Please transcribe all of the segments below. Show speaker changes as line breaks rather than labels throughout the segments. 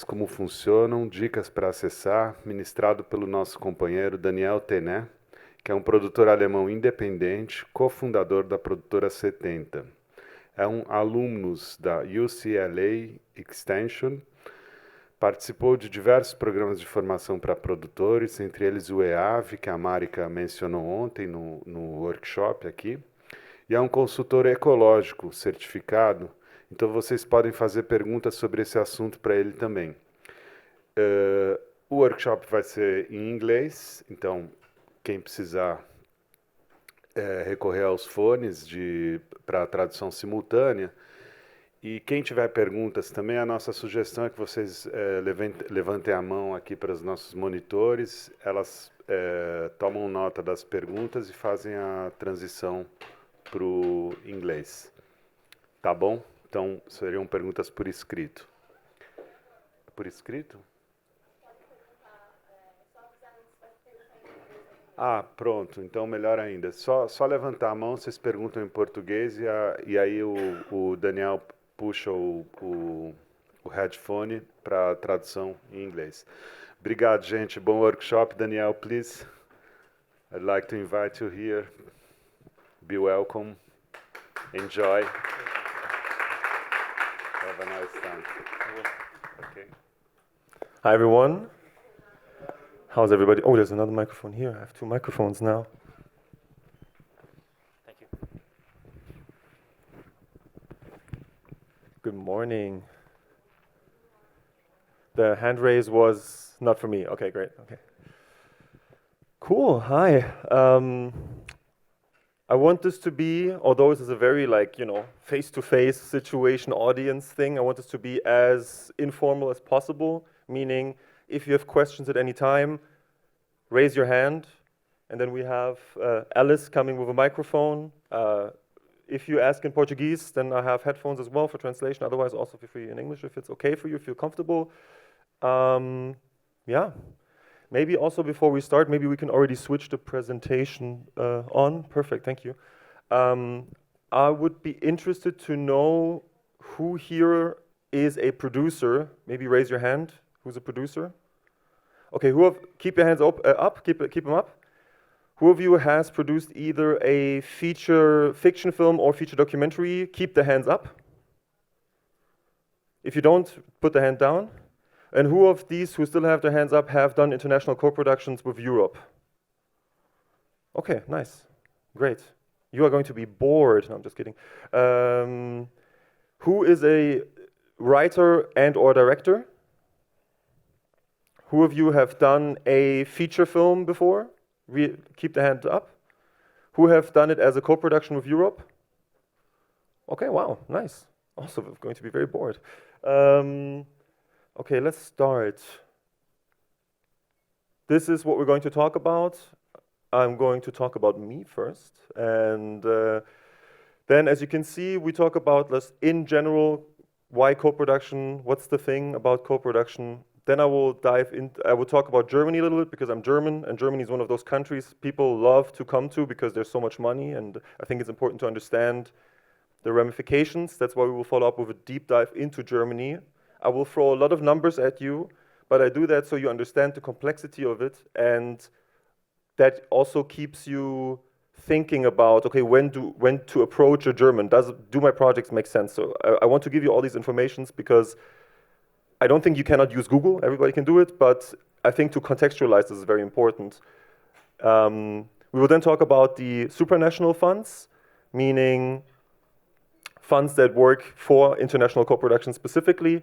Como funcionam, dicas para acessar, ministrado pelo nosso companheiro Daniel Tenne, que é um produtor alemão independente, cofundador da produtora 70. É um alumnus da UCLA Extension, participou de diversos programas de formação para produtores, entre eles o EAV, que a Marika mencionou ontem no workshop aqui, e é um consultor ecológico certificado, então vocês podem fazer perguntas sobre esse assunto para ele também. O workshop vai ser em inglês, então quem precisar recorrer aos fones para tradução simultânea. E quem tiver perguntas também, a nossa sugestão é que vocês levantem a mão aqui para os nossos monitores, elas tomam nota das perguntas e fazem a transição para o inglês. Tá bom? Então, seriam perguntas por escrito. Por escrito? Ah, pronto. Então, melhor ainda. Só levantar a mão, vocês perguntam em português e aí o Daniel puxa o headphone para tradução em inglês. Obrigado, gente. Bom workshop. Daniel, please. I'd like to invite you here. Be welcome. Enjoy. Have a nice time. Okay.
Hi, everyone. How's everybody? Oh, there's another microphone here. I have two microphones now. Thank you. Good morning. The hand raise was not for me. Okay, great. Okay. Cool. Hi. I want this to be, although this is a very face-to-face situation audience thing, I want this to be as informal as possible, meaning if you have questions at any time, raise your hand, and then we have Alice coming with a microphone. If you ask in Portuguese, then I have headphones as well for translation, otherwise also feel free in English if it's okay for you, feel comfortable. Yeah. Maybe also before we start, maybe we can already switch the presentation on. Perfect, thank you. I would be interested to know who here is a producer. Maybe raise your hand. Who's a producer? Okay, keep your hands up, keep them up. Who of you has produced either a feature fiction film or feature documentary? Keep the hands up. If you don't, put the hand down. And who of these who still have their hands up have done international co-productions with Europe? Okay, nice, great. You are going to be bored. No, I'm just kidding. Who is a writer and or director? Who of you have done a feature film before? Keep the hand up. Who have done it as a co-production with Europe? Okay, wow, nice. Also going to be very bored. Okay, let's start. This is what we're going to talk about. I'm going to talk about me first. And then, as you can see, we talk about, in general, why co-production, what's the thing about co-production. Then I will talk about Germany a little bit, because I'm German, and Germany is one of those countries people love to come to because there's so much money, and I think it's important to understand the ramifications. That's why we will follow up with a deep dive into Germany. I will throw a lot of numbers at you, but I do that so you understand the complexity of it, and that also keeps you thinking about, okay, when to approach a German. Do my projects make sense? So I want to give you all these informations because I don't think you cannot use Google. Everybody can do it, but I think to contextualize this is very important. We will then talk about the supranational funds, meaning funds that work for international co-production specifically.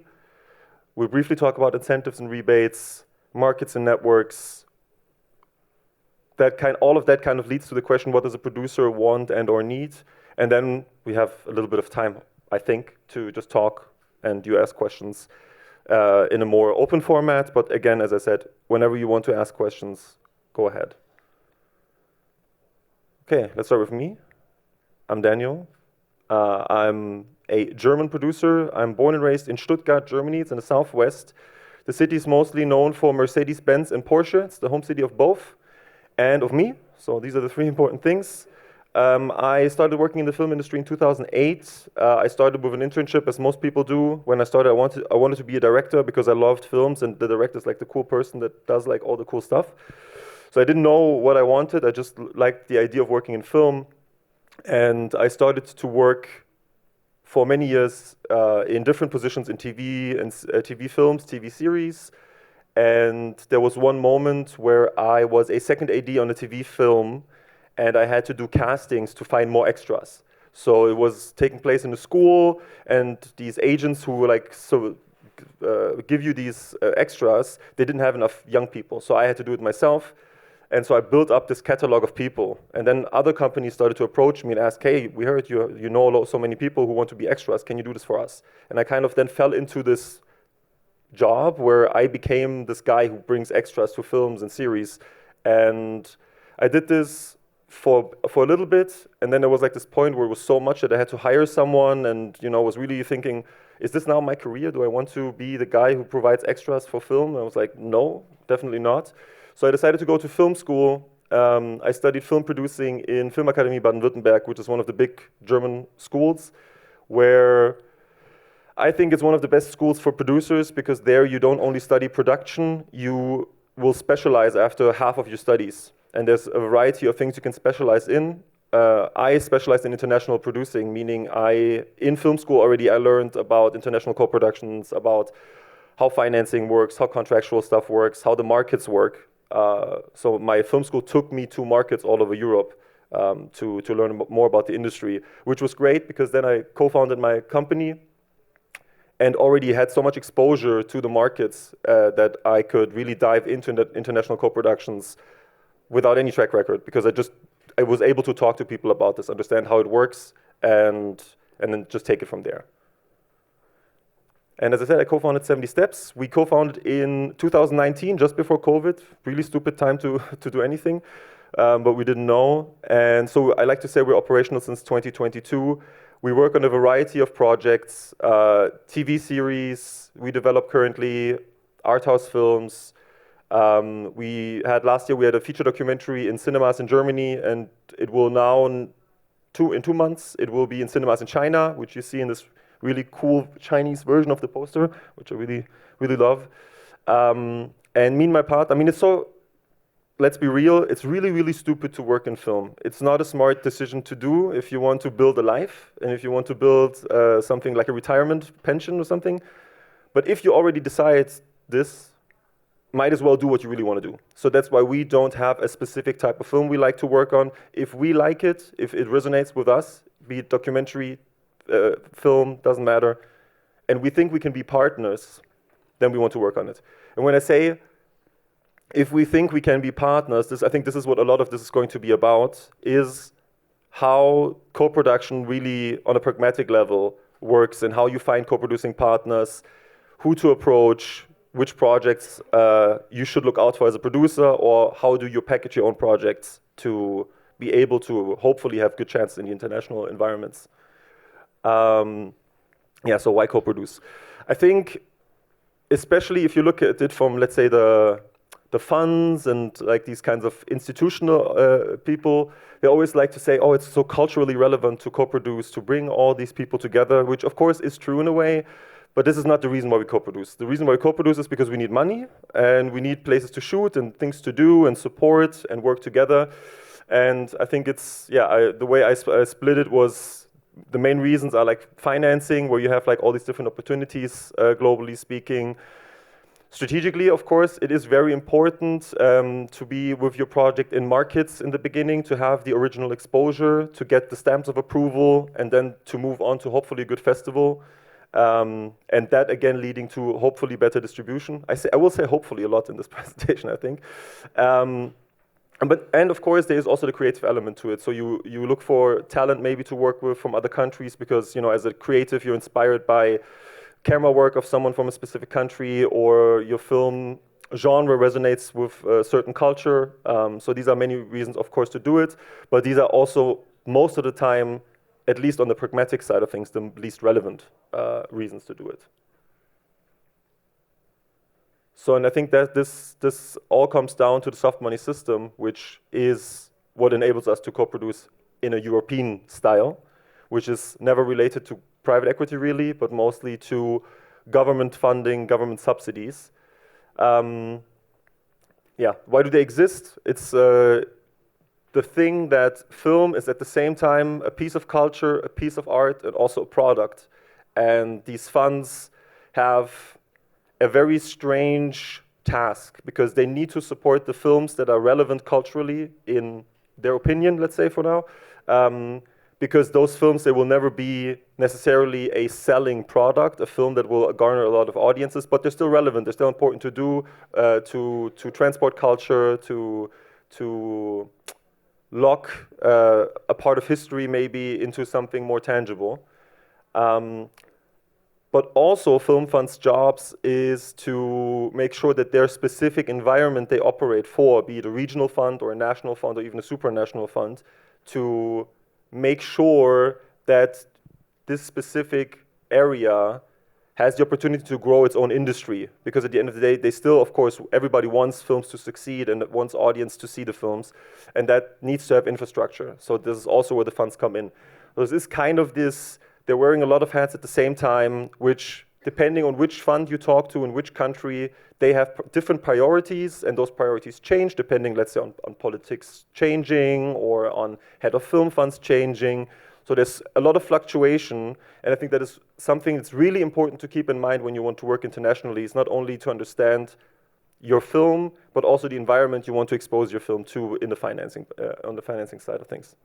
We'll briefly talk about incentives and rebates, markets and networks. All of that kind of leads to the question, what does a producer want and or need? And then we have a little bit of time, I think, to just talk and you ask questions in a more open format. But again, as I said, whenever you want to ask questions, go ahead. Okay, let's start with me. I'm Daniel. I'm a German producer. I'm born and raised in Stuttgart, Germany. It's in the southwest. The city is mostly known for Mercedes-Benz and Porsche. It's the home city of both and of me. So these are the three important things. I started working in the film industry in 2008. I started with an internship, as most people do. When I started, I wanted to be a director because I loved films, and the director is like the cool person that does like all the cool stuff. So I didn't know what I wanted. I just liked the idea of working in film, and I started to work for many years in different positions in TV and TV films, TV series. And there was one moment where I was a second AD on a TV film, and I had to do castings to find more extras. So it was taking place in a school, and these agents who give you these extras, they didn't have enough young people. So I had to do it myself. And so I built up this catalog of people. And then other companies started to approach me and ask, hey, we heard you know so many people who want to be extras. Can you do this for us? And I kind of then fell into this job where I became this guy who brings extras to films and series. And I did this for a little bit. And then there was like this point where it was so much that I had to hire someone, and was really thinking, is this now my career? Do I want to be the guy who provides extras for film? And I was like, no, definitely not. So I decided to go to film school. I studied film producing in Filmakademie Baden-Württemberg, which is one of the big German schools, where I think it's one of the best schools for producers, because there you don't only study production, you will specialize after half of your studies. And there's a variety of things you can specialize in. I specialized in international producing, meaning in film school already I learned about international co-productions, about how financing works, how contractual stuff works, how the markets work. So my film school took me to markets all over Europe to learn more about the industry, which was great because then I co-founded my company and already had so much exposure to the markets that I could really dive into international co-productions without any track record, because I was able to talk to people about this, understand how it works, and then just take it from there. And as I said, I co-founded 70 Steps. We co-founded in 2019, just before COVID. Really stupid time to do anything, but we didn't know. And so I like to say we're operational since 2022. We work on a variety of projects, TV series we develop currently, art house films. Last year we had a feature documentary in cinemas in Germany, and it will now, in 2 months, it will be in cinemas in China, which you see in this really cool Chinese version of the poster, which I really, really love. And me and my partner, let's be real, it's really, really stupid to work in film. It's not a smart decision to do if you want to build a life and if you want to build something like a retirement pension or something. But if you already decide this, might as well do what you really want to do. So that's why we don't have a specific type of film we like to work on. If we like it, if it resonates with us, be it documentary, film, doesn't matter, and we think we can be partners, then we want to work on it. And when I say if we think we can be partners, I think this is what a lot of this is going to be about, is how co-production really on a pragmatic level works and how you find co-producing partners, who to approach, which projects you should look out for as a producer, or how do you package your own projects to be able to hopefully have good chances in the international environments. So why co-produce? I think, especially if you look at it from, let's say, the funds and like these kinds of institutional people, they always like to say, oh, it's so culturally relevant to co-produce, to bring all these people together, which of course is true in a way, but this is not the reason why we co-produce. The reason why we co-produce is because we need money, and we need places to shoot and things to do and support and work together. And I think it's, the way I split it was, the main reasons are like financing, where you have like all these different opportunities, globally speaking. Strategically, of course, it is very important to be with your project in markets in the beginning, to have the original exposure, to get the stamps of approval, and then to move on to hopefully a good festival. And that again leading to hopefully better distribution. I will say hopefully a lot in this presentation, I think. And of course, there is also the creative element to it. So you look for talent maybe to work with from other countries, because as a creative, you're inspired by camera work of someone from a specific country, or your film genre resonates with a certain culture. So these are many reasons, of course, to do it. But these are also, most of the time, at least on the pragmatic side of things, the least relevant reasons to do it. So, and I think that this all comes down to the soft money system, which is what enables us to co-produce in a European style, which is never related to private equity really, but mostly to government funding, government subsidies. Yeah, why do they exist? It's the thing that film is at the same time a piece of culture, a piece of art, and also a product. And these funds have a very strange task because they need to support the films that are relevant culturally in their opinion, let's say for now, because those films, they will never be necessarily a selling product, a film that will garner a lot of audiences, but they're still relevant, they're still important to do, to transport culture, to lock a part of history maybe into something more tangible. But also film funds' jobs is to make sure that their specific environment they operate for, be it a regional fund or a national fund or even a supranational fund, to make sure that this specific area has the opportunity to grow its own industry. Because at the end of the day, they still, of course, everybody wants films to succeed and wants audience to see the films, and that needs to have infrastructure. So this is also where the funds come in. So this is kind of this, they're wearing a lot of hats at the same time, which, depending on which fund you talk to in which country, they have different priorities, and those priorities change depending, let's say, on politics changing or on head of film funds changing. So there's a lot of fluctuation, and I think that is something that's really important to keep in mind when you want to work internationally. It's not only to understand your film, but also the environment you want to expose your film to in the financing, on the financing side of things.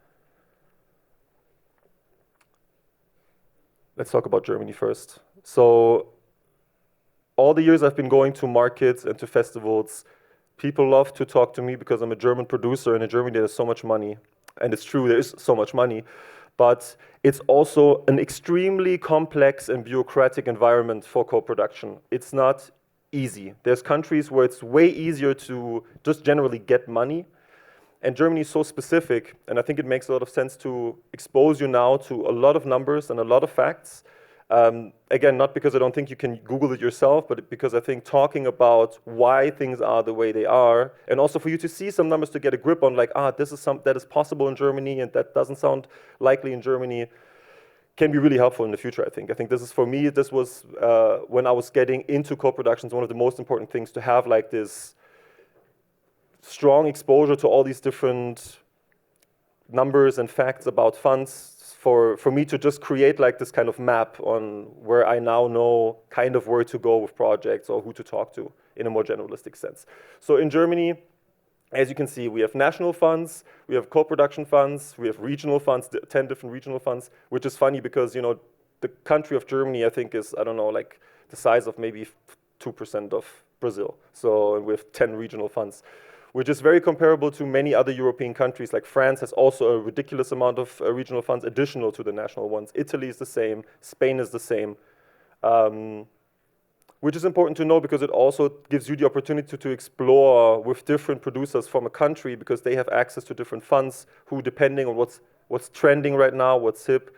Let's talk about Germany first. So all the years I've been going to markets and to festivals, people love to talk to me because I'm a German producer, and in Germany there's so much money. And it's true, there is so much money. But it's also an extremely complex and bureaucratic environment for co-production. It's not easy. There's countries where it's way easier to just generally get money. And Germany is so specific, and I think it makes a lot of sense to expose you now to a lot of numbers and a lot of facts. Again, not because I don't think you can Google it yourself, but because I think talking about why things are the way they are, and also for you to see some numbers to get a grip on, like, this is that is possible in Germany, and that doesn't sound likely in Germany, can be really helpful in the future, I think. I think this is, for me, this was, when I was getting into co-productions, one of the most important things to have, like, this strong exposure to all these different numbers and facts about funds, for me to just create like this kind of map on where I now know kind of where to go with projects or who to talk to in a more generalistic sense. So in Germany, as you can see, we have national funds, we have co-production funds, we have regional funds, 10 different regional funds, which is funny because, you know, the country of Germany, I think, is, I don't know, like the size of maybe 2% of Brazil. So we have 10 regional funds, which is very comparable to many other European countries. Like France has also a ridiculous amount of regional funds additional to the national ones. Italy is the same, Spain is the same, which is important to know because it also gives you the opportunity to explore with different producers from a country because they have access to different funds who, depending on what's trending right now, what's hip,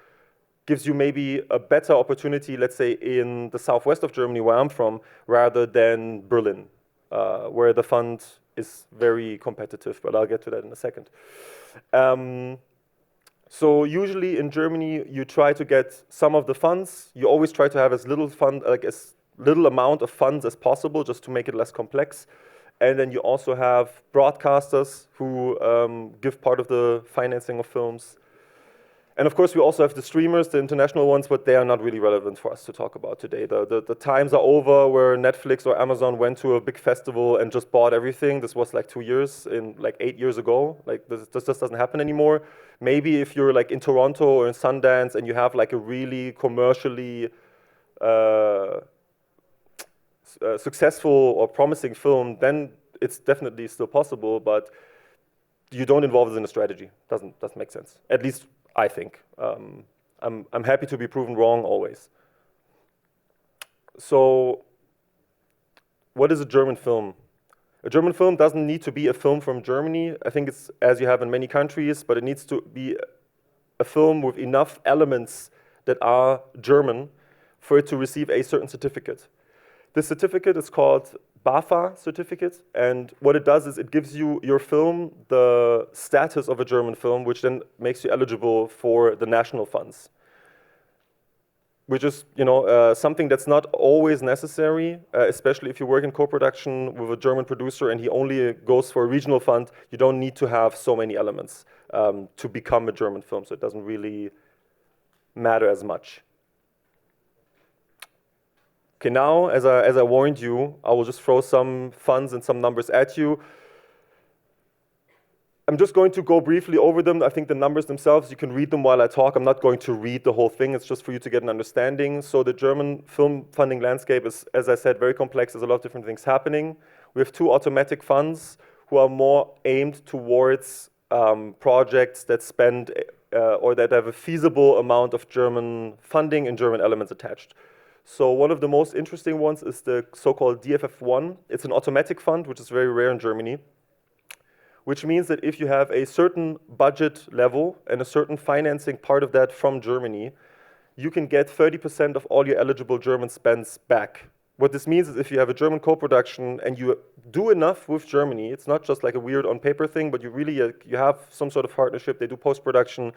gives you maybe a better opportunity, let's say, in the southwest of Germany, where I'm from, rather than Berlin, where the fund is very competitive, but I'll get to that in a second. So usually in Germany, you try to get some of the funds. You always try to have as little amount of funds as possible, just to make it less complex. And then you also have broadcasters who give part of the financing of films. And of course, we also have the streamers, the international ones, but they are not really relevant for us to talk about today. The times are over where Netflix or Amazon went to a big festival and just bought everything. This was like 2 years, like 8 years ago. Like this just doesn't happen anymore. Maybe if you're like in Toronto or in Sundance and you have like a really commercially successful or promising film, then it's definitely still possible, but you don't involve it in a strategy. Doesn't make sense. At least I think. I'm happy to be proven wrong always. So what is a German film? A German film doesn't need to be a film from Germany. I think it's as you have in many countries, but it needs to be a film with enough elements that are German for it to receive a certain certificate. This certificate is called BAFA certificate, and what it does is it gives you your film the status of a German film, which then makes you eligible for the national funds, which is something that's not always necessary, especially if you work in co-production with a German producer and he only goes for a regional fund. You don't need to have so many elements to become a German film, so it doesn't really matter as much. Okay, now, as I warned you, I will just throw some funds and some numbers at you. I'm just going to go briefly over them. I think the numbers themselves, you can read them while I talk. I'm not going to read the whole thing. It's just for you to get an understanding. So the German film funding landscape is, as I said, very complex. There's a lot of different things happening. We have 2 automatic funds who are more aimed towards projects that spend or that have a feasible amount of German funding and German elements attached. So one of the most interesting ones is the so-called DFF1. It's an automatic fund, which is very rare in Germany, which means that if you have a certain budget level and a certain financing part of that from Germany, you can get 30% of all your eligible German spends back. What this means is if you have a German co-production and you do enough with Germany, it's not just like a weird on paper thing, but you really you have some sort of partnership, they do post-production,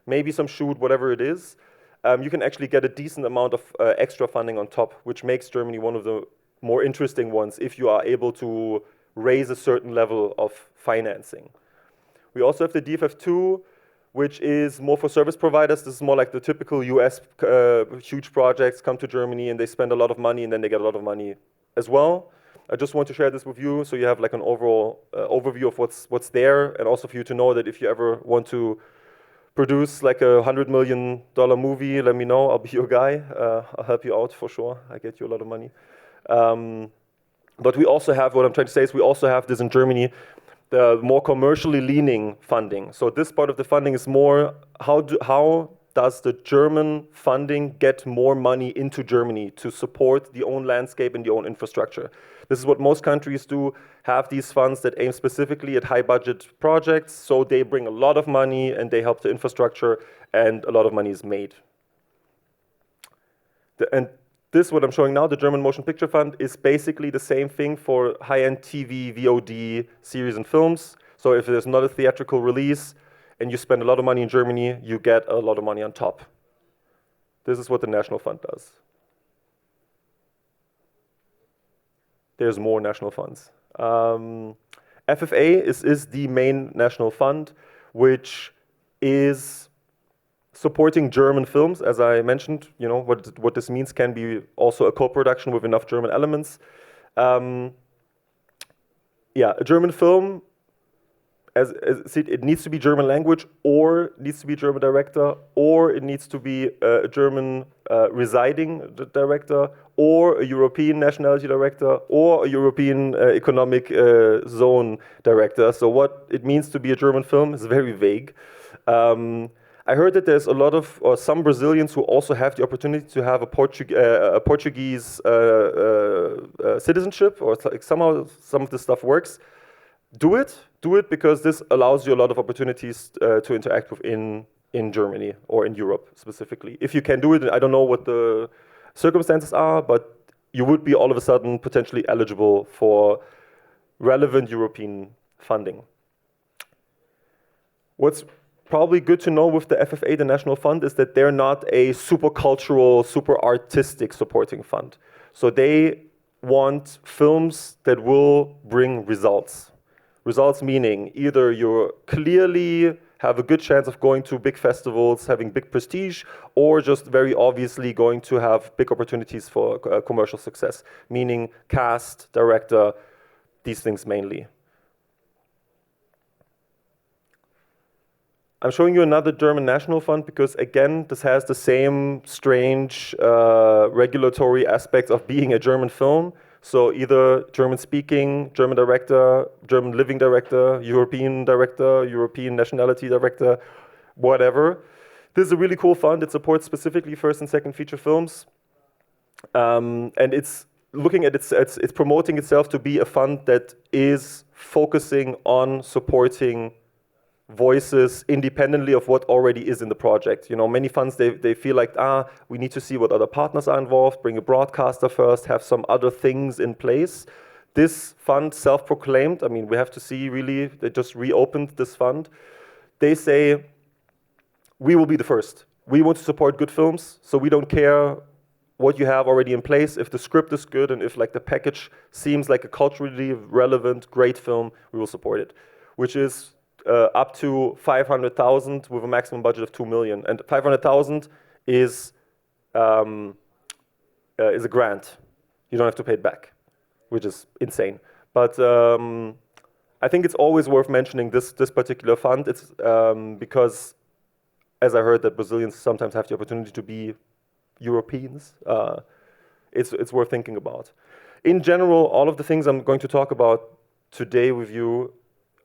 maybe some shoot, whatever it is, you can actually get a decent amount of extra funding on top, which makes Germany one of the more interesting ones if you are able to raise a certain level of financing. We also have the DFF2, which is more for service providers. This is more like the typical US huge projects come to Germany and they spend a lot of money and then they get a lot of money as well. I just want to share this with you so you have like an overall overview of what's there, and also for you to know that if you ever want to produce like a $100 million movie, let me know, I'll be your guy. I'll help you out for sure. I get you a lot of money. But we also have, what I'm trying to say is we also have this in Germany, the more commercially leaning funding. So this part of the funding is more, how does the German funding get more money into Germany to support the own landscape and the own infrastructure? This is what most countries do, have these funds that aim specifically at high budget projects, so they bring a lot of money and they help the infrastructure and a lot of money is made. And this, what I'm showing now, the German Motion Picture Fund, is basically the same thing for high-end TV, VOD, series and films. So if there's not a theatrical release and you spend a lot of money in Germany, you get a lot of money on top. This is what the National Fund does. There's more national funds. FFA is the main national fund, which is supporting German films. As I mentioned, what this means can be also a co-production with enough German elements. A German film, it needs to be German language, or needs to be German director, or it needs to be a German residing director, or a European nationality director, or a European economic zone director. So what it means to be a German film is very vague. I heard that there's a lot of, or some Brazilians who also have the opportunity to have a Portuguese citizenship, or like somehow some of this stuff works. Do it because this allows you a lot of opportunities to interact with in Germany or in Europe specifically. If you can do it, I don't know what the circumstances are, but you would be all of a sudden potentially eligible for relevant European funding. What's probably good to know with the FFA, the National Fund, is that they're not a super cultural, super artistic supporting fund. So they want films that will bring results. Results meaning either you clearly have a good chance of going to big festivals, having big prestige, or just very obviously going to have big opportunities for commercial success, meaning cast, director, these things mainly. I'm showing you another German national fund because, again, this has the same strange regulatory aspects of being a German film. So either German-speaking, German director, German living director, European nationality director, whatever. This is a really cool fund. It supports specifically first and second feature films. And it's looking at it's promoting itself to be a fund that is focusing on supporting voices independently of what already is in the project. Many funds, they feel like, we need to see what other partners are involved, bring a broadcaster first, have some other things in place. this fund, self-proclaimed, I mean, we have to see really, they just reopened this fund. They say, we will be the first. We want to support good films, so we don't care what you have already in place. If the script is good and if like the package seems like a culturally relevant, great film, we will support it, which is up to 500,000 with a maximum budget of 2 million. And 500,000 is a grant. You don't have to pay it back, which is insane. But I think it's always worth mentioning this particular fund. It's because, as I heard, that Brazilians sometimes have the opportunity to be Europeans. It's worth thinking about. In general, all of the things I'm going to talk about today with you,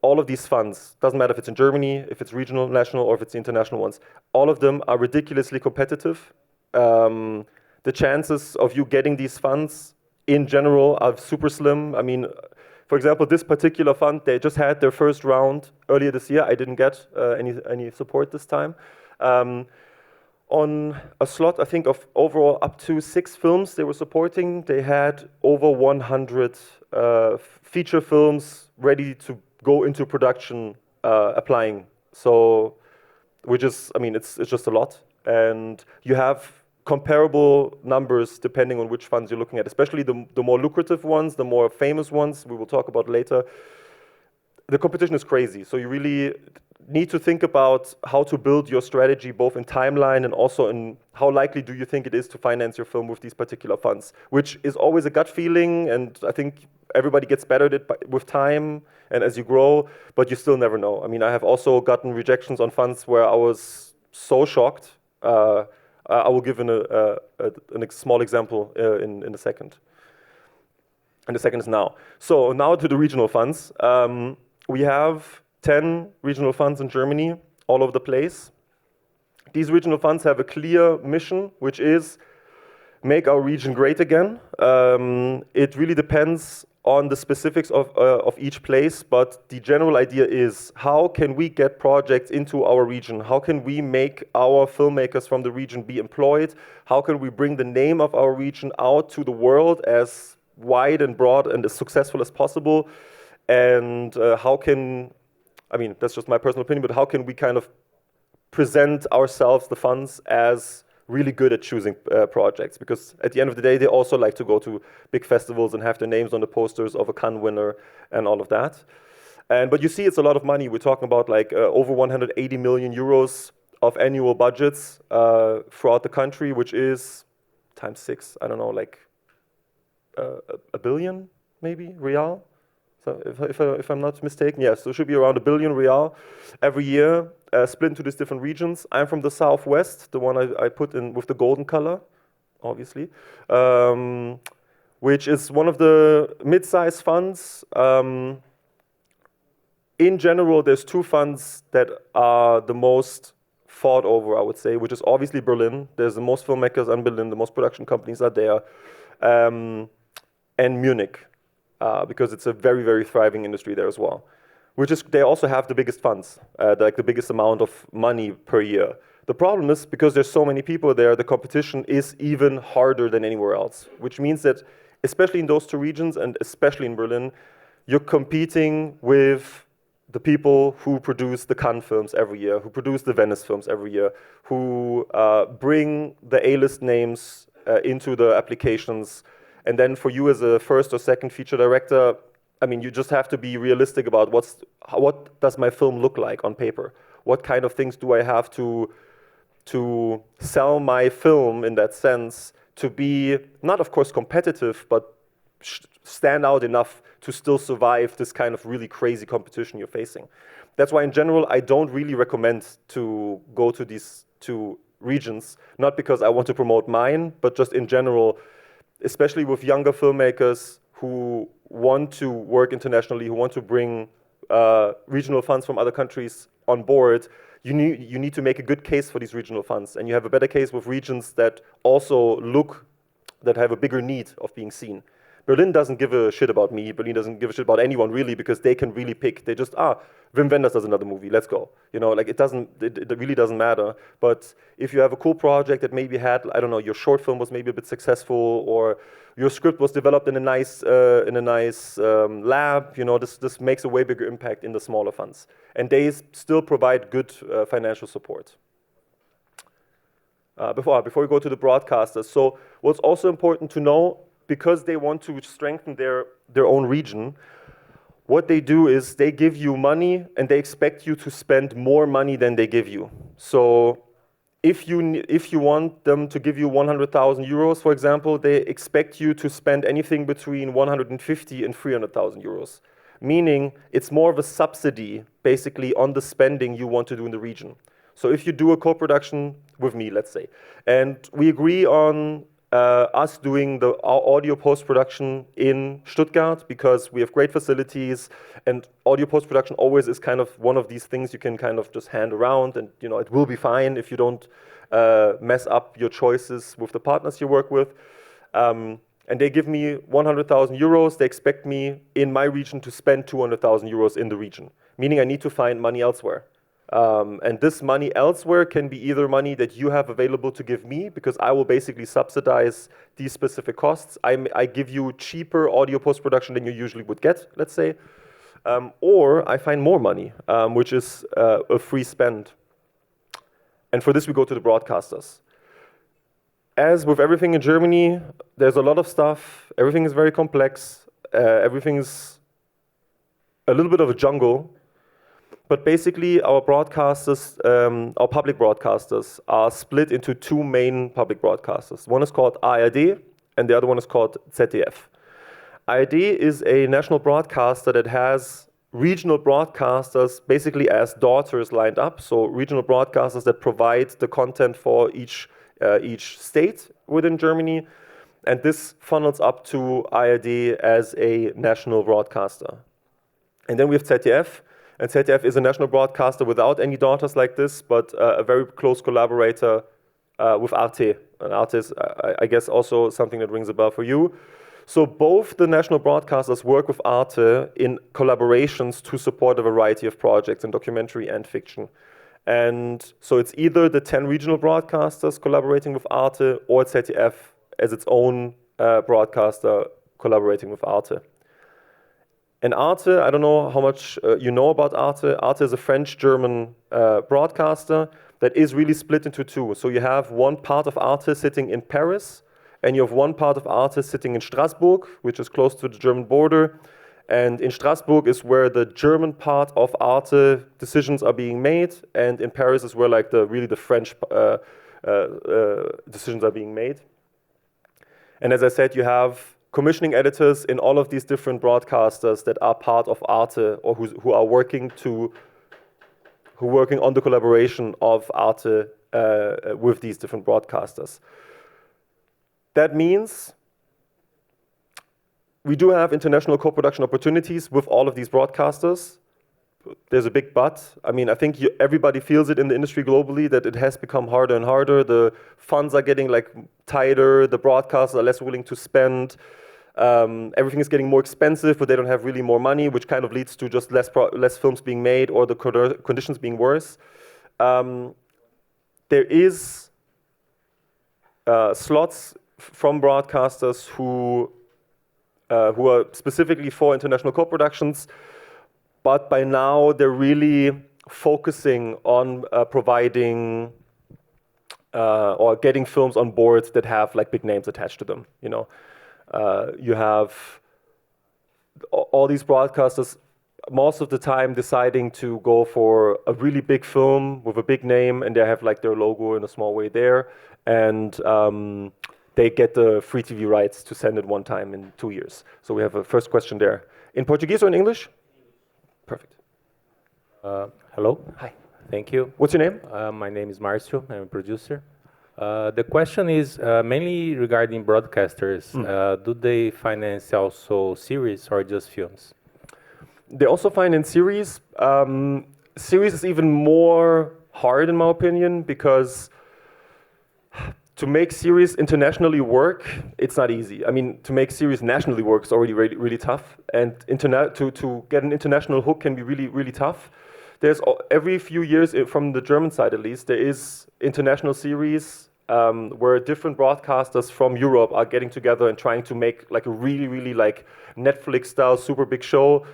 all of these funds, doesn't matter if it's in Germany, if it's regional, national, or if it's the international ones, all of them are ridiculously competitive. The chances of you getting these funds in general are super slim. I mean, for example, this particular fund, they just had their first round earlier this year. I didn't get any support this time. On a slot, I think, of overall up to 6 films they were supporting. They had over 100 feature films ready to go into production applying. So, which is, I mean, it's just a lot. And you have comparable numbers depending on which funds you're looking at, especially the more lucrative ones, the more famous ones we will talk about later. The competition is crazy. So you really need to think about how to build your strategy both in timeline and also in how likely do you think it is to finance your film with these particular funds, which is always a gut feeling, and I think everybody gets better at it with time and as you grow, but you still never know. I mean, I have also gotten rejections on funds where I was so shocked. I will give a small example in a second. And the second is now. So now to the regional funds. We have 10 regional funds in Germany, all over the place. These regional funds have a clear mission, which is make our region great again. It really depends on the specifics of each place, but the general idea is how can we get projects into our region? How can we make our filmmakers from the region be employed? How can we bring the name of our region out to the world as wide and broad and as successful as possible? And how can, I mean, that's just my personal opinion, but how can we kind of present ourselves, the funds, as really good at choosing projects? Because at the end of the day, they also like to go to big festivals and have their names on the posters of a Cannes winner and all of that. But you see, it's a lot of money. We're talking about like over 180 million euros of annual budgets throughout the country, which is times 6, I don't know, like a billion, maybe, real? So if I'm not mistaken, yes, so it should be around 1 billion real every year, split into these different regions. I'm from the southwest, the one I put in with the golden color, obviously, which is one of the mid-size funds. In general, there's 2 funds that are the most fought over, I would say, which is obviously Berlin. There's the most filmmakers in Berlin, the most production companies are there, and Munich. Because it's a very, very thriving industry there as well. Which is, they also have the biggest funds, like the biggest amount of money per year. The problem is, because there's so many people there, the competition is even harder than anywhere else. Which means that, especially in those 2 regions, and especially in Berlin, you're competing with the people who produce the Cannes films every year, who produce the Venice films every year, who bring the A-list names into the applications. And then for you as a first or second feature director, I mean, you just have to be realistic about what does my film look like on paper? What kind of things do I have to sell my film in that sense to be, not of course competitive, but stand out enough to still survive this kind of really crazy competition you're facing. That's why in general, I don't really recommend to go to these 2 regions, not because I want to promote mine, but just in general, especially with younger filmmakers who want to work internationally, who want to bring regional funds from other countries on board, you need to make a good case for these regional funds. And you have a better case with regions that also that have a bigger need of being seen. Berlin doesn't give a shit about me. Berlin doesn't give a shit about anyone really, because they can really pick. They just, Wim Wenders does another movie, let's go. You know, like it really doesn't matter. But if you have a cool project that maybe had, I don't know, your short film was maybe a bit successful, or your script was developed in a nice lab. You know, this makes a way bigger impact in the smaller funds, and they still provide good financial support. Before we go to the broadcasters, so what's also important to know, because they want to strengthen their own region, what they do is they give you money and they expect you to spend more money than they give you. So if you want them to give you 100,000 euros, for example, they expect you to spend anything between 150 and 300,000 euros, meaning it's more of a subsidy, basically, on the spending you want to do in the region. So if you do a co-production with me, let's say, and we agree on us doing our audio post-production in Stuttgart because we have great facilities, and audio post-production always is kind of one of these things you can kind of just hand around, and you know it will be fine if you don't mess up your choices with the partners you work with. And they give me 100,000 euros. They expect me in my region to spend 200,000 euros in the region, meaning I need to find money elsewhere. And this money elsewhere can be either money that you have available to give me, because I will basically subsidize these specific costs. I give you cheaper audio post-production than you usually would get, let's say. Or I find more money, which is a free spend. And for this, we go to the broadcasters. As with everything in Germany, there's a lot of stuff. Everything is very complex. Everything is a little bit of a jungle. But basically, our broadcasters, our public broadcasters, are split into two main public broadcasters. One is called ARD, and the other one is called ZDF. ARD is a national broadcaster that has regional broadcasters basically as daughters lined up. So regional broadcasters that provide the content for each state within Germany. And this funnels up to ARD as a national broadcaster. And then we have ZDF. And ZDF is a national broadcaster without any daughters like this, but a very close collaborator with Arte. And Arte is, I guess, also something that rings a bell for you. So both the national broadcasters work with Arte in collaborations to support a variety of projects in documentary and fiction. And so it's either the 10 regional broadcasters collaborating with Arte, or ZDF as its own broadcaster collaborating with Arte. And Arte, I don't know how much you know about Arte. Arte is a French-German broadcaster that is really split into two. So you have one part of Arte sitting in Paris, and you have one part of Arte sitting in Strasbourg, which is close to the German border. And in Strasbourg is where the German part of Arte decisions are being made, and in Paris is where like the French decisions are being made. And as I said, you have commissioning editors in all of these different broadcasters that are part of Arte, or who are working on the collaboration of Arte with these different broadcasters. That means we do have international co-production opportunities with all of these broadcasters. There's a big but. I mean, I think everybody feels it in the industry globally that it has become harder and harder. The funds are getting like tighter. The broadcasters are less willing to spend. Everything is getting more expensive, but they don't have really more money, which kind of leads to just less films being made or the conditions being worse. There is slots from broadcasters who are specifically for international co-productions, but by now they're really focusing on providing or getting films on board that have like big names attached to them. You know, you have all these broadcasters most of the time deciding to go for a really big film with a big name, and they have like their logo in a small way there, and they get the free TV rights to send it one time in 2 years. So we have a first question there. In Portuguese or in English? Perfect.
Hello.
Hi.
Thank you.
What's your name?
My name is Marcio. I'm a producer. The question is mainly regarding broadcasters. Do they finance also series or just films?
They also finance series. Series is even more hard in my opinion, because to make series internationally work, it's not easy. I mean, to make series nationally work is already really, really tough. And to get an international hook can be really, really tough. There's every few years, from the German side at least, there is international series where different broadcasters from Europe are getting together and trying to make like a really, really like Netflix-style super big show.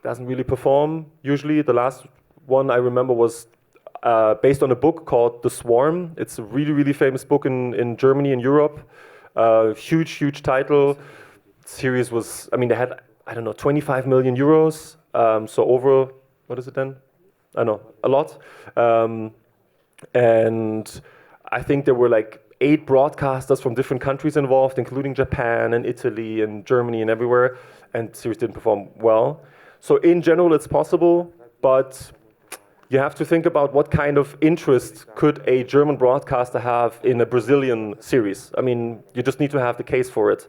Doesn't really perform usually. The last one I remember was based on a book called The Swarm. It's a really, really famous book in Germany and Europe. Huge, huge title. Series was, I mean, they had, I don't know, 25 million euros. So over, what is it then? I don't know, a lot. And I think there were like 8 broadcasters from different countries involved, including Japan and Italy and Germany and everywhere. And the series didn't perform well. So in general, it's possible, but you have to think about what kind of interest could a German broadcaster have in a Brazilian series. I mean, you just need to have the case for it.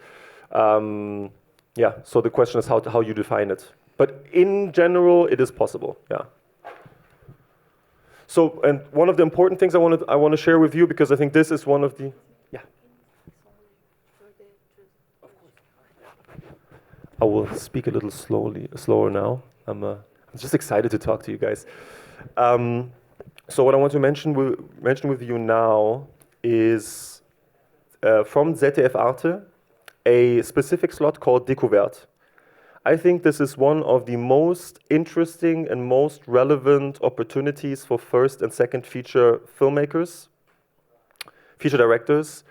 Yeah, so the question is how you define it. But in general, it is possible, yeah. So, and one of the important things I want to share with you, because I think this is one of the, yeah. I will speak a little slower now. I'm just excited to talk to you guys. So what I want to mention with you now is from ZDF Arte, a specific slot called Découverte. I think this is one of the most interesting and most relevant opportunities for first and second feature filmmakers, feature directors,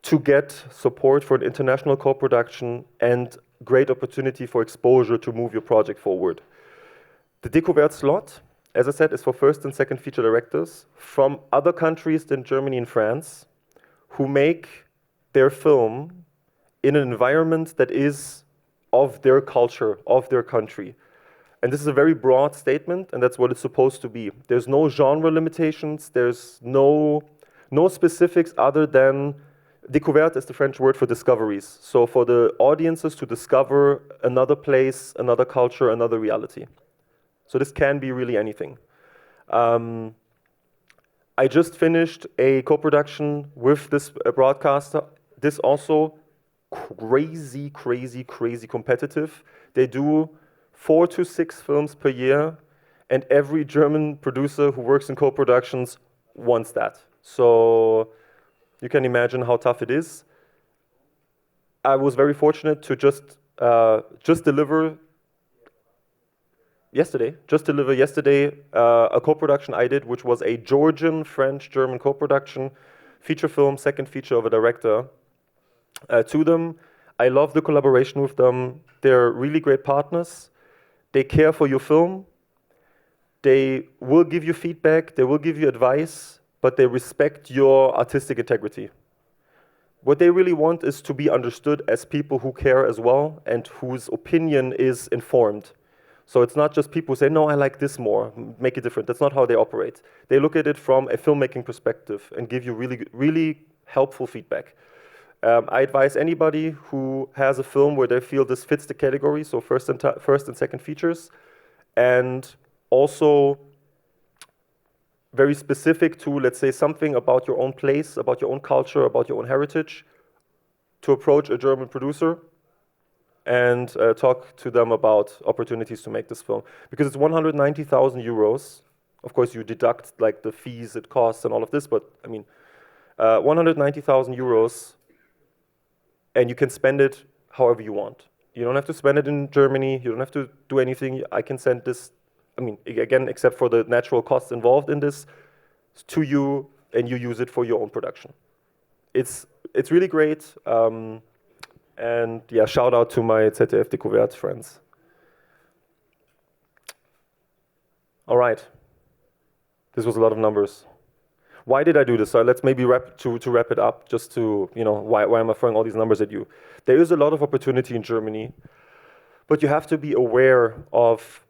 to get support for an international co-production and great opportunity for exposure to move your project forward. The Découverte slot, as I said, is for first and second feature directors from other countries than Germany and France who make their film in an environment that is of their culture, of their country. And this is a very broad statement, and that's what it's supposed to be. There's no genre limitations, there's no specifics other than découverte is the French word for discoveries. So for the audiences to discover another place, another culture, another reality. So this can be really anything. I just finished a co-production with this broadcaster. This also crazy competitive. They do 4 to 6 films per year, and every German producer who works in co-productions wants that. So you can imagine how tough it is. I was very fortunate to just deliver yesterday a co-production I did, which was a Georgian, French-German co-production, feature film, second feature of a director. To them, I love the collaboration with them. They're really great partners. They care for your film. They will give you feedback. They will give you advice, but they respect your artistic integrity. What they really want is to be understood as people who care as well and whose opinion is informed. So it's not just people who say, no, I like this more, make it different. That's not how they operate. They look at it from a filmmaking perspective and give you really helpful feedback. I advise anybody who has a film where they feel this fits the category, so first and second features, and also very specific to, let's say, something about your own place, about your own culture, about your own heritage, to approach a German producer and talk to them about opportunities to make this film. Because it's 190,000 euros. Of course, you deduct like the fees it costs and all of this, but I mean, 190,000 euros, and you can spend it however you want. You don't have to spend it in Germany. You don't have to do anything. I can send this, I mean, again, except for the natural costs involved in this, to you, and you use it for your own production. It's really great. And yeah, shout out to my ZDF Découverte friends. All right. This was a lot of numbers. Why did I do this? So let's maybe wrap it up, just to, you know, why am I throwing all these numbers at you? There is a lot of opportunity in Germany, but you have to be aware of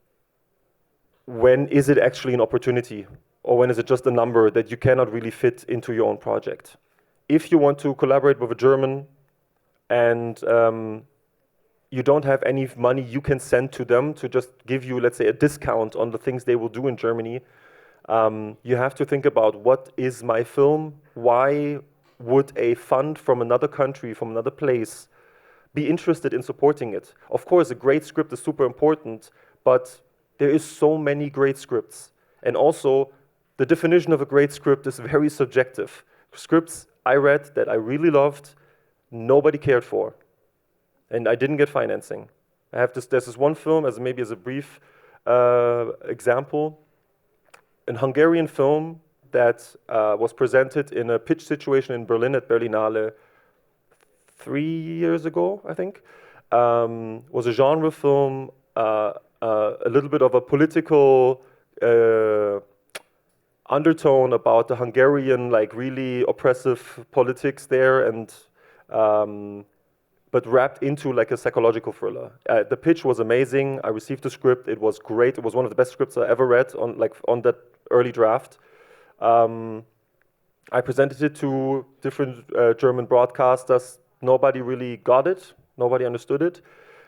when is it actually an opportunity, or when is it just a number that you cannot really fit into your own project. If you want to collaborate with a German and you don't have any money you can send to them to just give you, let's say, a discount on the things they will do in Germany, you have to think about, what is my film? Why would a fund from another country, from another place, be interested in supporting it? Of course, a great script is super important, but there is so many great scripts. And also, the definition of a great script is very subjective. Scripts I read that I really loved, nobody cared for, and I didn't get financing. There's this one film, as a brief example, an Hungarian film that was presented in a pitch situation in Berlin at Berlinale 3 years ago, I think. Was a genre film, a little bit of a political undertone about the Hungarian, like really oppressive politics there, and but wrapped into like a psychological thriller. The pitch was amazing. I received the script. It was great. It was one of the best scripts I ever read on that early draft. I presented it to different German broadcasters. Nobody really got it. Nobody understood it.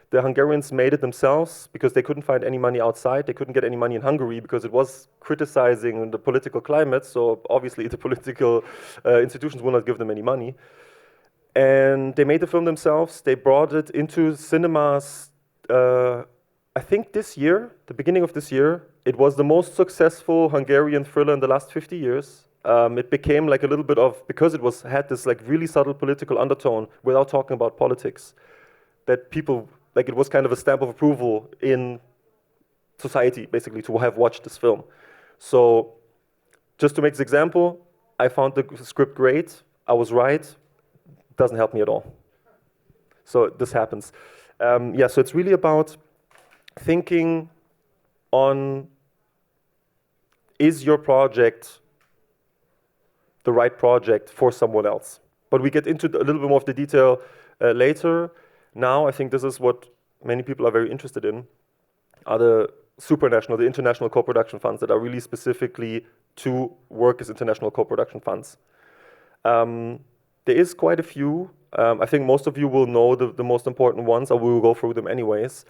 The Hungarians made it themselves because they couldn't find any money outside. They couldn't get any money in Hungary because it was criticizing the political climate. So obviously the political institutions will not give them any money. And they made the film themselves. They brought it into cinemas, I think this year, the beginning of this year. It was the most successful Hungarian thriller in the last 50 years. It became like a little bit of, because it had this like really subtle political undertone without talking about politics, that people, like it was kind of a stamp of approval in society, basically, to have watched this film. So just to make this example, I found the script great. I was right. Doesn't help me at all. So this happens. Yeah, so it's really about thinking on, is your project the right project for someone else? But we get into a little bit more of the detail later. Now, I think this is what many people are very interested in, are the supranational, the international co-production funds that are really specifically to work as international co-production funds. There is quite a few. I think most of you will know the most important ones, or we will go through them anyways.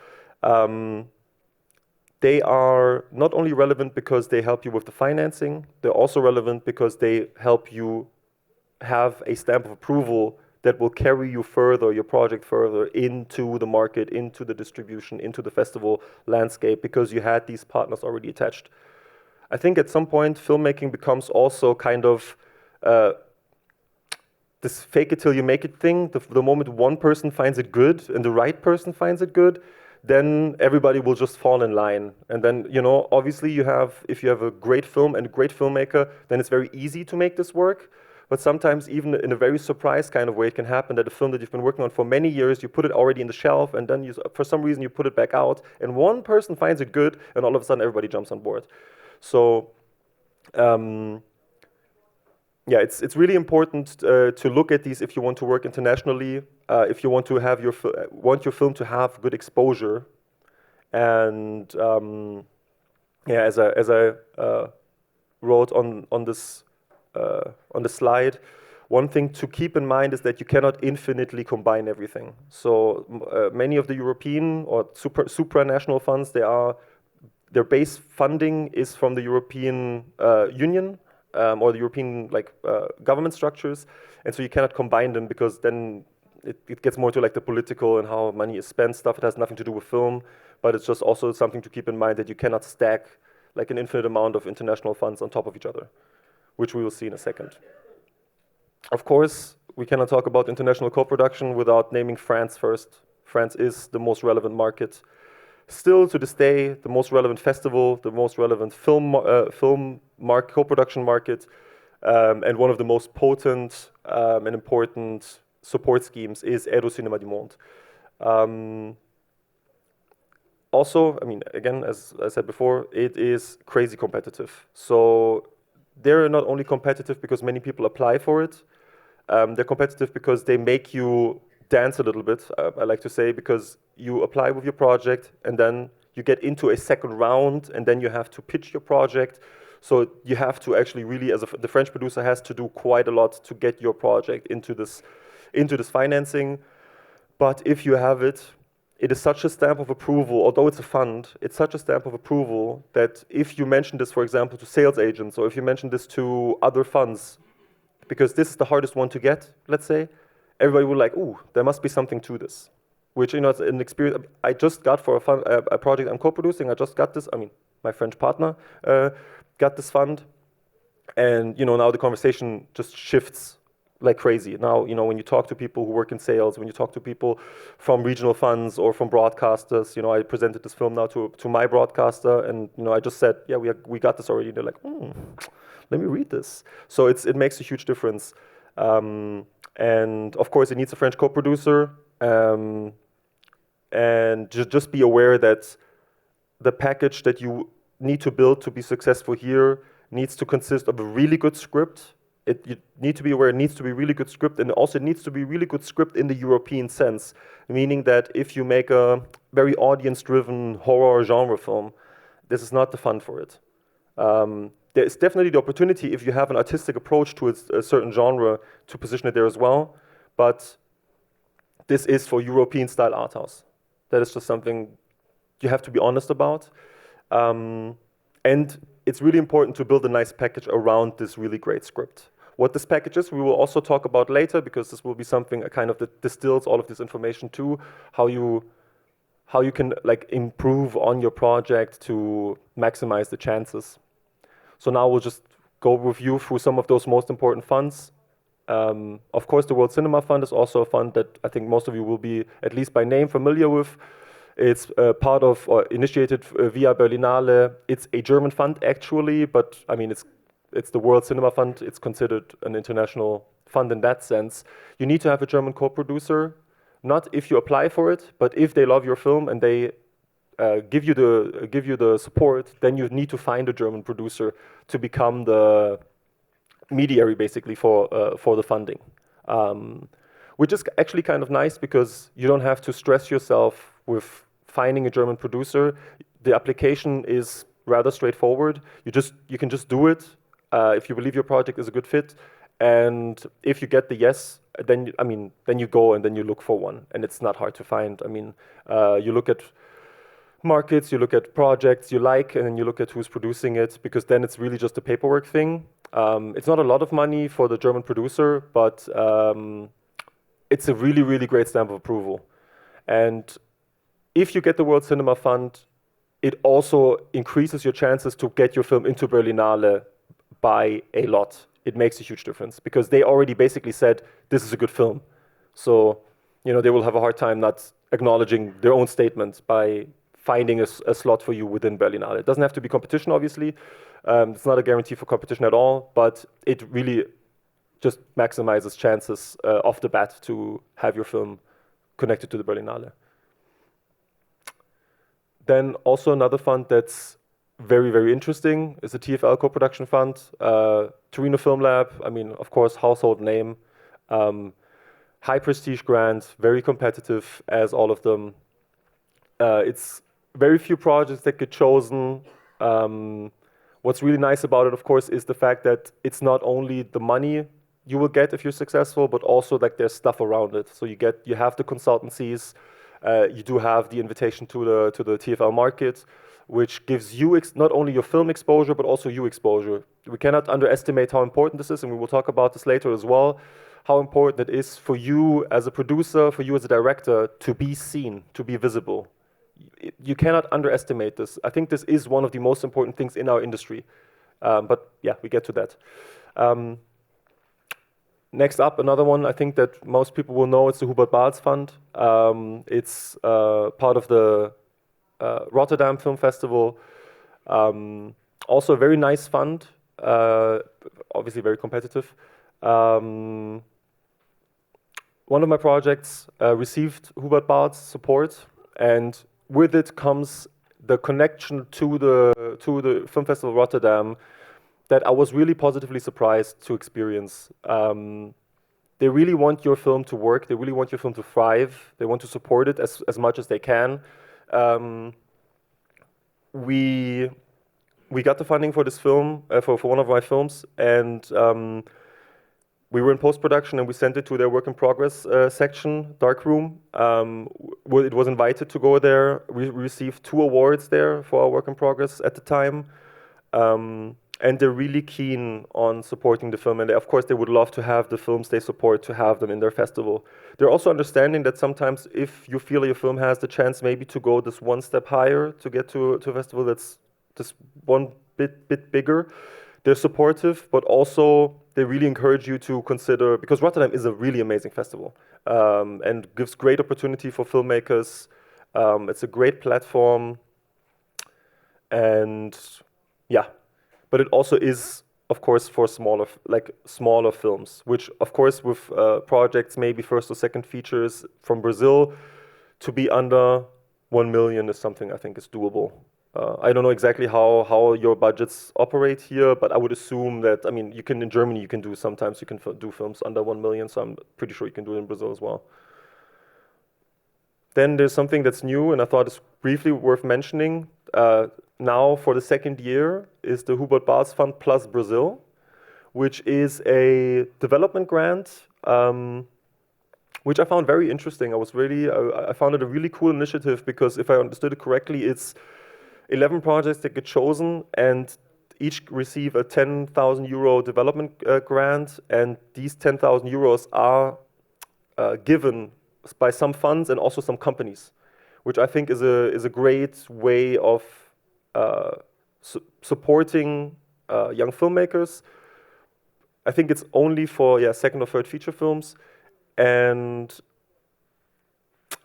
They are not only relevant because they help you with the financing, they're also relevant because they help you have a stamp of approval that will carry you further, your project further into the market, into the distribution, into the festival landscape, because you had these partners already attached. I think at some point, filmmaking becomes also kind of this fake it till you make it thing. The moment one person finds it good and the right person finds it good, then everybody will just fall in line. And then, you know, obviously if you have a great film and a great filmmaker, then it's very easy to make this work. But sometimes even in a very surprise kind of way, it can happen that a film that you've been working on for many years, you put it already in the shelf, and then for some reason you put it back out, and one person finds it good, and all of a sudden everybody jumps on board. So, yeah, it's really important to look at these if you want to work internationally, if you want to have your film to have good exposure, and yeah, as I wrote on this. On the slide, one thing to keep in mind is that you cannot infinitely combine everything. So many of the European or supranational funds, their base funding is from the European Union or the European government structures, and so you cannot combine them because then it gets more to like the political and how money is spent stuff. It has nothing to do with film, but it's just also something to keep in mind that you cannot stack like an infinite amount of international funds on top of each other, which we will see in a second. Of course, we cannot talk about international co-production without naming France first. France is the most relevant market. Still, to this day, the most relevant festival, the most relevant film co-production market, and one of the most potent and important support schemes is Aide au Cinéma du Monde. Also, I mean, again, as I said before, it is crazy competitive. So they're not only competitive because many people apply for it, they're competitive because they make you dance a little bit, I like to say, because you apply with your project and then you get into a second round and then you have to pitch your project. So you have to actually really, the French producer has to do quite a lot to get your project into this financing. But if you have it, it is such a stamp of approval, although it's a fund, it's such a stamp of approval that if you mention this, for example, to sales agents, or if you mention this to other funds, because this is the hardest one to get, let's say, everybody will like, ooh, there must be something to this. Which, you know, it's an experience I just got for a project I'm co-producing. I just got this, I mean, my French partner got this fund. And now the conversation just shifts like crazy. Now, when you talk to people who work in sales, when you talk to people from regional funds or from broadcasters, I presented this film now to my broadcaster, and I just said, yeah, we got this already. And they're like, let me read this. So it makes a huge difference. And of course, it needs a French co-producer. And just be aware that the package that you need to build to be successful here needs to consist of a really good script. You need to be aware it needs to be really good script, and also it needs to be really good script in the European sense, meaning that if you make a very audience-driven horror genre film, this is not the fun for it. There is definitely the opportunity, if you have an artistic approach to a certain genre, to position it there as well, but this is for European-style art house. That is just something you have to be honest about. And it's really important to build a nice package around this really great script. What this package is, we will also talk about later, because this will be something kind of that distills all of this information too, how you can improve on your project to maximize the chances. So now we'll just go review through some of those most important funds. Of course, the World Cinema Fund is also a fund that I think most of you will be, at least by name, familiar with. It's part of, or initiated via Berlinale. It's a German fund, actually, but I mean, it's the World Cinema Fund. It's considered an international fund in that sense. You need to have a German co-producer, not if you apply for it, but if they love your film and they give you the support, then you need to find a German producer to become the mediary, basically, for the funding. Which is actually kind of nice, because you don't have to stress yourself with finding a German producer. The application is rather straightforward. You can just do it if you believe your project is a good fit, and if you get the yes, then you go and then you look for one, and it's not hard to find. I mean, you look at markets, you look at projects you like, and then you look at who's producing it, because then it's really just a paperwork thing. It's not a lot of money for the German producer, but it's a really, really great stamp of approval. And if you get the World Cinema Fund, it also increases your chances to get your film into Berlinale by a lot. It makes a huge difference, because they already basically said, this is a good film. So, they will have a hard time not acknowledging their own statement by finding a slot for you within Berlinale. It doesn't have to be competition, obviously. It's not a guarantee for competition at all, but it really just maximizes chances off the bat to have your film connected to the Berlinale. Then also another fund that's very, very interesting is the TFL Co-Production Fund. Torino Film Lab, of course, household name. High prestige grant, very competitive as all of them. It's very few projects that get chosen. What's really nice about it, of course, is the fact that it's not only the money you will get if you're successful, but also there's stuff around it. So you have the consultancies, you do have the invitation to the TFL market, which gives you not only your film exposure, but also you exposure. We cannot underestimate how important this is, and we will talk about this later as well, how important it is for you as a producer, for you as a director, to be seen, to be visible. You cannot underestimate this. I think this is one of the most important things in our industry. But yeah, we get to that. Next up, another one I think that most people will know, it's the Hubert Bahls Fund. It's part of the Rotterdam Film Festival. Also a very nice fund, obviously very competitive. One of my projects received Hubert Bahls support, and with it comes the connection to the Film Festival Rotterdam that I was really positively surprised to experience. They really want your film to work. They really want your film to thrive. They want to support it as much as they can. We got the funding for this film, for one of my films, and we were in post-production and we sent it to their work in progress section, darkroom. It was invited to go there. We received 2 awards there for our work in progress at the time. And they're really keen on supporting the film. And of course, they would love to have the films they support, to have them in their festival. They're also understanding that sometimes if you feel your film has the chance maybe to go this one step higher, to get to a festival that's just one bit bigger, they're supportive, but also they really encourage you to consider, because Rotterdam is a really amazing festival and gives great opportunity for filmmakers. It's a great platform, and yeah, but it also is, of course, for smaller films, which, of course, with projects, maybe first or second features from Brazil, to be under 1 million is something I think is doable. I don't know exactly how your budgets operate here, but I would assume that, I mean, in Germany you can do, sometimes you can do films under 1 million, so I'm pretty sure you can do it in Brazil as well. Then there's something that's new, and I thought it's briefly worth mentioning. Now, for the second year, is the Hubert Bals Fund Plus Brazil, which is a development grant, which I found very interesting. I found it a really cool initiative because, if I understood it correctly, it's 11 projects that get chosen and each receive a 10,000 euro development grant, and these 10,000 euros are given by some funds and also some companies, which I think is a great way of supporting young filmmakers. I think it's only for second or third feature films, and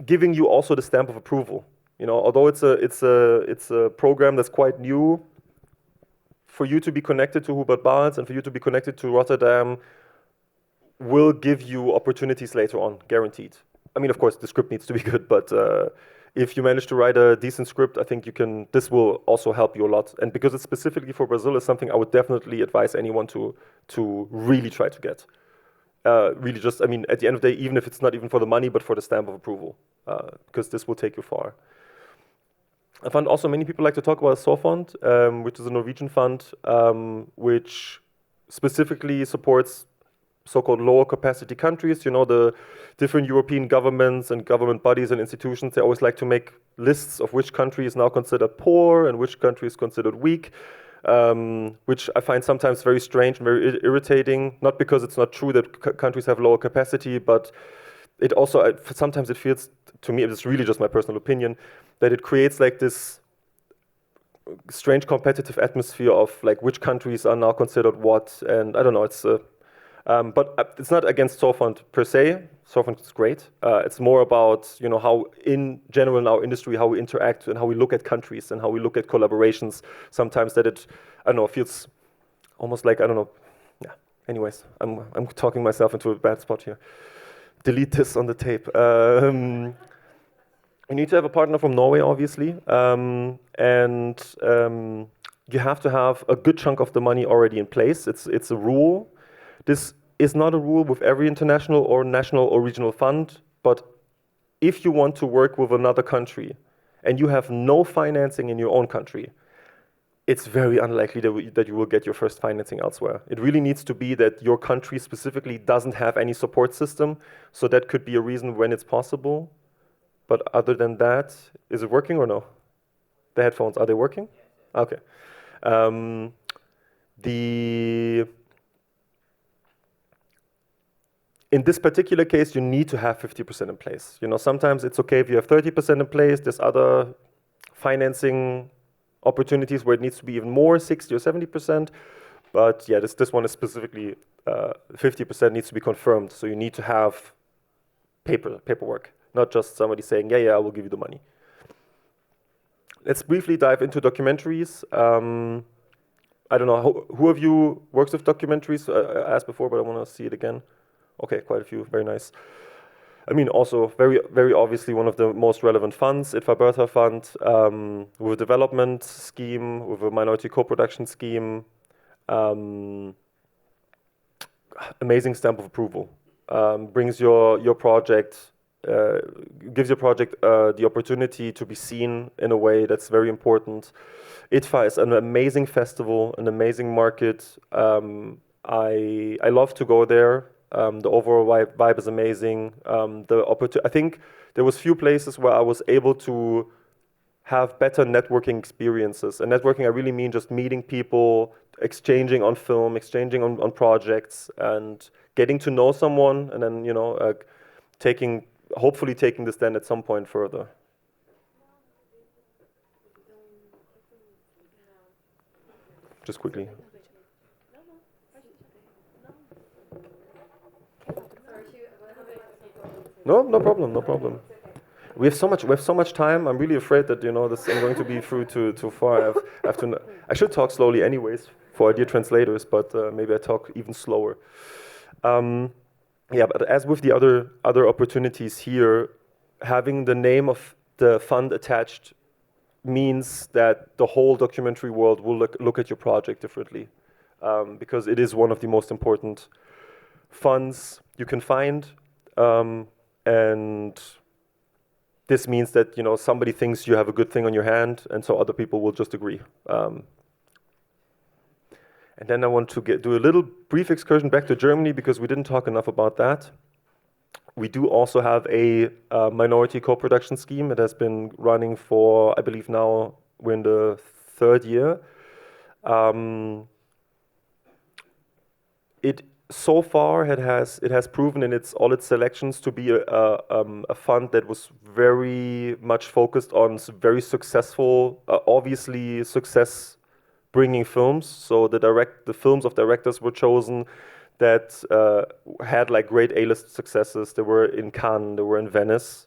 giving you also the stamp of approval. You know, although it's a program that's quite new, for you to be connected to Hubert Bals and for you to be connected to Rotterdam will give you opportunities later on, guaranteed. I mean, of course, the script needs to be good, but if you manage to write a decent script, I think this will also help you a lot. And because it's specifically for Brazil, it's something I would definitely advise anyone to really try to get. Really just, I mean, at the end of the day, even if it's not even for the money, but for the stamp of approval, because this will take you far. I found also many people like to talk about SO Fund, which is a Norwegian fund, which specifically supports so-called lower capacity countries. You know, the different European governments and government bodies and institutions, they always like to make lists of which country is now considered poor and which country is considered weak, which I find sometimes very strange and very irritating, not because it's not true that countries have lower capacity, but it also, sometimes it feels, to me, it's really just my personal opinion, that it creates like this strange competitive atmosphere of like which countries are now considered what, and I don't know, it's but it's not against SO Fund per se. SO Fund is great. It's more about, you know, how in general in our industry, how we interact and how we look at countries and how we look at collaborations. Sometimes that it, I don't know, feels almost like, I don't know. Yeah. Anyways, I'm talking myself into a bad spot here. Delete this on the tape. You need to have a partner from Norway, obviously, and you have to have a good chunk of the money already in place. It's a rule. This is not a rule with every international or national or regional fund, but if you want to work with another country and you have no financing in your own country, it's very unlikely that you will get your first financing elsewhere. It really needs to be that your country specifically doesn't have any support system, so that could be a reason when it's possible. But other than that, is it working or no? The headphones, are they working? Okay. In this particular case, you need to have 50% in place. You know, sometimes it's okay if you have 30% in place. There's other financing opportunities where it needs to be even more, 60 or 70%. But yeah, this one is specifically 50% needs to be confirmed. So you need to have paperwork, not just somebody saying, yeah, I will give you the money. Let's briefly dive into documentaries. I don't know, who of you works with documentaries? I asked before, but I want to see it again. Okay, quite a few, very nice. I mean, also very, very obviously one of the most relevant funds, ITFA Bertha Fund, with a development scheme, with a minority co-production scheme. Amazing stamp of approval. Brings your project, gives your project the opportunity to be seen in a way that's very important. ITFA is an amazing festival, an amazing market. I love to go there. The overall vibe is amazing. I think there was few places where I was able to have better networking experiences. And networking, I really mean just meeting people, exchanging on film, exchanging on projects, and getting to know someone, and then, you know, hopefully taking this then at some point further. Just quickly. No, no problem, no problem. We have so much time. I'm really afraid that I'm going to be through too far. I should talk slowly anyways for our dear translators, but maybe I talk even slower. Yeah, but as with the other opportunities here, having the name of the fund attached means that the whole documentary world will look at your project differently, because it is one of the most important funds you can find, and this means that somebody thinks you have a good thing on your hand, and so other people will just agree. And then I want to do a little brief excursion back to Germany, because we didn't talk enough about that. We do also have a minority co-production scheme. It has been running for, I believe now we're in the 3rd year. It so far it has proven in all its selections to be a fund that was very much focused on very successful, obviously success-bringing films. So the films of directors were chosen that had like great A-list successes. They were in Cannes, they were in Venice,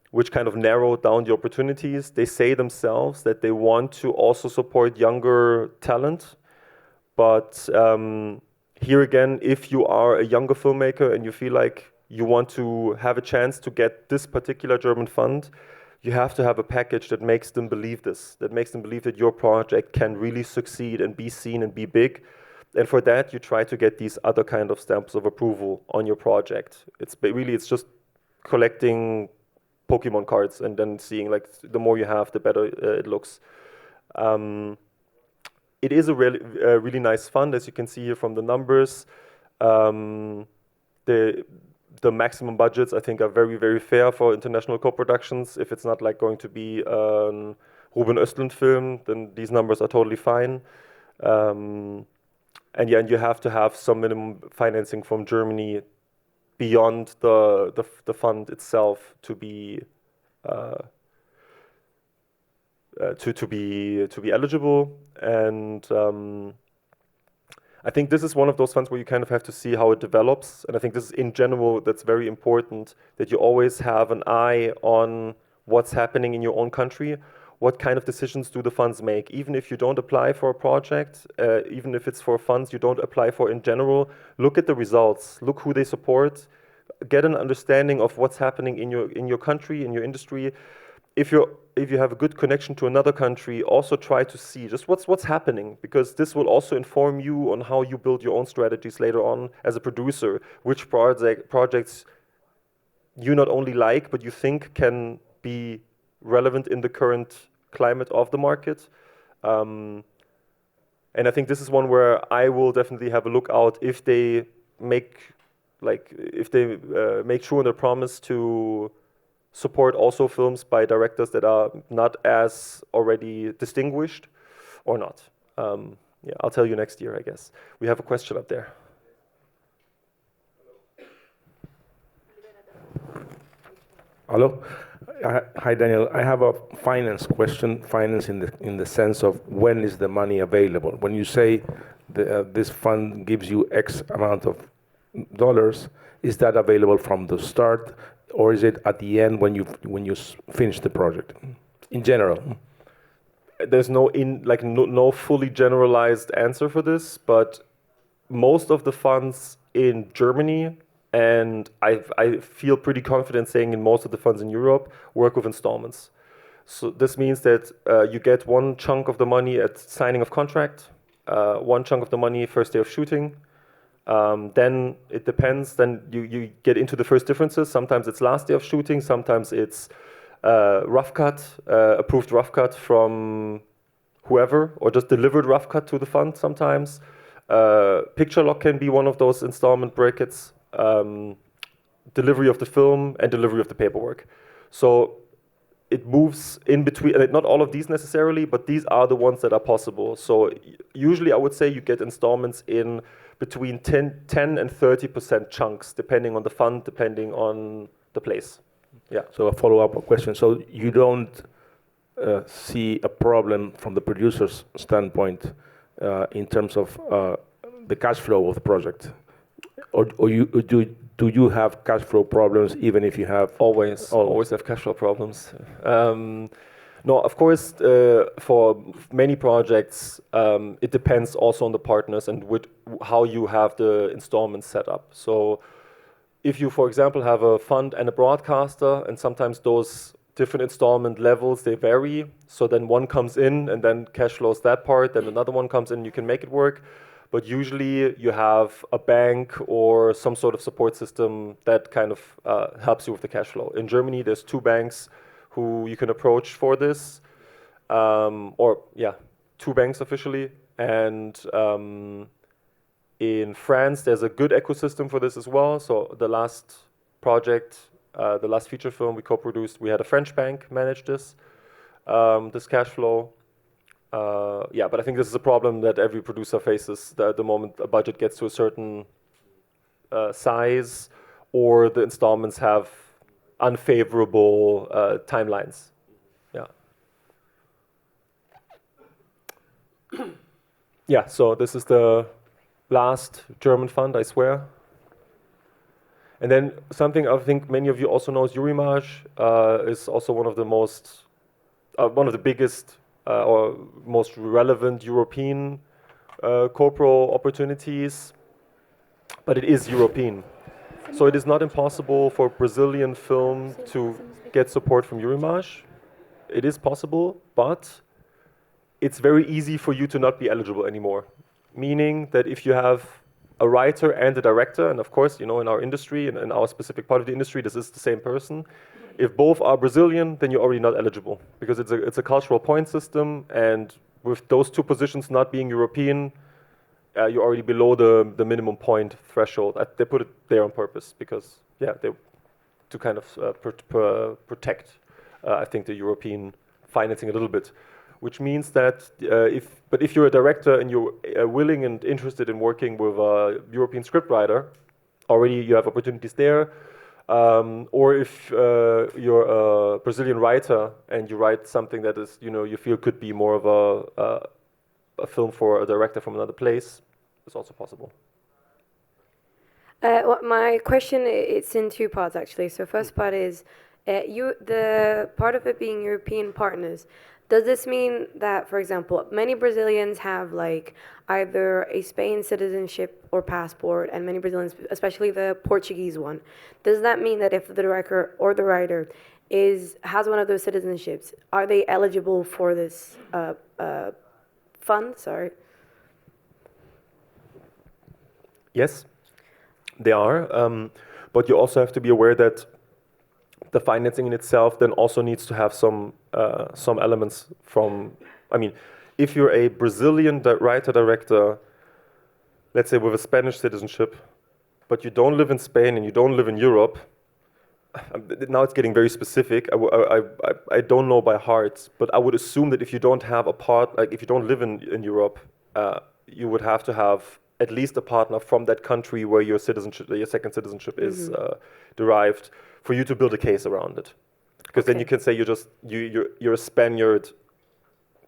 which kind of narrowed down the opportunities. They say themselves that they want to also support younger talent, but here again, if you are a younger filmmaker and you feel like you want to have a chance to get this particular German fund, you have to have a package that makes them believe this, that makes them believe that your project can really succeed and be seen and be big. And for that, you try to get these other kind of stamps of approval on your project. It's just collecting Pokemon cards and then seeing like the more you have, the better it looks. It is a really nice fund, as you can see here from the numbers. The maximum budgets, I think, are very, very fair for international co-productions. If it's not like going to be a Ruben Östlund film, then these numbers are totally fine. And you have to have some minimum financing from Germany beyond the fund itself to be eligible. And I think this is one of those funds where you kind of have to see how it develops. And I think this is, in general, that's very important, that you always have an eye on what's happening in your own country. What kind of decisions do the funds make? Even if you don't apply for a project, even if it's for funds you don't apply for in general, look at the results, look who they support, get an understanding of what's happening in your country, in your industry. If you have a good connection to another country, also try to see just what's happening, because this will also inform you on how you build your own strategies later on as a producer, which projects you not only like, but you think can be relevant in the current climate of the market. And I think this is one where I will definitely have a look out if they make sure in their promise to support also films by directors that are not as already distinguished or not. Yeah, I'll tell you next year, I guess. We have a question up there.
Hello. Hi, Daniel. I have a finance question. Finance in the sense of when is the money available? When you say this fund gives you X amount of dollars, is that available from the start, or is it at the end when you finish the project? In general,
there's no fully generalized answer for this, but most of the funds in Germany, and I feel pretty confident saying in most of the funds in Europe, work with installments. So this means that you get one chunk of the money at signing of contract, one chunk of the money first day of shooting. Then it depends, then you get into the first differences. Sometimes it's last day of shooting, sometimes it's rough cut, approved rough cut from whoever, or just delivered rough cut to the fund sometimes. Picture lock can be one of those installment brackets. Delivery of the film and delivery of the paperwork. So it moves in between, not all of these necessarily, but these are the ones that are possible. So usually I would say you get installments in between 10 and 30% chunks, depending on the fund, depending on the place. Yeah.
So a follow-up question. So you don't see a problem from the producer's standpoint in terms of the cash flow of the project? Or do do you have cash flow problems even if you have
always have cash flow problems? No, of course, for many projects, it depends also on the partners and how you have the installments set up. So if you, for example, have a fund and a broadcaster, and sometimes those different installment levels, they vary. So then one comes in and then cash flows that part, then another one comes in, you can make it work. But usually you have a bank or some sort of support system that kind of helps you with the cash flow. In Germany, there's 2 banks who you can approach for this, 2 banks officially. And in France, there's a good ecosystem for this as well. So the last project, the last feature film we co-produced, we had a French bank manage this cash flow. But I think this is a problem that every producer faces the moment a budget gets to a certain size, or the installments have unfavorable timelines. So this is the last German fund, I swear. And then something I think many of you also know is Eurimage is also one of the biggest or most relevant European corporal opportunities, but it is European. So it is not impossible for Brazilian film to get support from Eurimage. It is possible, but it's very easy for you to not be eligible anymore. Meaning that if you have a writer and a director, and of course, in our industry, and in our specific part of the industry, this is the same person. If both are Brazilian, then you're already not eligible, because it's a cultural point system, and with those 2 positions not being European, you're already below the minimum point threshold. They put it there on purpose because, to kind of protect, I think, the European financing a little bit. Which means that if you're a director and you're willing and interested in working with a European scriptwriter, already you have opportunities there. Or if you're a Brazilian writer and you write something that is, you feel could be more of a film for a director from another place, it's also possible.
My question, it's in 2 parts actually. So first part is, the part of it being European partners. Does this mean that, for example, many Brazilians have either a Spain citizenship or passport, and many Brazilians, especially the Portuguese one, does that mean that if the director or the writer has one of those citizenships, are they eligible for this fund? Sorry.
Yes, they are, but you also have to be aware that the financing in itself then also needs to have some elements from, if you're a Brazilian writer-director, let's say with a Spanish citizenship, but you don't live in Spain and you don't live in Europe, now it's getting very specific. I don't know by heart, but I would assume that if you don't have if you don't live in Europe, you would have to have at least a partner from that country where your second citizenship is derived, for you to build a case around it. Because then you can say you're a Spaniard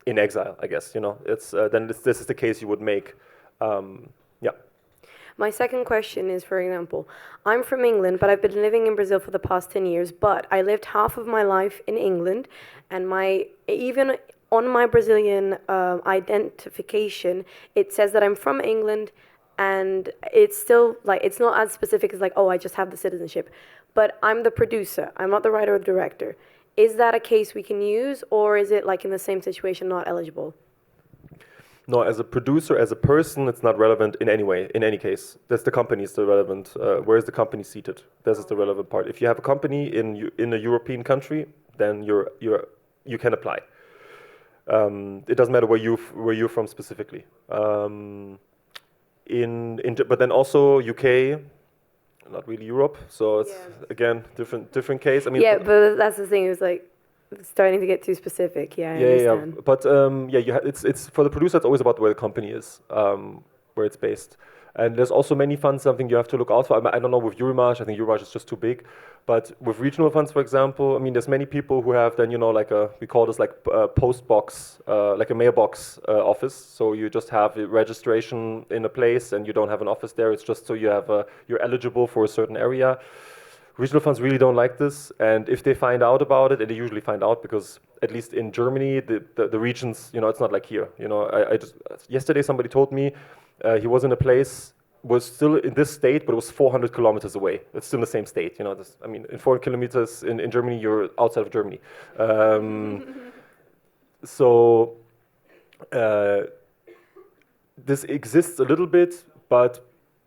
in exile, I guess. This is the case you would make.
My second question is, for example, I'm from England, but I've been living in Brazil for the past 10 years, but I lived half of my life in England, and even on my Brazilian identification, it says that I'm from England, and it's still it's not as specific as I just have the citizenship, but I'm the producer, I'm not the writer or the director. Is that a case we can use, or is it in the same situation, not eligible?
No, as a producer, as a person, it's not relevant in any way, in any case. That's the company is the relevant. Where is the company seated? This is the relevant part. If you have a company in a European country, then you can apply. It doesn't matter where you're from specifically. But then also UK, not really Europe. So it's again different case.
But that's the thing. It was it's starting to get too specific. I understand.
But it's for the producer. It's always about where the company is, where it's based. And there's also many funds, something you have to look out for. I don't know with Eurimage, I think Eurimage is just too big. But with regional funds, for example, I mean, there's many people who have then, like we call this like post box, like a mailbox office. So you just have a registration in a place and you don't have an office there. It's just so you have you're eligible for a certain area. Regional funds really don't like this, and if they find out about it, and they usually find out because at least in Germany, the regions, it's not like here. I just yesterday somebody told me he was in a place, was still in this state, but it was 400 kilometers away. It's still in the same state. I mean, in 400 kilometers in Germany, you're outside of Germany. So this exists a little bit, but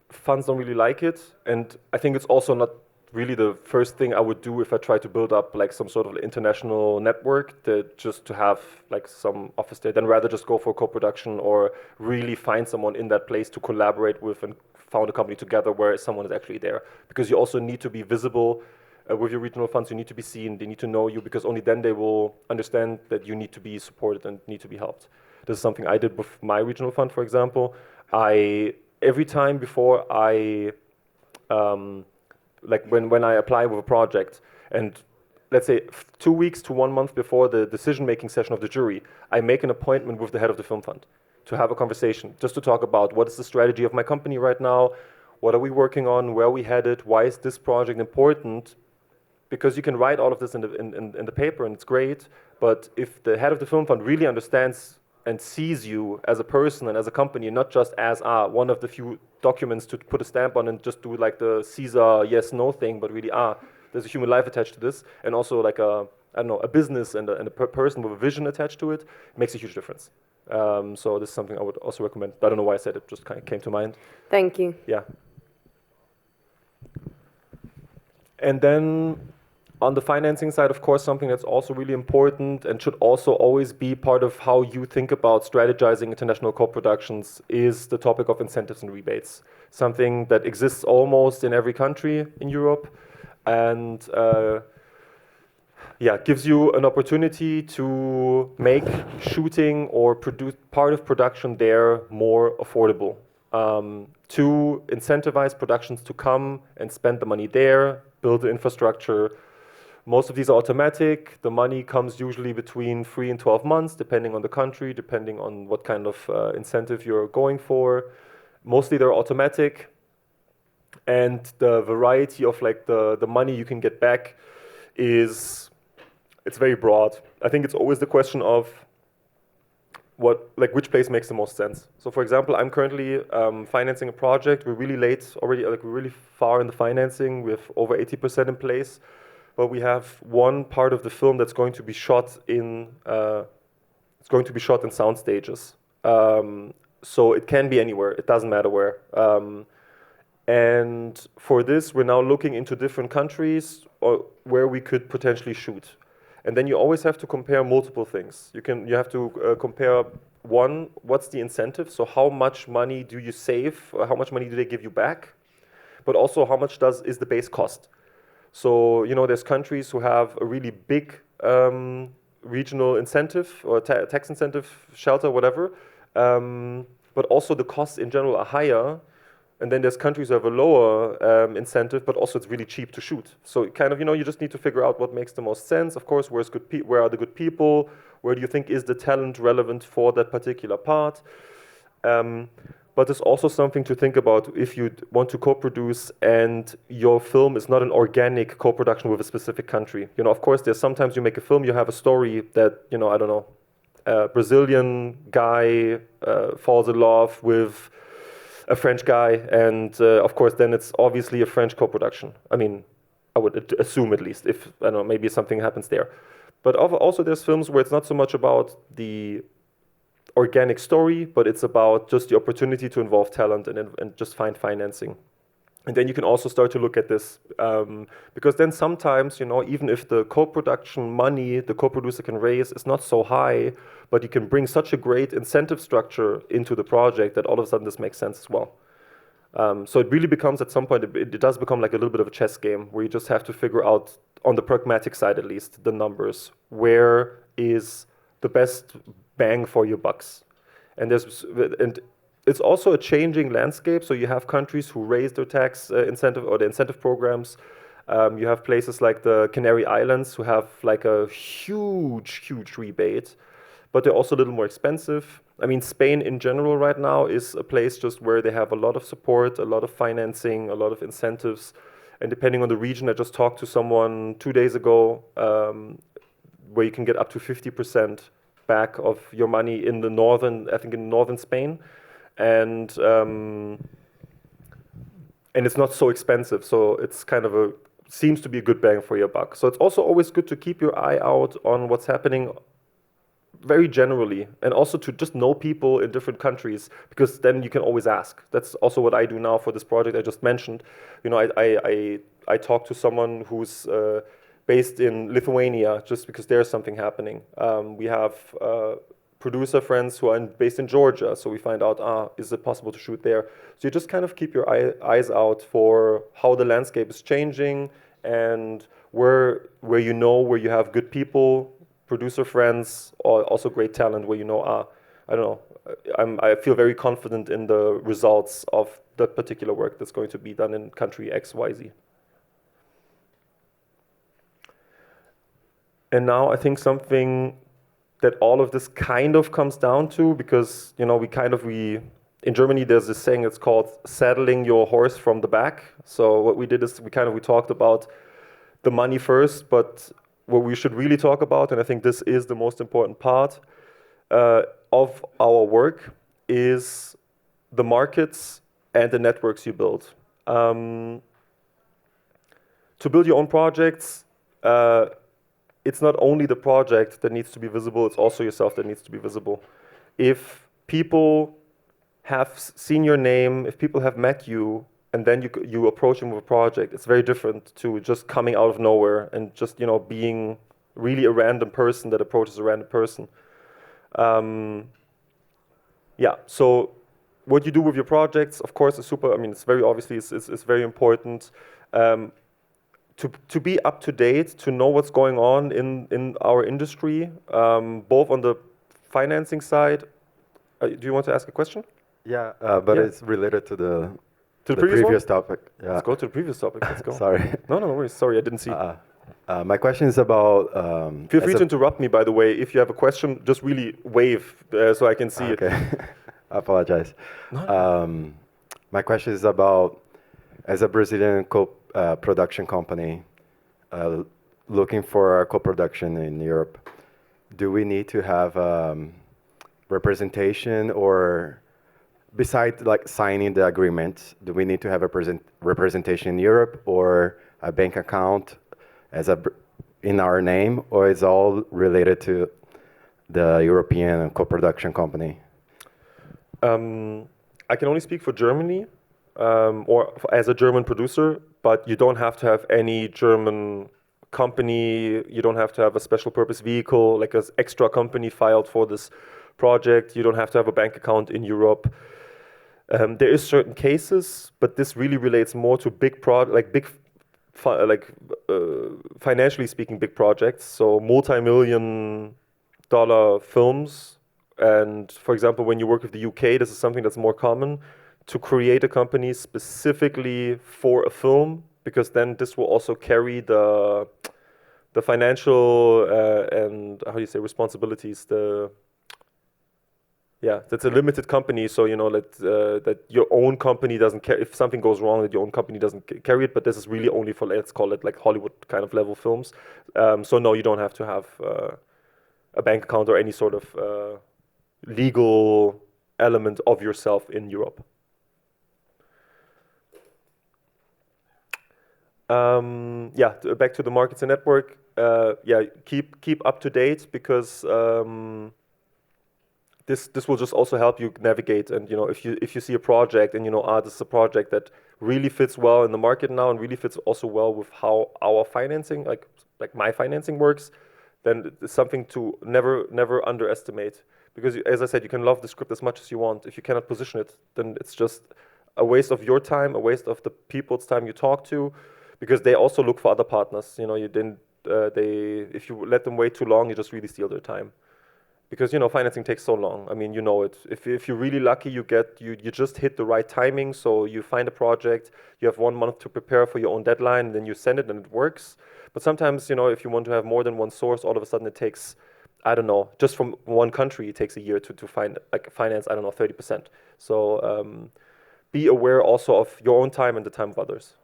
funds don't really like it, and I think it's also not really the first thing I would do if I try to build up like some sort of international network, just to have like some office there, then rather just go for co-production or really find someone in that place to collaborate with and found a company together where someone is actually there. Because you also need to be visible with your regional funds, you need to be seen, they need to know you, because only then they will understand that you need to be supported and need to be helped. This is something I did with my regional fund, for example. Every time before I like when I apply with a project, and let's say 2 weeks to 1 month before the decision-making session of the jury, I make an appointment with the head of the film fund to have a conversation, just to talk about what is the strategy of my company right now, what are we working on, where are we headed, why is this project important, because you can write all of this in the paper and it's great, but if the head of the film fund really understands and sees you as a person and as a company, not just as one of the few documents to put a stamp on and just do like the Caesar yes/no thing, but really there's a human life attached to this, and also like a business and a person with a vision attached to it, it makes a huge difference. So this is something I would also recommend. I don't know why I said it, just kind of came to mind.
Thank you.
Yeah. And then on the financing side, of course, something that's also really important and should also always be part of how you think about strategizing international co-productions is the topic of incentives and rebates. Something that exists almost in every country in Europe, and gives you an opportunity to make shooting or produce part of production there more affordable. To incentivize productions to come and spend the money there, build the infrastructure. Most of these are automatic. The money comes usually between 3 and 12 months, depending on the country, depending on what kind of incentive you're going for. Mostly they're automatic. And the variety of like the money you can get back it's very broad. I think it's always the question of which place makes the most sense. So for example, I'm currently financing a project. We're really late already, like we're really far in the financing. We have over 80% in place. But we have one part of the film that's going to be shot in sound stages. So it can be anywhere. It doesn't matter where. And for this, we're now looking into different countries where we could potentially shoot. And then you always have to compare multiple things. You have to compare, one, what's the incentive? So how much money do you save? How much money do they give you back? But also how much is the base cost? So, there's countries who have a really big regional incentive or tax incentive, shelter, whatever. But also the costs in general are higher. And then there's countries who have a lower incentive, but also it's really cheap to shoot. So kind of, you just need to figure out what makes the most sense. Of course, where are the good people? Where do you think is the talent relevant for that particular part? But there's also something to think about if you want to co-produce and your film is not an organic co-production with a specific country. Of course, there's sometimes you make a film, you have a story that, I don't know, a Brazilian guy falls in love with a French guy, and of course, then it's obviously a French co-production. I mean, I would assume at least, if, I don't know, maybe something happens there. But also there's films where it's not so much about the organic story, but it's about just the opportunity to involve talent and just find financing. And then you can also start to look at this, because then sometimes, even if the co-production money the co-producer can raise is not so high, but you can bring such a great incentive structure into the project that all of a sudden this makes sense as well. So it really becomes, at some point, it does become like a little bit of a chess game where you just have to figure out, on the pragmatic side at least, the numbers. Where is the best bang for your bucks? And it's also a changing landscape. So you have countries who raise their tax incentive or the incentive programs. You have places like the Canary Islands who have like a huge rebate, but they're also a little more expensive. I mean, Spain in general right now is a place just where they have a lot of support, a lot of financing, a lot of incentives. And depending on the region, I just talked to someone 2 days ago where you can get up to 50% back of your money in the northern, I think in northern Spain. And it's not so expensive. So it's kind of seems to be a good bang for your buck. So it's also always good to keep your eye out on what's happening very generally, and also to just know people in different countries, because then you can always ask. That's also what I do now for this project I just mentioned. You know, I talk to someone who's based in Lithuania just because there's something happening. We have producer friends who are based in Georgia, so we find out, is it possible to shoot there? So you just kind of keep your eyes out for how the landscape is changing, and where you have good people, producer friends, or also great talent where I don't know, I feel very confident in the results of that particular work that's going to be done in country X, Y, Z. And now I think something that all of this kind of comes down to, because we in Germany there's this saying, it's called saddling your horse from the back. So what we did is we talked about the money first, but what we should really talk about, and I think this is the most important part of our work, is the markets and the networks you build. To build your own projects, it's not only the project that needs to be visible, it's also yourself that needs to be visible. If people have seen your name, if people have met you, and then you approach them with a project, it's very different to just coming out of nowhere and just being really a random person that approaches a random person. So what you do with your projects, of course, is super. I mean, it's very obviously it's very important to be up to date, to know what's going on in our industry, both on the financing side. Do you want to ask a question?
Yeah, but it's related to the
previous
topic. Yeah.
Let's go to the previous topic. Let's go.
Sorry.
No worries. Sorry, I didn't see.
My question is about.
Feel free to interrupt me, by the way. If you have a question, just really wave so I can see it.
Okay. I apologize.
No.
My question is about, as a Brazilian production company looking for a co-production in Europe, do we need to have representation, or besides like signing the agreement, do we need to have a representation in Europe, or a bank account in our name, or is all related to the European co-production company?
I can only speak for Germany, or as a German producer, but you don't have to have any German company. You don't have to have a special purpose vehicle, like an extra company filed for this project. You don't have to have a bank account in Europe. There is certain cases, but this really relates more to financially speaking, big projects. So multi-million-dollar films. And for example, when you work with the UK, this is something that's more common, to create a company specifically for a film, because then this will also carry the financial and responsibilities. That's a limited company, so that your own company doesn't care if something goes wrong, that your own company doesn't carry it. But this is really only for, let's call it like Hollywood kind of level films. So no, you don't have to have a bank account or any sort of legal element of yourself in Europe. Back to the markets and network. Keep up to date, because this will just also help you navigate. And if you see a project and this is a project that really fits well in the market now and really fits also well with how our financing, like my financing works, then it's something to never underestimate. Because as I said, you can love the script as much as you want. If you cannot position it, then it's just a waste of your time, a waste of the people's time you talk to, because they also look for other partners. If you let them wait too long, you just really steal their time. because financing takes so long. I mean, you know it. If you're really lucky, you just hit the right timing. So you find a project, you have 1 month to prepare for your own deadline, and then you send it and it works. But sometimes, if you want to have more than one source, all of a sudden it takes, I don't know, just from one country, it takes a year to find, like, finance, I don't know, 30%. So be aware also of your own time and the time of others.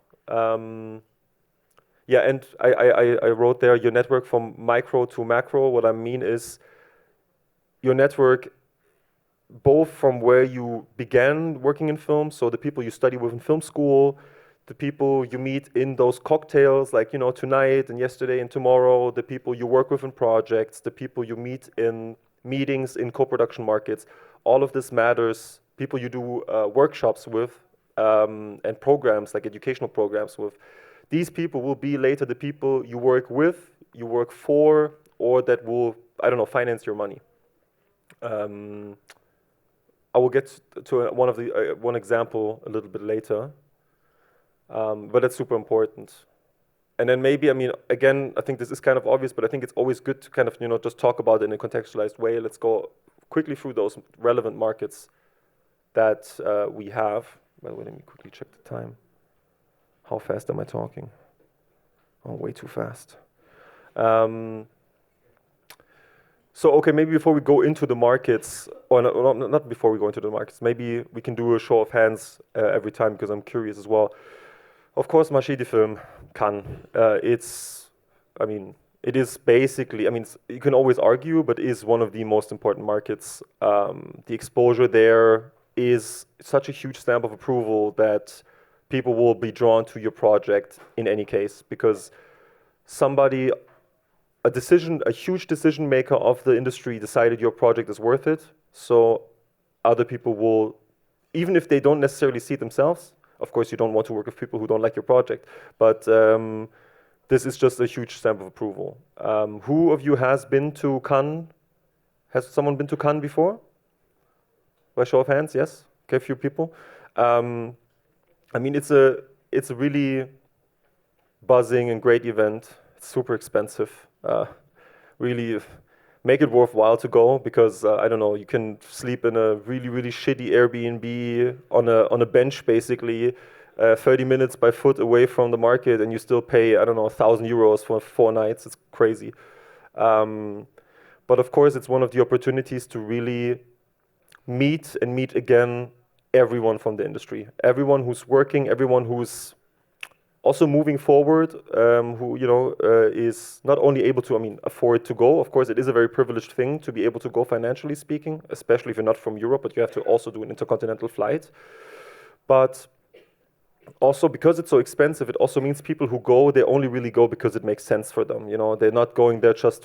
Yeah, and I wrote there your network from micro to macro. What I mean is your network both from where you began working in film, so the people you study with in film school, the people you meet in those cocktails, like, tonight and yesterday and tomorrow, the people you work with in projects, the people you meet in meetings in co-production markets, all of this matters. People you do workshops with and programs, like educational programs with. These people will be later the people you work with, you work for, or that will, I don't know, finance your money. I will get to one example a little bit later. But that's super important. And then maybe, again, I think this is kind of obvious, but I think it's always good to kind of, just talk about it in a contextualized way. Let's go quickly through those relevant markets that we have. By the way, let me quickly check the time. How fast am I talking? Oh, way too fast. So, okay, maybe before we go into the markets, or not before we go into the markets, maybe we can do a show of hands every time, because I'm curious as well. Of course, Marché du Film, Cannes. It is basically, you can always argue, but is one of the most important markets. The exposure there is such a huge stamp of approval that people will be drawn to your project in any case, because somebody, a huge decision maker of the industry decided your project is worth it. So other people will, even if they don't necessarily see it themselves, of course you don't want to work with people who don't like your project, but this is just a huge stamp of approval. Who of you has been to Cannes? Has someone been to Cannes before? By show of hands, yes? Okay, a few people. It's a really buzzing and great event. It's super expensive. Really make it worthwhile to go, because I don't know, you can sleep in a really, really shitty Airbnb on a bench, basically, 30 minutes by foot away from the market, and you still pay, I don't know, 1,000 euros for 4 nights. It's crazy. But of course, it's one of the opportunities to really meet again everyone from the industry, everyone who's working, everyone who's also moving forward, who is not only able to afford to go. Of course, it is a very privileged thing to be able to go, financially speaking, especially if you're not from Europe, but you have to also do an intercontinental flight. But also, because it's so expensive, it also means people who go, they only really go because it makes sense for them. They're not going there just,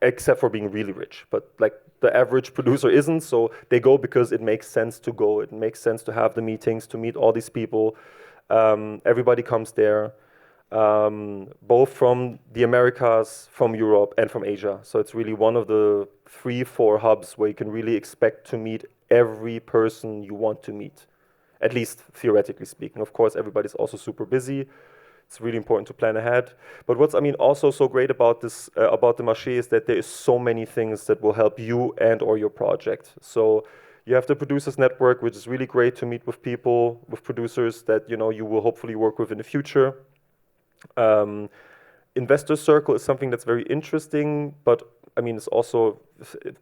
except for being really rich, but like the average producer isn't, so they go because it makes sense to go. It makes sense to have the meetings, to meet all these people. Everybody comes there, both from the Americas, from Europe, and from Asia. So it's really one of the 3-4 hubs where you can really expect to meet every person you want to meet, at least theoretically speaking. Of course, everybody's also super busy. It's really important to plan ahead. But what's also so great about this, about the Marché, is that there is so many things that will help you and or your project. So you have the producers network, which is really great to meet with people, with producers that you will hopefully work with in the future. Investor circle is something that's very interesting, but it's also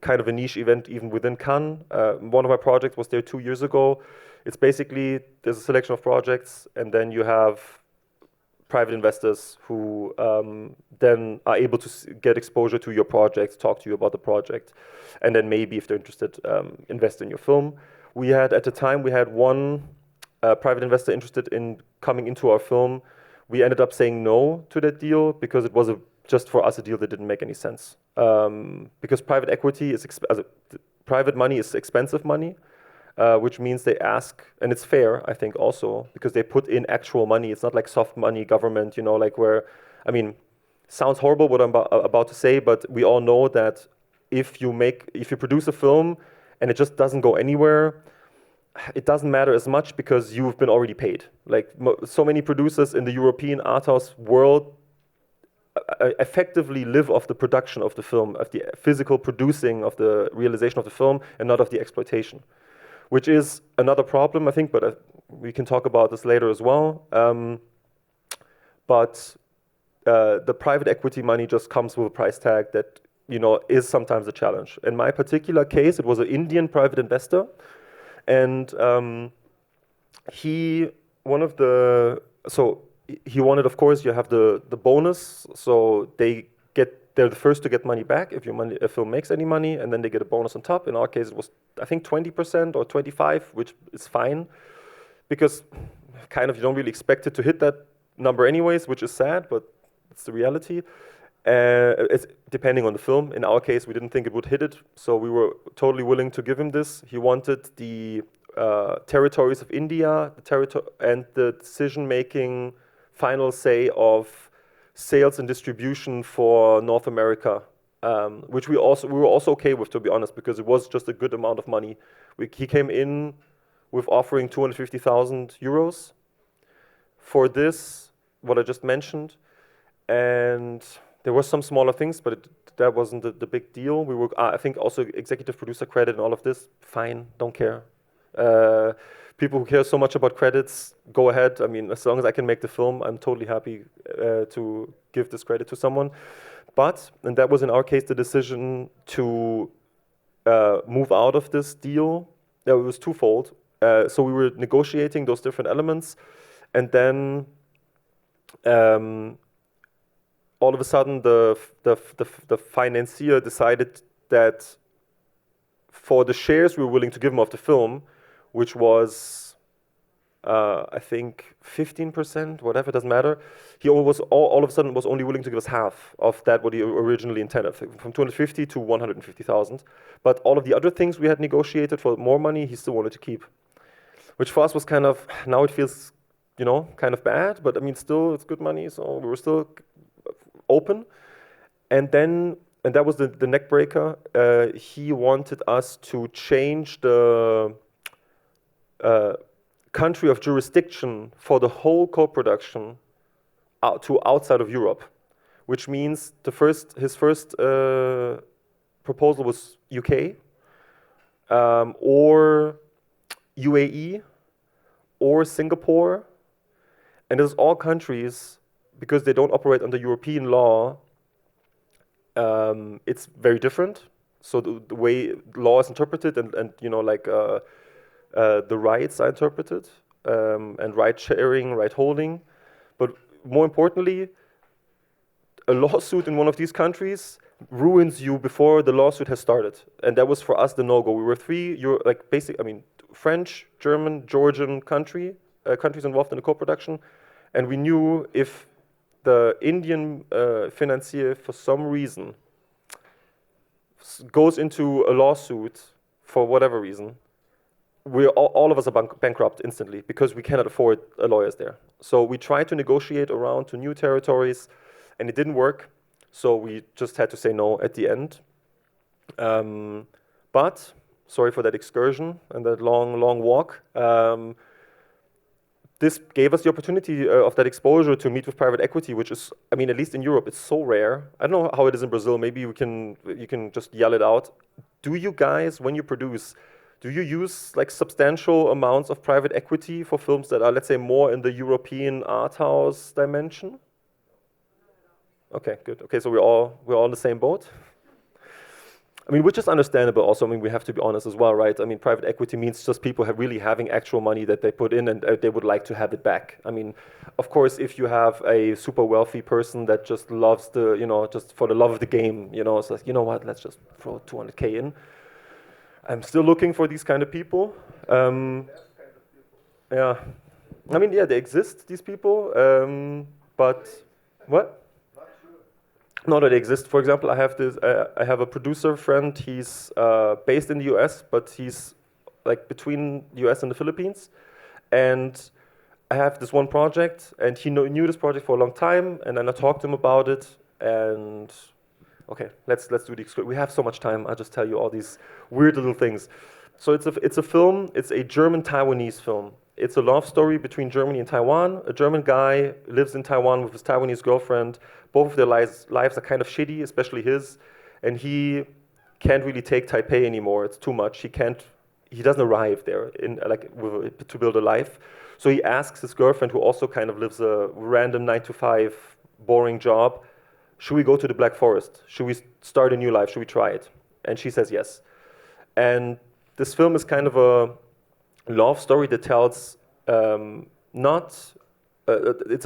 kind of a niche event even within Cannes. One of my projects was there 2 years ago. It's basically, there's a selection of projects, and then you have private investors who then are able to get exposure to your project, talk to you about the project, and then maybe, if they're interested, invest in your film. At the time, we had one private investor interested in coming into our film. We ended up saying no to that deal because it was just for us a deal that didn't make any sense. Because private equity private money is expensive money. Which means they ask, and it's fair, I think, also, because they put in actual money. It's not like soft money government, like where, sounds horrible what I'm about to say, but we all know that if you produce a film and it just doesn't go anywhere, it doesn't matter as much because you've been already paid. Like so many producers in the European art house world, effectively live off the production of the film, of the physical producing of the realization of the film, and not of the exploitation, which is another problem, I think, but we can talk about this later as well. But the private equity money just comes with a price tag that, you know, is sometimes a challenge. In my particular case, it was an Indian private investor, and he wanted, of course, you have the bonus, so they're the first to get money back if a film makes any money, and then they get a bonus on top. In our case, it was, I think, 20% or 25%, which is fine, because kind of you don't really expect it to hit that number anyways, which is sad, but it's the reality. It's depending on the film. In our case, we didn't think it would hit it, so we were totally willing to give him this. He wanted the territories of India, and the decision-making final say of sales and distribution for North America, which we were also okay with, to be honest, because it was just a good amount of money. He came in with offering 250,000 euros for this, what I just mentioned, and there were some smaller things, but that wasn't the big deal. We were, I think, also executive producer credit and all of this. Fine, don't care. People who care so much about credits, go ahead. I mean, as long as I can make the film, I'm totally happy to give this credit to someone. But, and that was in our case the decision to move out of this deal. It was twofold. So we were negotiating those different elements, and then all of a sudden the financier decided that for the shares we were willing to give him of the film, which was I think 15%, whatever, doesn't matter. He all of a sudden was only willing to give us half of that what he originally intended, from 250 to 150,000. But all of the other things we had negotiated for more money, he still wanted to keep, which for us was kind of, now it feels, you know, kind of bad, but I mean, still it's good money, so we were still open. And that was the neck breaker. He wanted us to change the country of jurisdiction for the whole co-production to outside of Europe, which means his first proposal was UK, or UAE, or Singapore, and there's all countries, because they don't operate under European law, it's very different. So the way law is interpreted and you know, like the rights are interpreted, and right sharing, right holding. But more importantly, a lawsuit in one of these countries ruins you before the lawsuit has started. And that was for us the no-go. We were French, German, Georgian countries involved in the co-production. And we knew if the Indian financier, for some reason, goes into a lawsuit for whatever reason, all of us are bankrupt instantly, because we cannot afford lawyers there. So we tried to negotiate around to new territories, and it didn't work. So we just had to say no at the end. But sorry for that excursion and that long walk. This gave us the opportunity of that exposure to meet with private equity, which is, I mean, at least in Europe, it's so rare. I don't know how it is in Brazil. Maybe you can just yell it out. Do you guys, when you produce, do you use like substantial amounts of private equity for films that are, let's say, more in the European art house dimension? Okay, good. Okay, so we're all in the same boat. I mean, which is understandable also. I mean, we have to be honest as well, right? I mean, private equity means just people really having actual money that they put in, and they would like to have it back. I mean, of course, if you have a super wealthy person that just loves just for the love of the game, it's like, you know what, let's just throw 200K in. I'm still looking for these kind of people. Yeah. I mean, yeah, they exist, these people, but what? No, that they exist. For example, I have a producer friend. He's based in the US, but he's like between the US and the Philippines. And I have this one project, and he knew this project for a long time. And then I talked to him about it. And okay, let's do the. We have so much time. I'll just tell you all these weird little things. So it's a film. It's a German-Taiwanese film. It's a love story between Germany and Taiwan. A German guy lives in Taiwan with his Taiwanese girlfriend. Both of their lives are kind of shitty, especially his. And he can't really take Taipei anymore. It's too much. He doesn't arrive there to build a life. So he asks his girlfriend, who also kind of lives a random 9-to-5 boring job, should we go to the Black Forest? Should we start a new life? Should we try it? And she says yes. And this film is kind of a love story that tells it's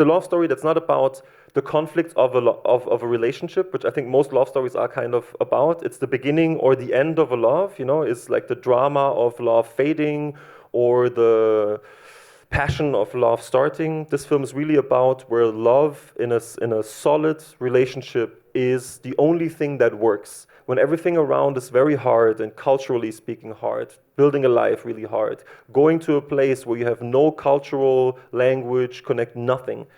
a love story that's not about the conflict of a relationship, which I think most love stories are kind of about. It's the beginning or the end of a love, it's like the drama of love fading or the passion of love starting. This film is really about where love in a solid relationship is the only thing that works. When everything around is very hard and culturally speaking hard, building a life really hard, going to a place where you have no cultural language, connect nothing,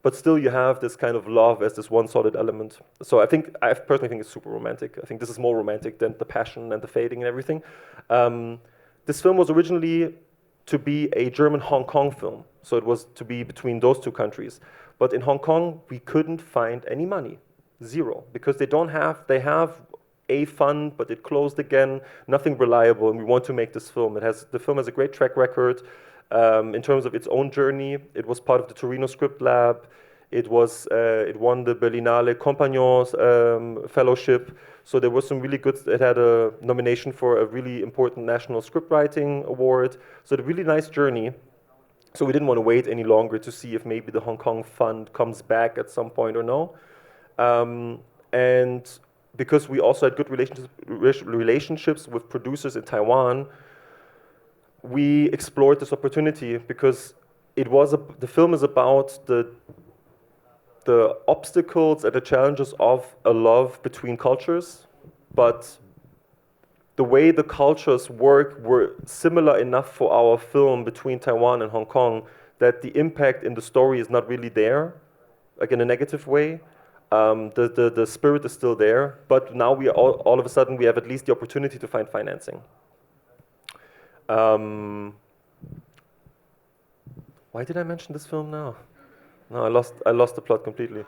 but still you have this kind of love as this one solid element. So I personally think it's super romantic. I think this is more romantic than the passion and the fading and everything. This film was originally to be a German-Hong Kong film. So it was to be between those two countries. But in Hong Kong, we couldn't find any money. Zero. Because they have a fund, but it closed again, nothing reliable, and we want to make this film. The film has a great track record in terms of its own journey. It was part of the Torino Script Lab. It won the Berlinale Compagnons Fellowship. So there was some really good, it had a nomination for a really important National Scriptwriting Award. So a really nice journey. So we didn't want to wait any longer to see if maybe the Hong Kong fund comes back at some point or no. And because we also had good relationships with producers in Taiwan, we explored this opportunity because the film is about the obstacles and the challenges of a love between cultures, but the way the cultures work were similar enough for our film between Taiwan and Hong Kong that the impact in the story is not really there, like in a negative way. The spirit is still there, but now all of a sudden we have at least the opportunity to find financing. Why did I mention this film now? No, I lost the plot completely.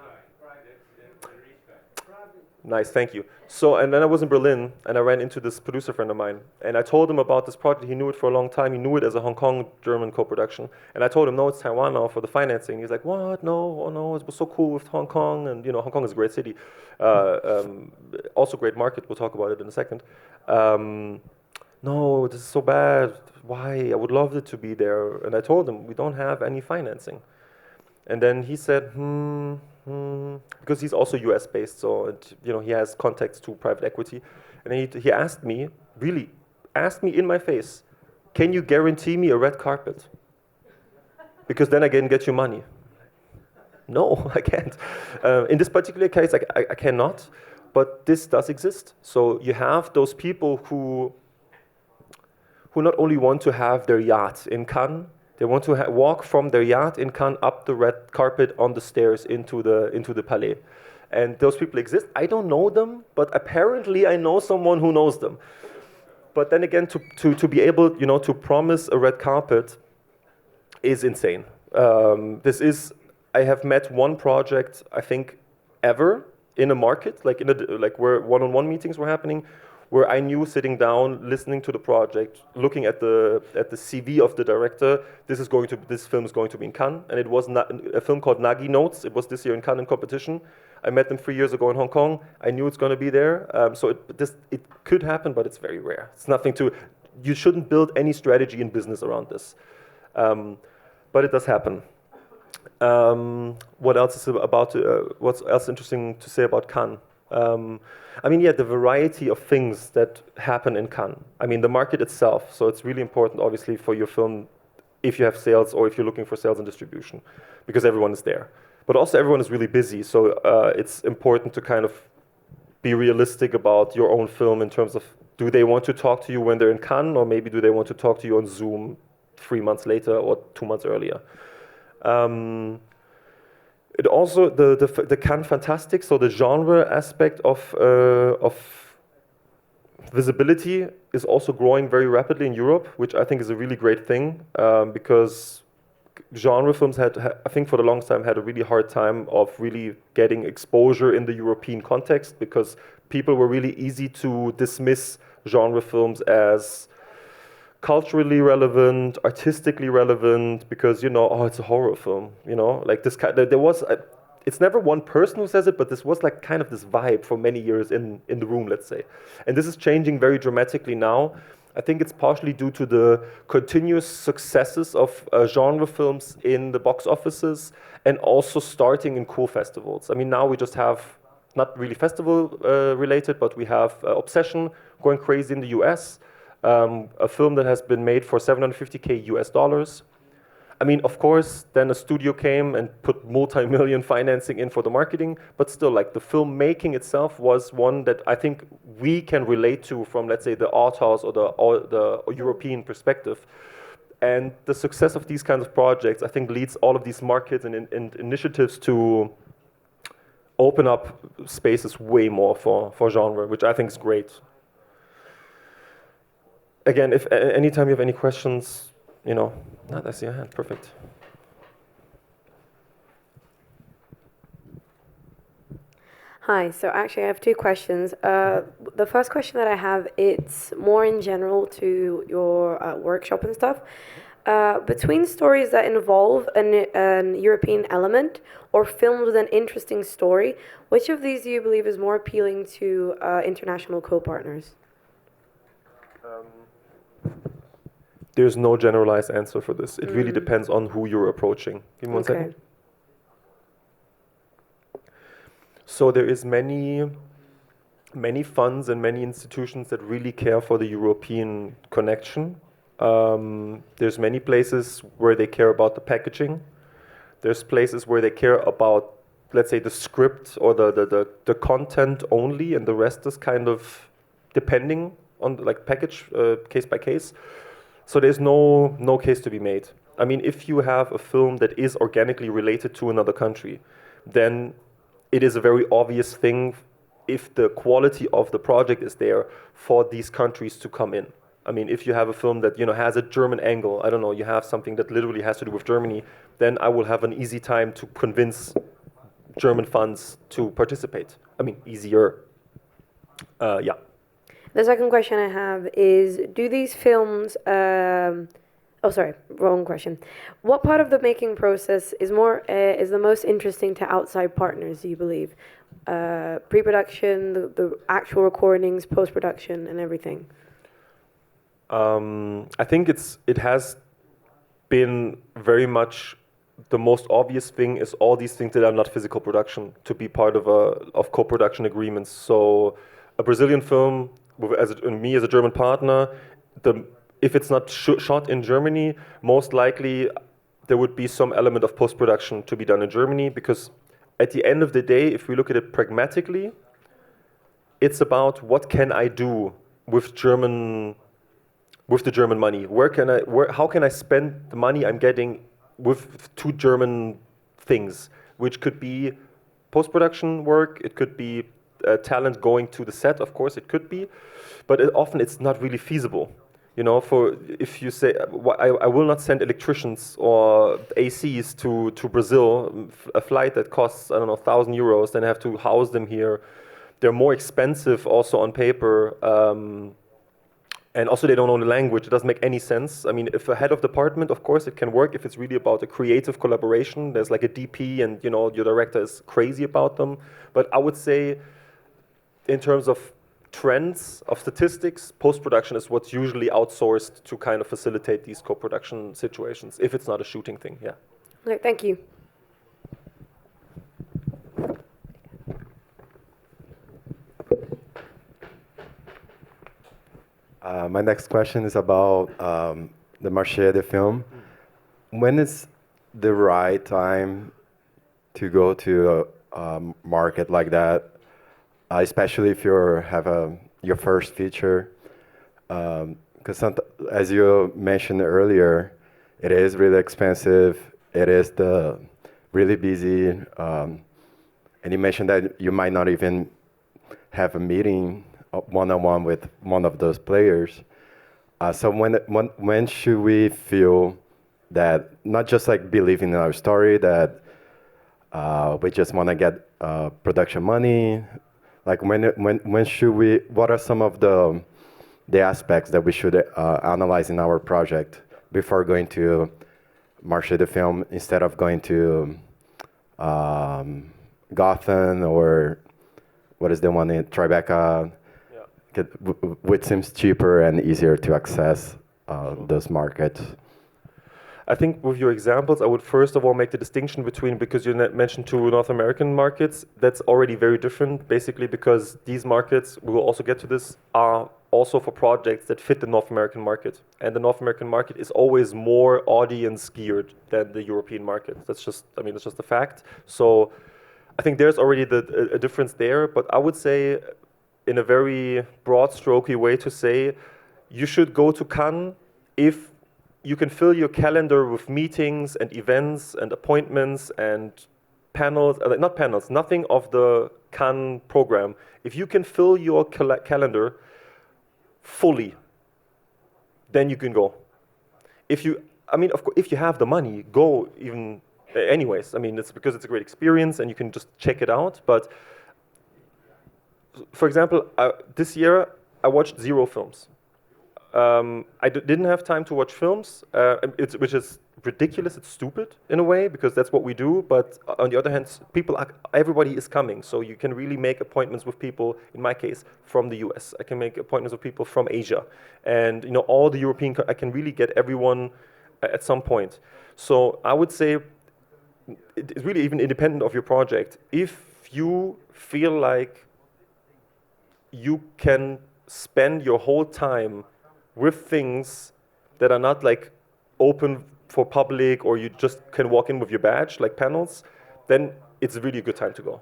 Nice, thank you. So, and then I was in Berlin, and I ran into this producer friend of mine, and I told him about this project. He knew it for a long time. He knew it as a Hong Kong-German co-production. And I told him, no, it's Taiwan now for the financing. He's like, what? No, oh no, it was so cool with Hong Kong. And, Hong Kong is a great city. Also great market. We'll talk about it in a second. No, this is so bad. Why? I would love it to be there. And I told him, we don't have any financing. And then he said, because he's also US based, so he has contacts to private equity. And then he asked me in my face, can you guarantee me a red carpet? Because then I can get you money. No, I can't. In this particular case, I cannot, but this does exist. So you have those people who not only want to have their yacht in Cannes, they want to walk from their yacht in Cannes up the red carpet on the stairs into the Palais. And those people exist. I don't know them, but apparently I know someone who knows them. But then again, to be able, to promise a red carpet is insane. I have met one project, I think, ever in a market, where one-on-one meetings were happening, where I knew sitting down, listening to the project, looking at the CV of the director, this film is going to be in Cannes, and it was a film called Nagi Notes. It was this year in Cannes in competition. I met them 3 years ago in Hong Kong. I knew it's going to be there. So it could happen, but it's very rare. It's nothing you shouldn't build any strategy in business around this. But it does happen. What else is what's else interesting to say about Cannes? The variety of things that happen in Cannes. The market itself. So it's really important, obviously, for your film, if you have sales or if you're looking for sales and distribution, because everyone is there. But also everyone is really busy. So it's important to kind of be realistic about your own film in terms of, do they want to talk to you when they're in Cannes, or maybe do they want to talk to you on Zoom 3 months later or 2 months earlier? It also the Cannes Fantastic, so the genre aspect of visibility is also growing very rapidly in Europe, which I think is a really great thing, because genre films I think for the longest time, had a really hard time of really getting exposure in the European context, because people were really easy to dismiss genre films as culturally relevant, artistically relevant, because, you know, oh, it's a horror film, you know, like this kind. There was, it's never one person who says it, but this was like kind of this vibe for many years in the room, let's say. And this is changing very dramatically now. I think it's partially due to the continuous successes of genre films in the box offices, and also starting in cool festivals. I mean, now we just have, not really festival related, but we have Obsession going crazy in the US, a film that has been made for $750K US. I mean, of course, then a studio came and put multi-million financing in for the marketing, but still, like, the filmmaking itself was one that I think we can relate to from, let's say, the art house or the European perspective. And the success of these kinds of projects, I think, leads all of these markets and initiatives to open up spaces way more for genre, which I think is great. Again, if anytime you have any questions, you know, I see your hand, perfect.
Hi, so actually I have two questions. The first question that I have, it's more in general to your workshop and stuff. Between stories that involve an European element or films with an interesting story, which of these do you believe is more appealing to international co-partners?
There's no generalized answer for this. It really depends on who you're approaching. Give me one second. So there is many funds and many institutions that really care for the European connection. There's many places where they care about the packaging. There's places where they care about, let's say, the script or the content only, and the rest is kind of depending on like package, case by case. So there's no case to be made. I mean, if you have a film that is organically related to another country, then it is a very obvious thing, if the quality of the project is there, for these countries to come in. I mean, if you have a film that, you know, has a German angle, I don't know, you have something that literally has to do with Germany, then I will have an easy time to convince German funds to participate. I mean, easier. Yeah.
The second question I have is, do these films, oh, sorry, wrong question. What part of the making process is the most interesting to outside partners, do you believe? Pre-production, the actual recordings, post-production, and everything?
I think it has been very much the most obvious thing is all these things that are not physical production to be part of co-production agreements. So a Brazilian film, me as a German partner, if it's not shot in Germany, most likely there would be some element of post-production to be done in Germany, because at the end of the day, if we look at it pragmatically, it's about what can I do with the German money? How can I spend the money I'm getting with two German things, which could be post-production work, it could be talent going to the set, of course it could be, but often it's not really feasible. You know, if you say, I will not send electricians or ACs to Brazil, a flight that costs, I don't know, 1,000 euros, then I have to house them here. They're more expensive also on paper, and also they don't know the language. It doesn't make any sense. I mean, if a head of department, of course it can work if it's really about a creative collaboration. There's like a DP and, you know, your director is crazy about them. But I would say, in terms of trends of statistics, post-production is what's usually outsourced to kind of facilitate these co-production situations, if it's not a shooting thing, yeah.
Okay, thank you.
My next question is about the marché de film. When is the right time to go to a market like that? Especially if you have your first feature, because as you mentioned earlier, it is really expensive. It is really busy, and you mentioned that you might not even have a meeting one-on-one with one of those players. So when should we feel that not just like believing in our story, that we just want to get production money? Like when should we? What are some of the aspects that we should analyze in our project before going to market the film, instead of going to Gotham, or what is the one in Tribeca, which seems cheaper and easier to access those markets?
I think with your examples, I would first of all make the distinction between, because you mentioned two North American markets, that's already very different, basically because these markets, we will also get to this, are also for projects that fit the North American market. And the North American market is always more audience geared than the European market. That's just, I mean, that's just a fact. So I think there's already a difference there, but I would say, in a very broad strokey way to say, you should go to Cannes if you can fill your calendar with meetings and events and appointments and panels, not panels, nothing of the Cannes program. If you can fill your calendar fully, then you can go. If you, I mean, of course, if you have the money, go even anyways. I mean, it's because it's a great experience and you can just check it out. But for example, this year I watched 0 films. I didn't have time to watch films, which is ridiculous. It's stupid in a way, because that's what we do. But on the other hand, everybody is coming, so you can really make appointments with people. In my case, from the US, I can make appointments with people from Asia, and all the European. I can really get everyone at some point. So I would say it's really even independent of your project. If you feel like you can spend your whole time with things that are not like open for public, or you just can walk in with your badge, like panels, then it's really a good time to go.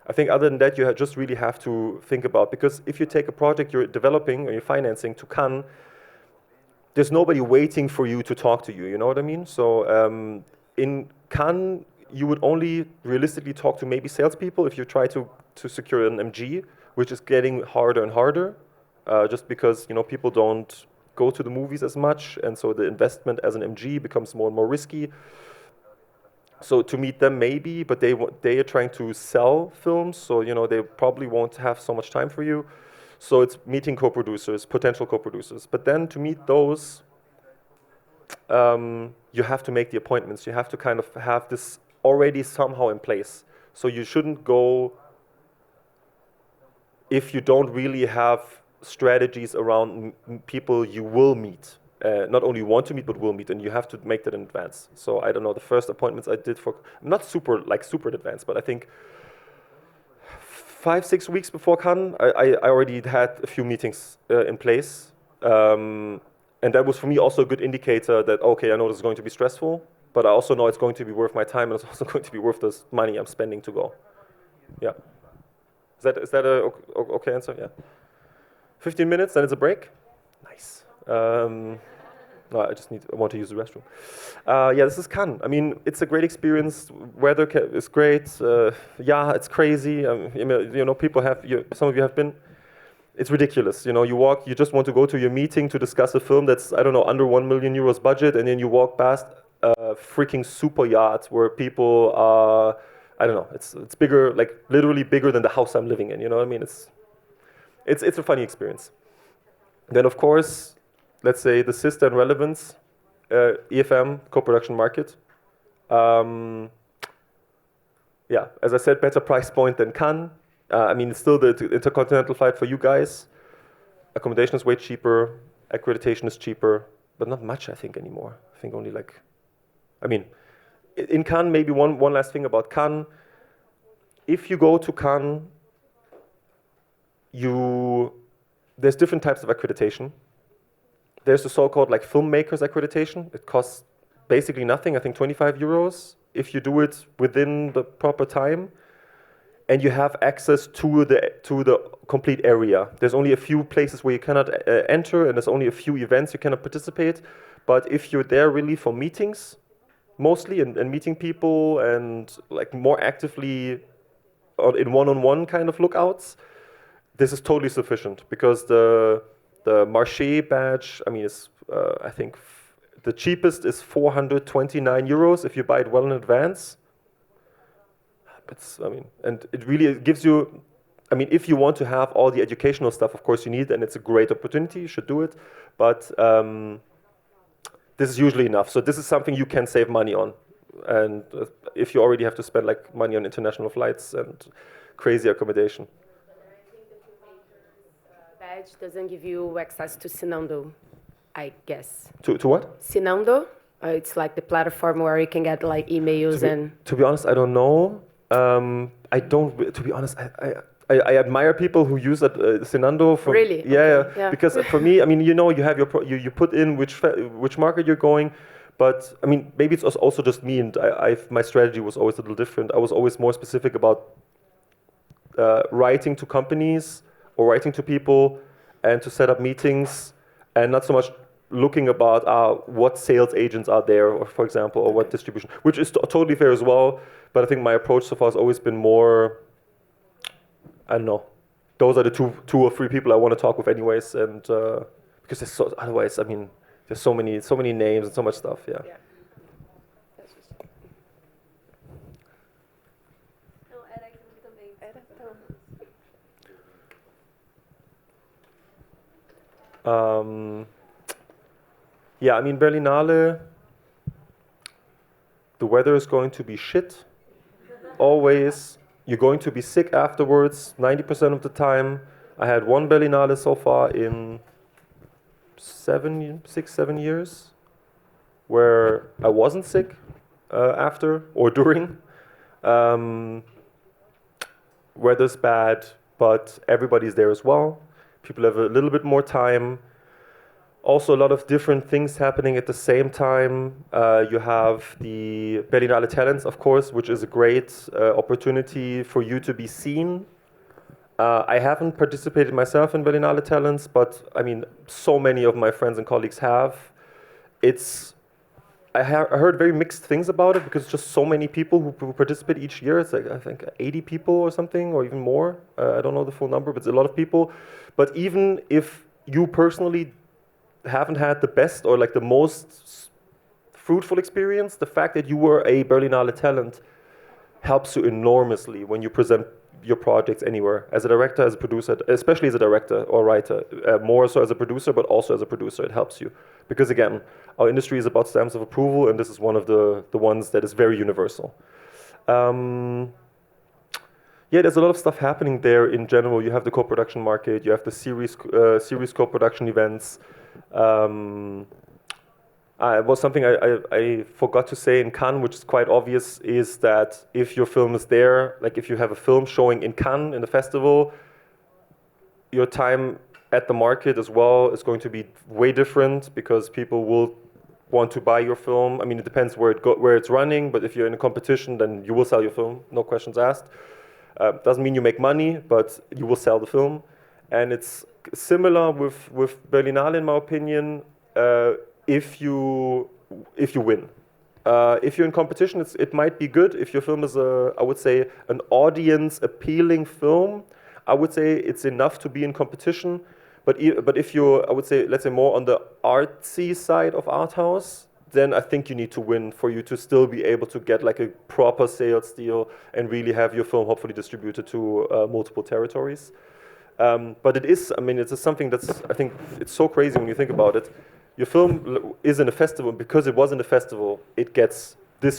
I think other than that, you just really have to think about, because if you take a project you're developing or you're financing to Cannes, there's nobody waiting for you to talk to you, you know what I mean? So in Cannes, you would only realistically talk to maybe salespeople if you try to secure an MG, which is getting harder and harder, just because people don't go to the movies as much, and so the investment as an MG becomes more and more risky. So to meet them maybe, but they are trying to sell films, so they probably won't have so much time for you. So it's meeting co-producers, potential co-producers. But then to meet those, you have to make the appointments. You have to kind of have this already somehow in place. So you shouldn't go if you don't really have strategies around people you will meet. Not only want to meet, but will meet, and you have to make that in advance. So I don't know, the first appointments I did for, not super in advance, but I think 5-6 weeks before Cannes, I already had a few meetings in place. And that was for me also a good indicator that, okay, I know this is going to be stressful, but I also know it's going to be worth my time, and it's also going to be worth the money I'm spending to go. Yeah. Is that a okay answer? Yeah. 15 minutes, then it's a break. Nice. No, I want to use the restroom. Yeah, this is Cannes. I mean, it's a great experience. Weather is great. Yeah, it's crazy. People have. Some of you have been. It's ridiculous. You walk. You just want to go to your meeting to discuss a film that's, I don't know, under 1 million euros budget, and then you walk past a freaking super yacht where people are. I don't know. It's bigger, like literally bigger than the house I'm living in. You know what I mean? It's a funny experience. Then, of course, let's say the sister and relevance, EFM, co-production market. Yeah, as I said, better price point than Cannes. I mean, it's still the intercontinental flight for you guys. Accommodation is way cheaper. Accreditation is cheaper, but not much, I think, anymore. I think only like, I mean, in Cannes, maybe one last thing about Cannes. If you go to Cannes, there's different types of accreditation. There's the so-called like filmmakers accreditation. It costs basically nothing, I think 25 euros, if you do it within the proper time, and you have access to the complete area. There's only a few places where you cannot enter, and there's only a few events you cannot participate. But if you're there really for meetings, mostly, and meeting people, and like more actively in one-on-one kind of lookouts, this is totally sufficient because the Marché badge, I mean, is I think the cheapest is 429 euros if you buy it well in advance. It's, I mean, and it really gives you, I mean, if you want to have all the educational stuff, of course you need, and it's a great opportunity, you should do it. But this is usually enough. So this is something you can save money on. And if you already have to spend like money on international flights and crazy accommodation.
Badge doesn't give you access to Sinando, I guess.
To what?
Sinando, it's like the platform where you can get like emails
To be honest, I don't know. I don't. To be honest, I admire people who use that Sinando. For,
really?
Yeah,
Okay. Yeah.
Because for me, I mean, you know, you have your you put in which market you're going. But I mean, maybe it's also just me, and my strategy was always a little different. I was always more specific about writing to companies or writing to people and to set up meetings, and not so much looking about what sales agents are there, or for example, or what distribution, which is totally fair as well. But I think my approach so far has always been more, I don't know, those are the two or three people I want to talk with anyways, and because there's so, otherwise, I mean, there's so many names and so much stuff, yeah. Yeah, I mean, Berlinale, the weather is going to be shit, always. You're going to be sick afterwards, 90% of the time. I had one Berlinale so far in 6, 7 years, where I wasn't sick after or during. Weather's bad, but everybody's there as well. People have a little bit more time. Also, a lot of different things happening at the same time. You have the Berlinale Talents, of course, which is a great opportunity for you to be seen. I haven't participated myself in Berlinale Talents, but I mean, so many of my friends and colleagues have. I heard very mixed things about it because just so many people who participate each year. It's like, I think 80 people or something, or even more. I don't know the full number, but it's a lot of people. But even if you personally haven't had the best or like the most fruitful experience, the fact that you were a Berlinale talent helps you enormously when you present your projects anywhere, as a director, as a producer, especially as a director or writer, more so as a producer, but also as a producer, it helps you. Because again, our industry is about stamps of approval, and this is one of the ones that is very universal. Yeah, there's a lot of stuff happening there in general. You have the co-production market, you have the series co-production events. Was something I forgot to say in Cannes, which is quite obvious, is that if your film is there, like if you have a film showing in Cannes in the festival, your time at the market as well is going to be way different because people will want to buy your film. I mean, it depends where it's running, but if you're in a competition, then you will sell your film, no questions asked. Doesn't mean you make money, but you will sell the film. And it's similar with Berlinale, in my opinion. If you win. If you're in competition, it might be good. If your film is I would say, an audience-appealing film, I would say it's enough to be in competition. But if you're, I would say, let's say more on the artsy side of art house, then I think you need to win for you to still be able to get like a proper sales deal and really have your film hopefully distributed to multiple territories. But it is, I mean, it's something that's, I think, it's so crazy when you think about it. Your film is in a festival, because it was in a festival, it gets this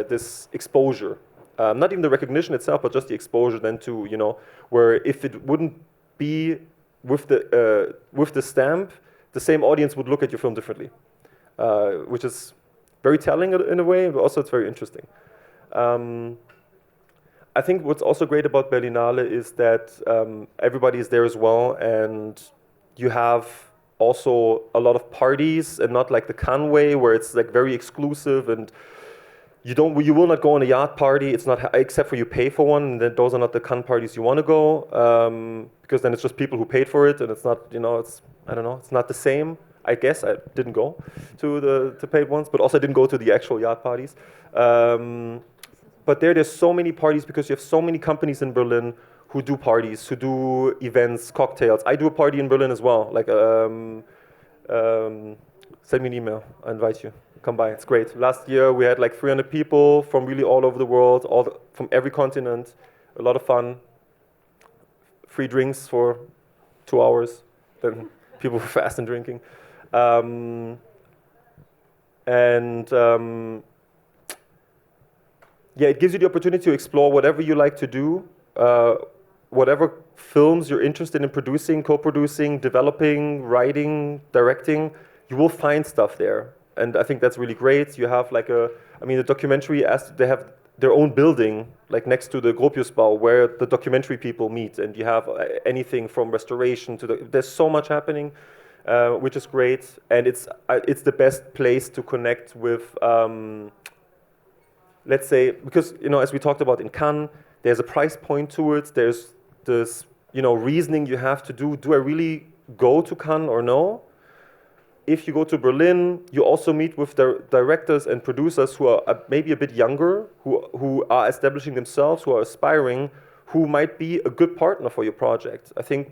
this exposure. Not even the recognition itself, but just the exposure then to, you know, where if it wouldn't be with the stamp, the same audience would look at your film differently, which is very telling in a way, but also it's very interesting. I think what's also great about Berlinale is that everybody is there as well, and you have also a lot of parties, and not like the Cannes way where it's like very exclusive, and you will not go on a yacht party. It's not, except for you pay for one, and then those are not the Cannes parties you want to go, because then it's just people who paid for it, and it's not, you know, I don't know, it's not the same. I guess I didn't go to the paid ones, but also I didn't go to the actual yacht parties. But there's so many parties because you have so many companies in Berlin who do parties, who do events, cocktails. I do a party in Berlin as well. Like, send me an email. I invite you. Come by. It's great. Last year we had like 300 people from really all over the world, from every continent. A lot of fun. Free drinks for 2 hours. Then people were fast and drinking. Yeah, it gives you the opportunity to explore whatever you like to do, whatever films you're interested in producing, co-producing, developing, writing, directing, you will find stuff there. And I think that's really great. You have like the documentary, they have their own building, like next to the Gropiusbau, where the documentary people meet, and you have anything from restoration to there's so much happening, which is great. And it's the best place to connect with, let's say, because, as we talked about in Cannes, there's a price point to it. There's this, reasoning you have to do. Do I really go to Cannes or no? If you go to Berlin, you also meet with directors and producers who are maybe a bit younger, who are establishing themselves, who are aspiring, who might be a good partner for your project. I think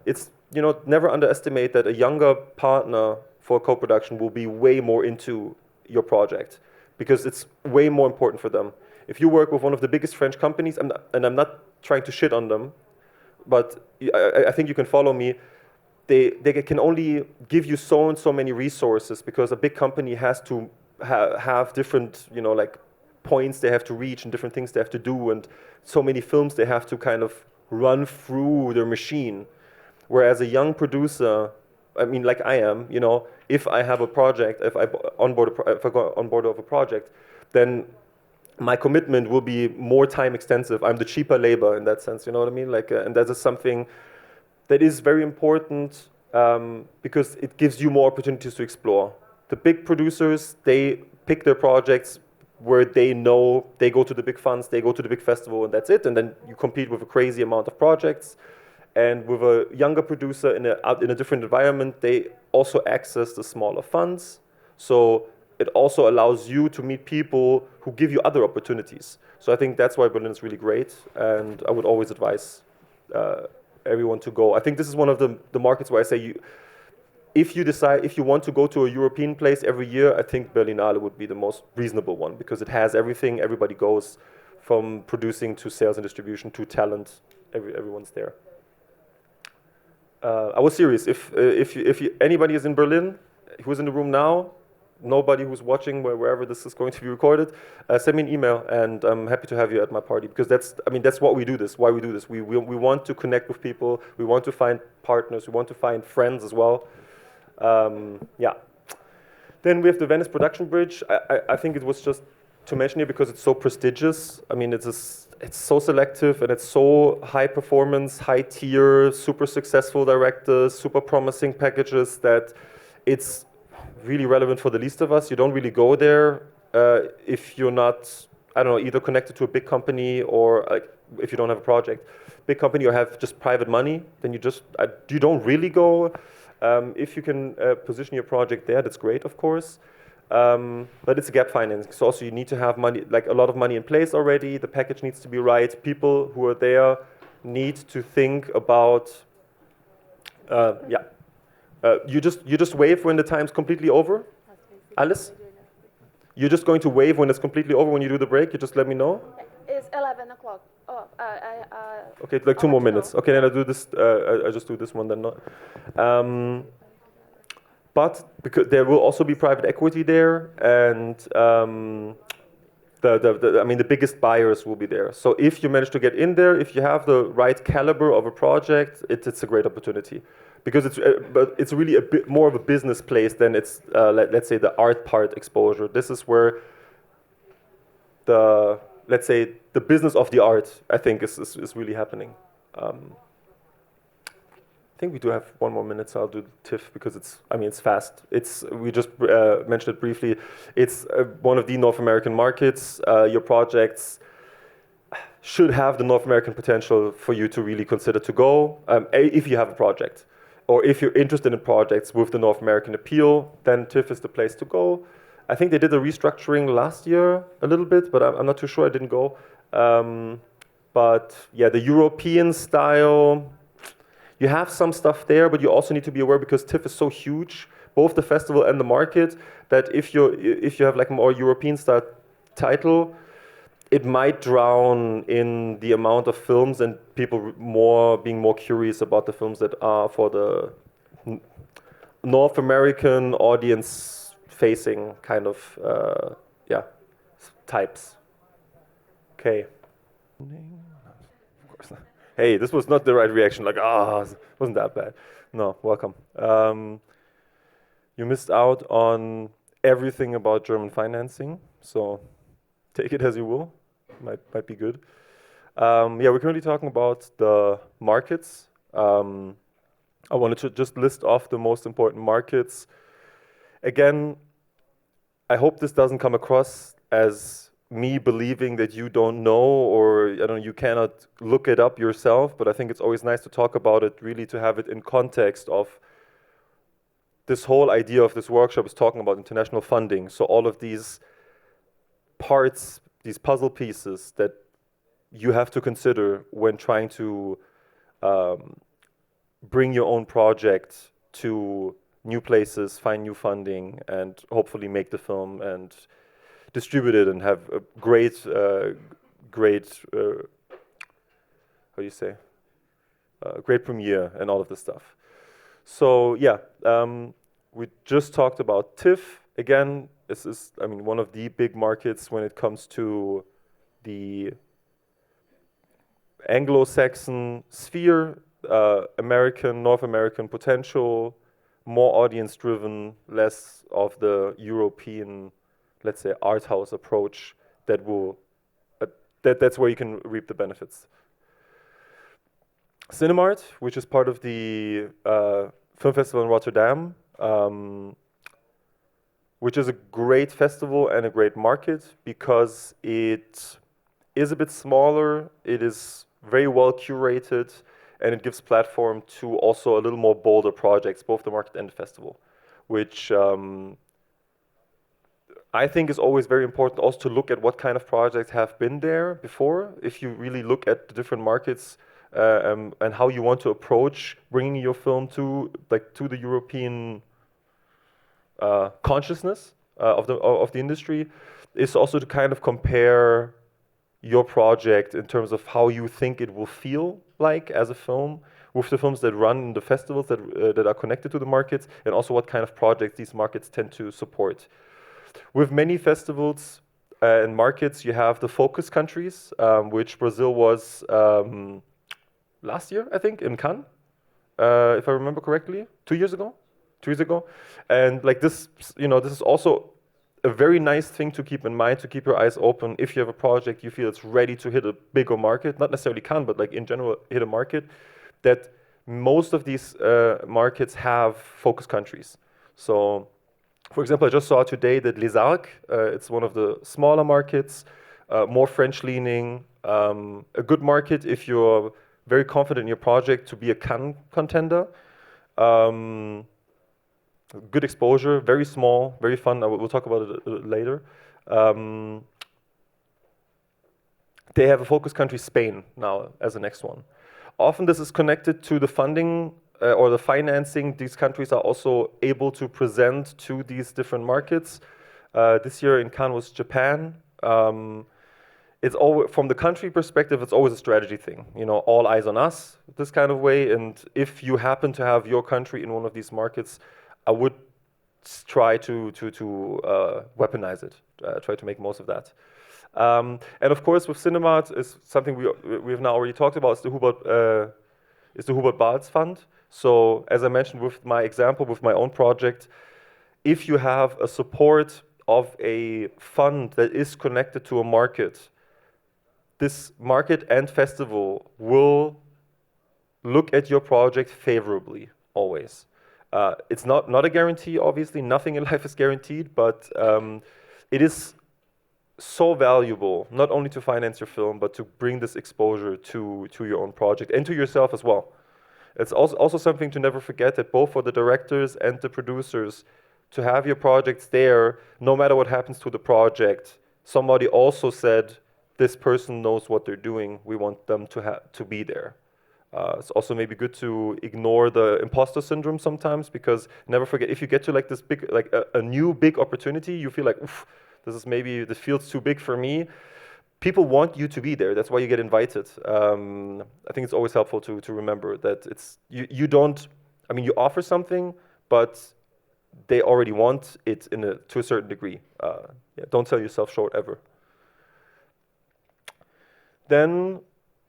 it's, never underestimate that a younger partner for co-production will be way more into your project, because it's way more important for them. If you work with one of the biggest French companies, and I'm not trying to shit on them, but I think you can follow me, they can only give you so and so many resources, because a big company has to have different, like points they have to reach and different things they have to do, and so many films they have to kind of run through their machine. Whereas a young producer, like I am, if I have a project, if I go on board of a project, then my commitment will be more time extensive. I'm the cheaper labor in that sense, you know what I mean? Like, and that is something that is very important, because it gives you more opportunities to explore. The big producers, they pick their projects where they know they go to the big funds, they go to the big festival, and that's it. And then you compete with a crazy amount of projects. And with a younger producer in a different environment, they also access the smaller funds. So it also allows you to meet people who give you other opportunities. So I think that's why Berlin is really great, and I would always advise everyone to go. I think this is one of the markets where I say, if you want to go to a European place every year, I think Berlinale would be the most reasonable one, because it has everything. Everybody goes, from producing to sales and distribution to talent. Everyone's there. I was serious. If anybody is in Berlin, who's in the room now, nobody who's watching wherever this is going to be recorded, send me an email, and I'm happy to have you at my party, because that's why we do this. We want to connect with people. We want to find partners. We want to find friends as well. Yeah. Then we have the Venice Production Bridge. I think it was just to mention it because it's so prestigious. It's so selective, and it's so high performance, high tier, super successful directors, super promising packages, that it's really relevant for the least of us. You don't really go there if you're not, either connected to a big company, or if you don't have a project. Big company, or have just private money, then you don't really go. If you can position your project there, that's great, of course. But it's a gap financing, so also you need to have money, like a lot of money in place already. The package needs to be right. People who are there need to think about, you just wave when the time's completely over. Alice? You're just going to wave when it's completely over, when you do the break? You just let me know?
It's 11 o'clock. Oh,
okay, like 2 more minutes. Okay, then I'll do this. I just do this one then. Not. But because there will also be private equity there, and the biggest buyers will be there. So if you manage to get in there, if you have the right caliber of a project, it's a great opportunity, because it's really a bit more of a business place than it's let's say the art part exposure. This is where the business of the art, I think, is really happening. I think we do have 1 more minute, so I'll do TIFF, because it's fast. We just mentioned it briefly. It's one of the North American markets. Your projects should have the North American potential for you to really consider to go, if you have a project. Or if you're interested in projects with the North American appeal, then TIFF is the place to go. I think they did a restructuring last year a little bit, but I'm not too sure. I didn't go. But yeah, the European style, you have some stuff there, but you also need to be aware, because TIFF is so huge, both the festival and the market, that if you have like a more European style title, it might drown in the amount of films and people being more curious about the films that are for the North American audience facing kind of types. Okay. Of course not. Hey, this was not the right reaction, like, it wasn't that bad. No, welcome. You missed out on everything about German financing, so take it as you will. Might be good. We're currently talking about the markets. I wanted to just list off the most important markets. Again, I hope this doesn't come across as me believing that you don't know, or you cannot look it up yourself, but I think it's always nice to talk about it, really to have it in context of this whole idea of this workshop is talking about international funding. So all of these parts, these puzzle pieces that you have to consider when trying to bring your own project to new places, find new funding, and hopefully make the film and distribute it and have a great premiere and all of this stuff. So we just talked about TIFF. Again, this is, one of the big markets when it comes to the Anglo-Saxon sphere, North American potential, more audience-driven, less of the European, let's say, art house approach that will, that's where you can reap the benefits. Cinemart, which is part of the Film Festival in Rotterdam, which is a great festival and a great market because it is a bit smaller, it is very well curated, and it gives platform to also a little more bolder projects, both the market and the festival, which I think is always very important also to look at what kind of projects have been there before. If you really look at the different markets and how you want to approach bringing your film to the European consciousness of the industry, is also to kind of compare your project in terms of how you think it will feel like as a film with the films that run in the festivals that are connected to the markets, and also what kind of projects these markets tend to support. With many festivals and markets, you have the focus countries, which Brazil was last year, I think, in Cannes, if I remember correctly, 2 years ago. And like this, this is also a very nice thing to keep in mind, to keep your eyes open if you have a project you feel it's ready to hit a bigger market, not necessarily Cannes, but like in general hit a market, that most of these markets have focus countries. So, for example, I just saw today that Les Arcs, it's one of the smaller markets, more French-leaning, a good market if you're very confident in your project to be a Cannes contender. Good exposure, very small, very fun. We'll talk about it later. They have a focus country, Spain, now as the next one. Often this is connected to the funding or the financing these countries are also able to present to these different markets. This year in Cannes was Japan. It's always, from the country perspective, it's always a strategy thing. All eyes on us, this kind of way. And if you happen to have your country in one of these markets, I would try to weaponize it, try to make most of that. And of course, with Cinemart is something we have now already talked about. Is the Hubert Bahls Fund. So as I mentioned with my example, with my own project, if you have a support of a fund that is connected to a market, this market and festival will look at your project favorably, always. It's not a guarantee, obviously. Nothing in life is guaranteed, but it is so valuable, not only to finance your film, but to bring this exposure to your own project and to yourself as well. It's also something to never forget, that both for the directors and the producers, to have your projects there, no matter what happens to the project, somebody also said, this person knows what they're doing. We want them to be there. It's also maybe good to ignore the imposter syndrome sometimes, because never forget, if you get to like this big, like a new big opportunity, you feel like, oof, this feels too big for me. People want you to be there. That's why you get invited. I think it's always helpful to remember that you don't, I mean, you offer something, but they already want it to a certain degree. Don't sell yourself short ever. Then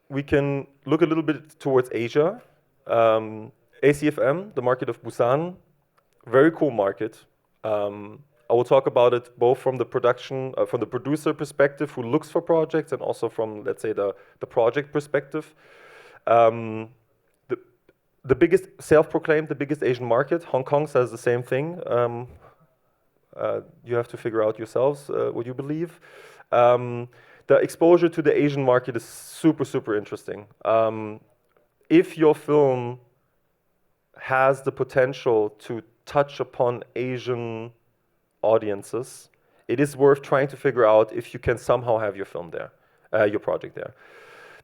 we can look a little bit towards Asia. ACFM, the market of Busan, very cool market. I will talk about it both from the producer perspective who looks for projects, and also from, let's say, the project perspective. The biggest, self-proclaimed, the biggest Asian market. Hong Kong says the same thing. You have to figure out yourselves what you believe. The exposure to the Asian market is super, super interesting. If your film has the potential to touch upon Asian audiences, it is worth trying to figure out if you can somehow have your film there, your project there.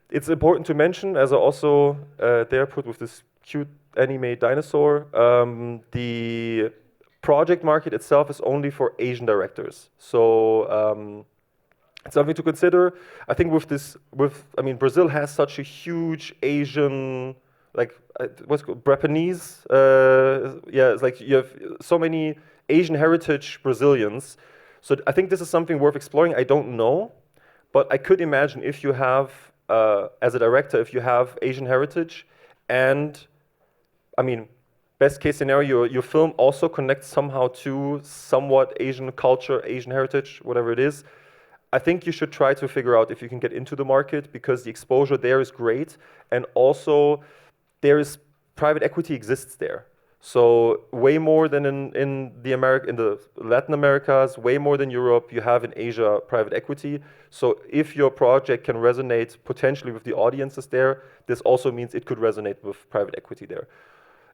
It's important to mention, as I also there put with this cute anime dinosaur, the project market itself is only for Asian directors. So it's something to consider. I think I mean, Brazil has such a huge Asian, like, what's it called, Japanese? Yeah, it's like you have so many Asian heritage Brazilians. So I think this is something worth exploring. I don't know, but I could imagine if you have, as a director, if you have Asian heritage, and, I mean, best case scenario, your film also connects somehow to somewhat Asian culture, Asian heritage, whatever it is. I think you should try to figure out if you can get into the market, because the exposure there is great, and also private equity exists there. So way more than in the Latin Americas, way more than Europe, you have in Asia private equity. So if your project can resonate potentially with the audiences there, this also means it could resonate with private equity there.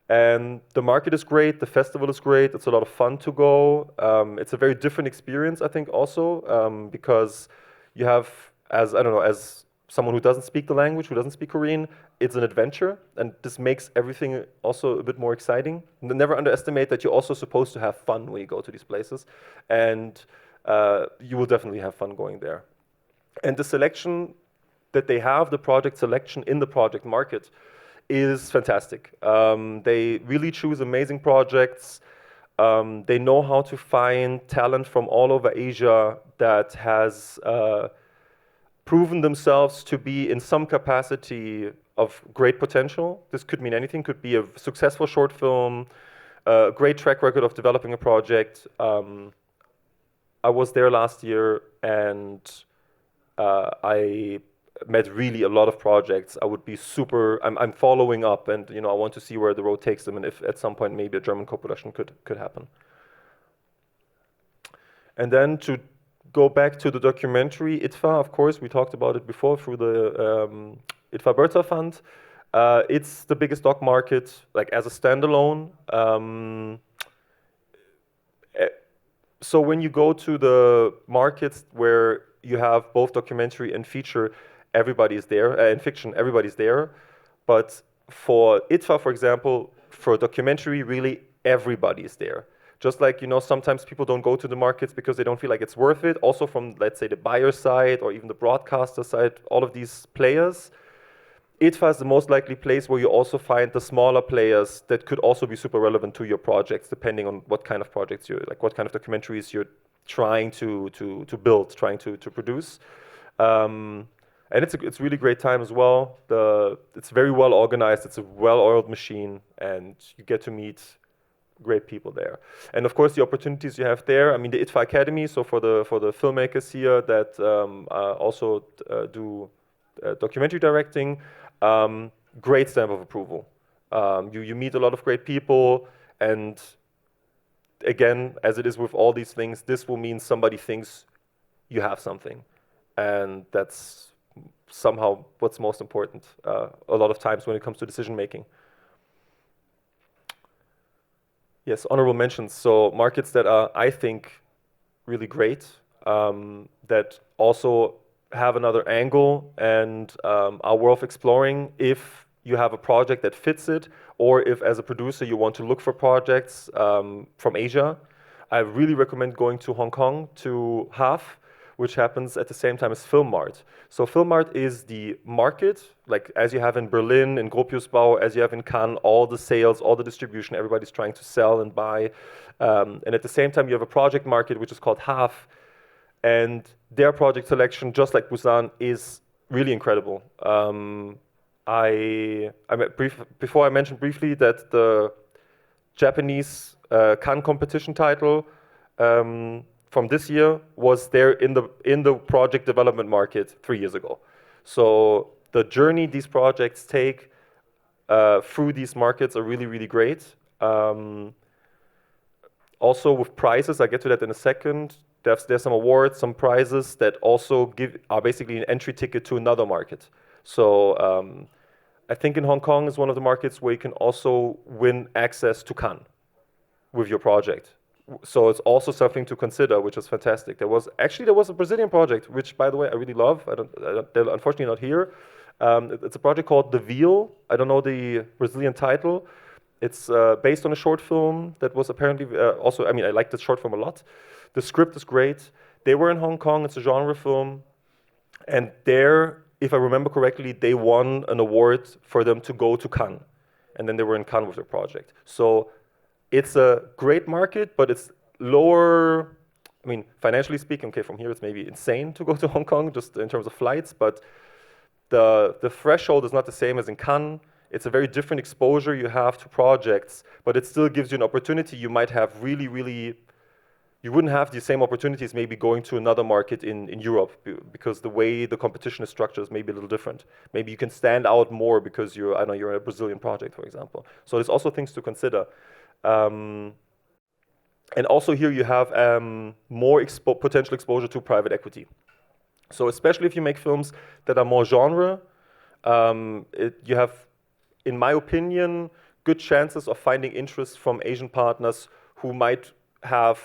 And the market is great, the festival is great, it's a lot of fun to go. It's a very different experience, I think, also, because you have, as someone who doesn't speak the language, who doesn't speak Korean, it's an adventure, and this makes everything also a bit more exciting. Never underestimate that you're also supposed to have fun when you go to these places, and you will definitely have fun going there. And the selection that they have, the project selection in the project market, is fantastic. They really choose amazing projects. They know how to find talent from all over Asia that has proven themselves to be in some capacity of great potential. This could mean anything, could be a successful short film, a great track record of developing a project. I was there last year, and I met really a lot of projects. I would be I'm following up, and I want to see where the road takes them, and if at some point maybe a German co-production could happen. And then to go back to the documentary, ITFA, of course, we talked about it before through the ITFA Bertha Fund. It's the biggest doc market, like as a standalone. So when you go to the markets where you have both documentary and feature, everybody is there. In fiction, everybody's there. But for ITFA, for example, for documentary, really everybody is there. Just like, sometimes people don't go to the markets because they don't feel like it's worth it. Also from, let's say, the buyer side or even the broadcaster side, all of these players, ITFA is the most likely place where you also find the smaller players that could also be super relevant to your projects, depending on what kind of projects what kind of documentaries you're trying to build, trying to produce. And it's a really great time as well. It's very well organized. It's a well-oiled machine, and you get to meet great people there. And of course, the opportunities you have there. I mean, the ITFA Academy. So for the filmmakers here that also do documentary directing, great stamp of approval. You meet a lot of great people, and again, as it is with all these things, this will mean somebody thinks you have something, and that's somehow what's most important a lot of times when it comes to decision making. Yes, honorable mentions. So markets that are, I think, really great, that also have another angle and are worth exploring if you have a project that fits it, or if as a producer you want to look for projects from Asia. I really recommend going to Hong Kong to HAF, which happens at the same time as Film Mart. So Film Mart is the market, like as you have in Berlin, in Gropiusbau, as you have in Cannes, all the sales, all the distribution, everybody's trying to sell and buy. And at the same time, you have a project market, which is called HAF, and their project selection, just like Busan, is really incredible. Before I mentioned briefly that the Japanese Cannes competition title from this year was there in the project development market 3 years ago. So the journey these projects take through these markets are really, really great. Also with prizes, I'll get to that in a second. There's some awards, some prizes that also are basically an entry ticket to another market. So I think in Hong Kong is one of the markets where you can also win access to Cannes with your project. So it's also something to consider, which is fantastic. There was a Brazilian project, which by the way I really love. They're unfortunately not here. It's a project called The Veal. I don't know the Brazilian title. It's based on a short film that was apparently also. I mean, I liked the short film a lot. The script is great. They were in Hong Kong. It's a genre film, and there, if I remember correctly, they won an award for them to go to Cannes, and then they were in Cannes with their project. So it's a great market, but it's lower. I mean, financially speaking, okay, from here it's maybe insane to go to Hong Kong just in terms of flights, but the threshold is not the same as in Cannes. It's a very different exposure you have to projects, but it still gives you an opportunity. You might have you wouldn't have the same opportunities maybe going to another market in Europe, because the way the competition is structured is maybe a little different. Maybe you can stand out more because you're in a Brazilian project, for example. So there's also things to consider. And also here you have more potential exposure to private equity. So especially if you make films that are more genre, you have, in my opinion, good chances of finding interest from Asian partners who might have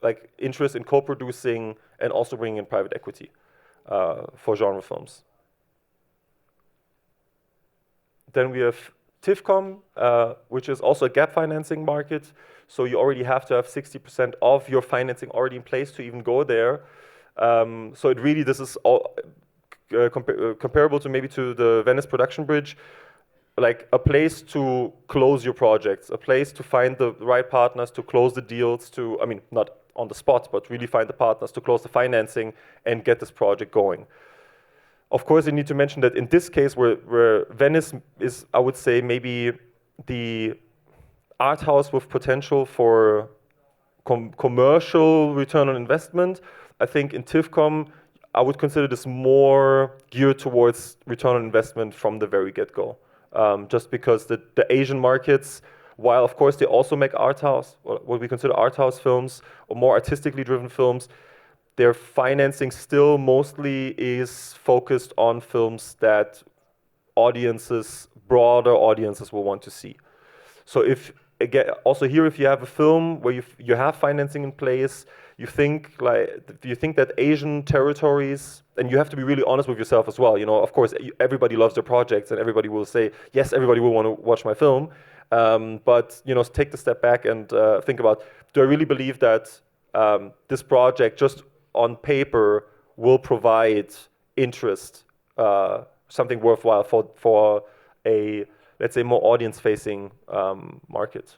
like interest in co-producing and also bringing in private equity for genre films. Then we have TIFCOM, which is also a gap financing market. So you already have to have 60% of your financing already in place to even go there. So this is all comparable to maybe to the Venice Production Bridge, like a place to close your projects, a place to find the right partners to close the deals, not on the spot, but really find the partners to close the financing and get this project going. Of course, you need to mention that in this case, where Venice is, I would say, maybe the art house with potential for commercial return on investment, I think in TIFCOM, I would consider this more geared towards return on investment from the very get-go. Just because the Asian markets, while of course they also make art house, or what we consider art house films, or more artistically driven films, their financing still mostly is focused on films that broader audiences will want to see. So if you have a film where you have financing in place, you think that Asian territories, and you have to be really honest with yourself as well. Of course, everybody loves their projects, and everybody will say, yes, everybody will want to watch my film. But take the step back and think about: do I really believe that this project, just on paper, will provide interest, something worthwhile for a, let's say, more audience-facing market?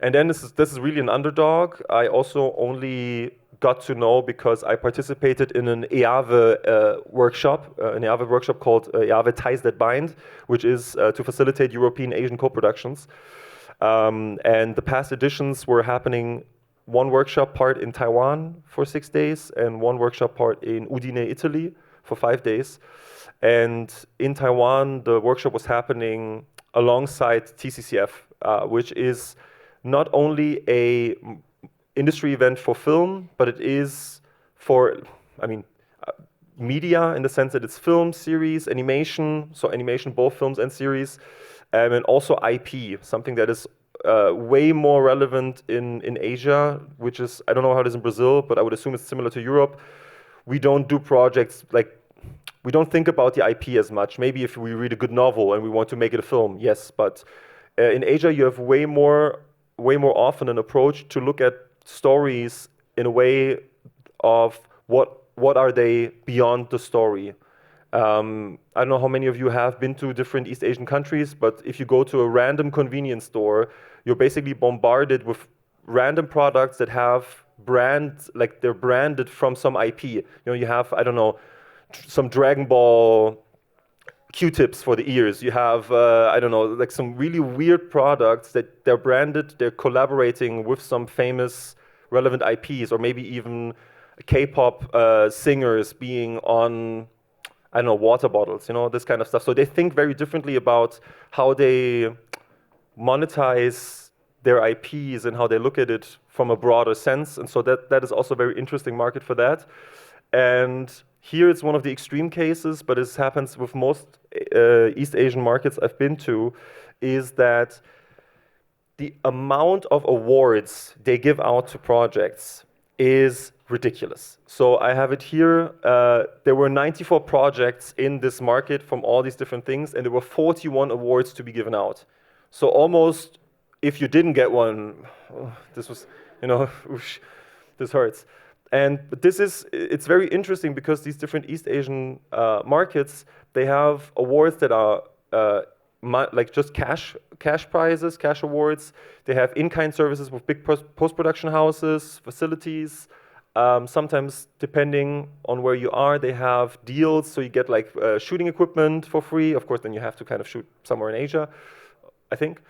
And then this is really an underdog. I also only got to know because I participated in an EAVE workshop called EAVE Ties That Bind, which is to facilitate European Asian co-productions. And the past editions were happening, one workshop part in Taiwan for 6 days and one workshop part in Udine, Italy for 5 days. And in Taiwan, the workshop was happening alongside TCCF, which is not only a industry event for film, but it is for, media in the sense that it's film, series, animation, so animation, both films and series, and also IP, something that is way more relevant in Asia, which is, I don't know how it is in Brazil, but I would assume it's similar to Europe, we don't do projects like, we don't think about the IP as much. Maybe if we read a good novel and we want to make it a film, yes, but in Asia you have way more often an approach to look at stories in a way of what are they beyond the story. I don't know how many of you have been to different East Asian countries, but if you go to a random convenience store, you're basically bombarded with random products that have brands, like they're branded from some IP. You know, you have, I don't know, some Dragon Ball Q-tips for the ears. You have, I don't know, like some really weird products that they're branded, they're collaborating with some famous relevant IPs, or maybe even K-pop singers being on, I don't know, water bottles, you know, this kind of stuff. So they think very differently about how they monetize their IPs and how they look at it from a broader sense. And so that is also a very interesting market for that. And here it's one of the extreme cases, but it happens with most East Asian markets I've been to, is that the amount of awards they give out to projects is ridiculous. So I have it here. There were 94 projects in this market from all these different things, and there were 41 awards to be given out. So almost, if you didn't get one, this was, you know, this hurts. But it's very interesting because these different East Asian markets, they have awards that are like just cash prizes, cash awards. They have in-kind services with big post-production houses, facilities. Sometimes, depending on where you are, they have deals, so you get like shooting equipment for free. Of course, then you have to kind of shoot somewhere in Asia, I think.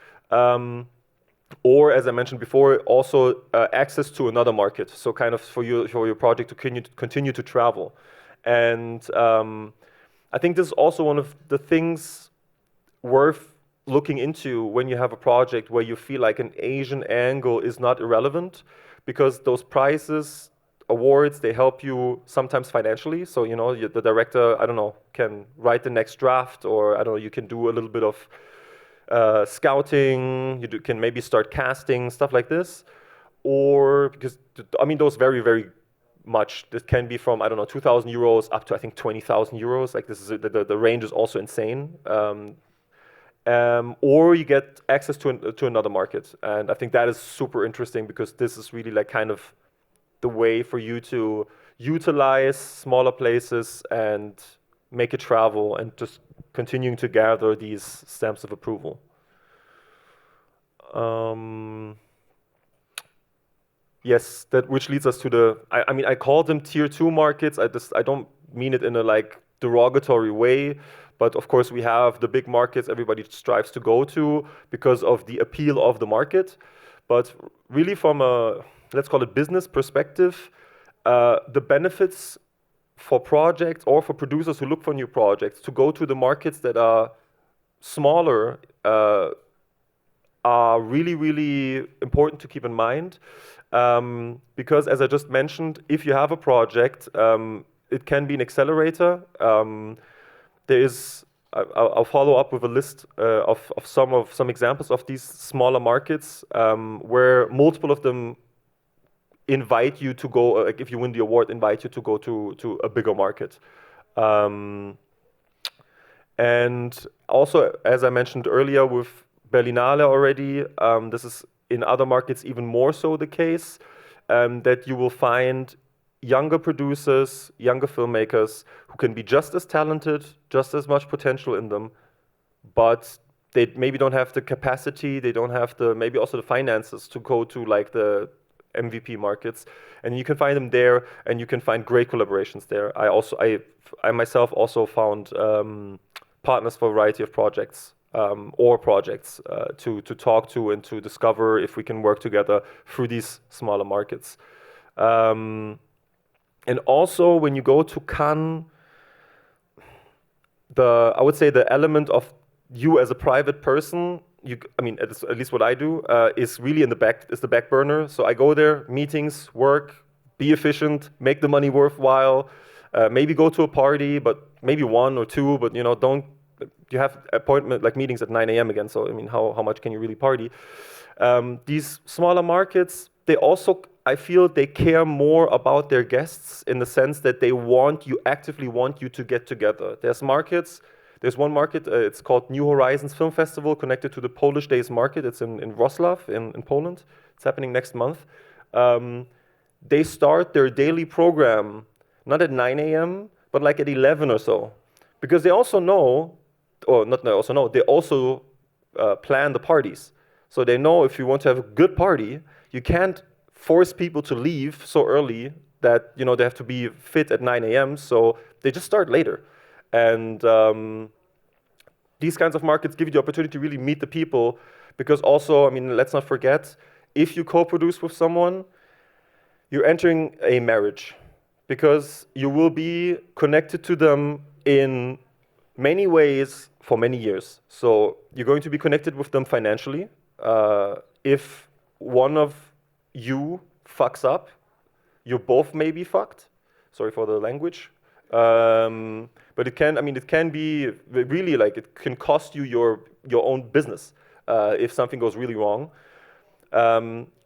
Or, as I mentioned before, also access to another market, so kind of for your project to continue to travel. And I think this is also one of the things worth looking into when you have a project where you feel like an Asian angle is not irrelevant, because those prizes, awards, they help you sometimes financially. So, you know, the director, I don't know, can write the next draft, or I don't know, you can do a little bit of scouting, you can maybe start casting, stuff like this. Or, because, I mean, those very, very much, this can be from, I don't know, 2,000 euros up to, I think, 20,000 euros. Like, this is, the range is also insane. Or you get access to another market. And I think that is super interesting, because this is really like kind of the way for you to utilize smaller places and make it travel, and just continuing to gather these stamps of approval. Yes, which leads us to I mean, I call them tier 2 markets. I don't mean it in a like derogatory way, but of course we have the big markets everybody strives to go to because of the appeal of the market. But really, from a, let's call it, business perspective, the benefits for projects or for producers who look for new projects to go to the markets that are smaller are really, really important to keep in mind. Because, as I just mentioned, if you have a project, it can be an accelerator. I'll follow up with a list of some examples of these smaller markets where multiple of them invite you to go, like if you win the award, invite you to go to a bigger market. And also, as I mentioned earlier with Berlinale already, this is in other markets even more so the case, that you will find younger producers, younger filmmakers who can be just as talented, just as much potential in them, but they maybe don't have the capacity, they don't have maybe also the finances to go to like the MVP markets, and you can find them there, and you can find great collaborations there. I myself also found partners for a variety of projects, or projects to talk to and to discover if we can work together through these smaller markets. And also, when you go to Cannes, I would say the element of you as a private person, I mean, at least what I do, is really in the back burner. So I go there, meetings, work, be efficient, make the money worthwhile, maybe go to a party, but maybe one or two, but you know, you have meetings at 9 a.m. again, so I mean, how much can you really party? These smaller markets, they also I feel they care more about their guests in the sense that they actively want you to get together. There's one market, it's called New Horizons Film Festival, connected to the Polish Days Market. It's in Wrocław in Poland. It's happening next month. They start their daily program not at 9 a.m., but like at 11 or so. Because they also know, they also plan the parties. So they know if you want to have a good party, you can't force people to leave so early that they have to be fit at 9 a.m. So they just start later. And these kinds of markets give you the opportunity to really meet the people, because also, let's not forget, if you co-produce with someone, you're entering a marriage, because you will be connected to them in many ways for many years. So you're going to be connected with them financially. If one of you fucks up, you both may be fucked. Sorry for the language. But it can be really, like, it can cost you your own business if something goes really wrong.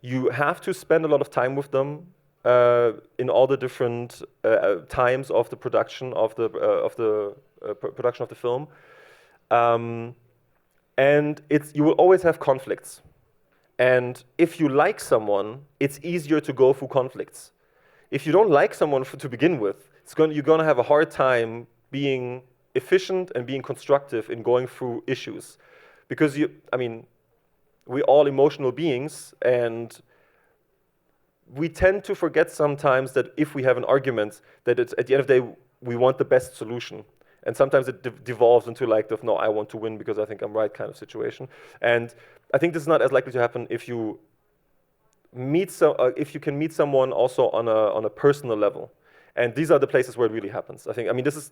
You have to spend a lot of time with them in all the different times of the production of the production of the film, and you will always have conflicts. And if you like someone, it's easier to go through conflicts. If you don't like someone to begin with, you're going to have a hard time being efficient and being constructive in going through issues, because we're all emotional beings, and we tend to forget sometimes that if we have an argument, that it's, at the end of the day, we want the best solution. And sometimes it devolves into no, I want to win because I think I'm right kind of situation. And I think this is not as likely to happen if you can meet someone also on a personal level. And these are the places where it really happens.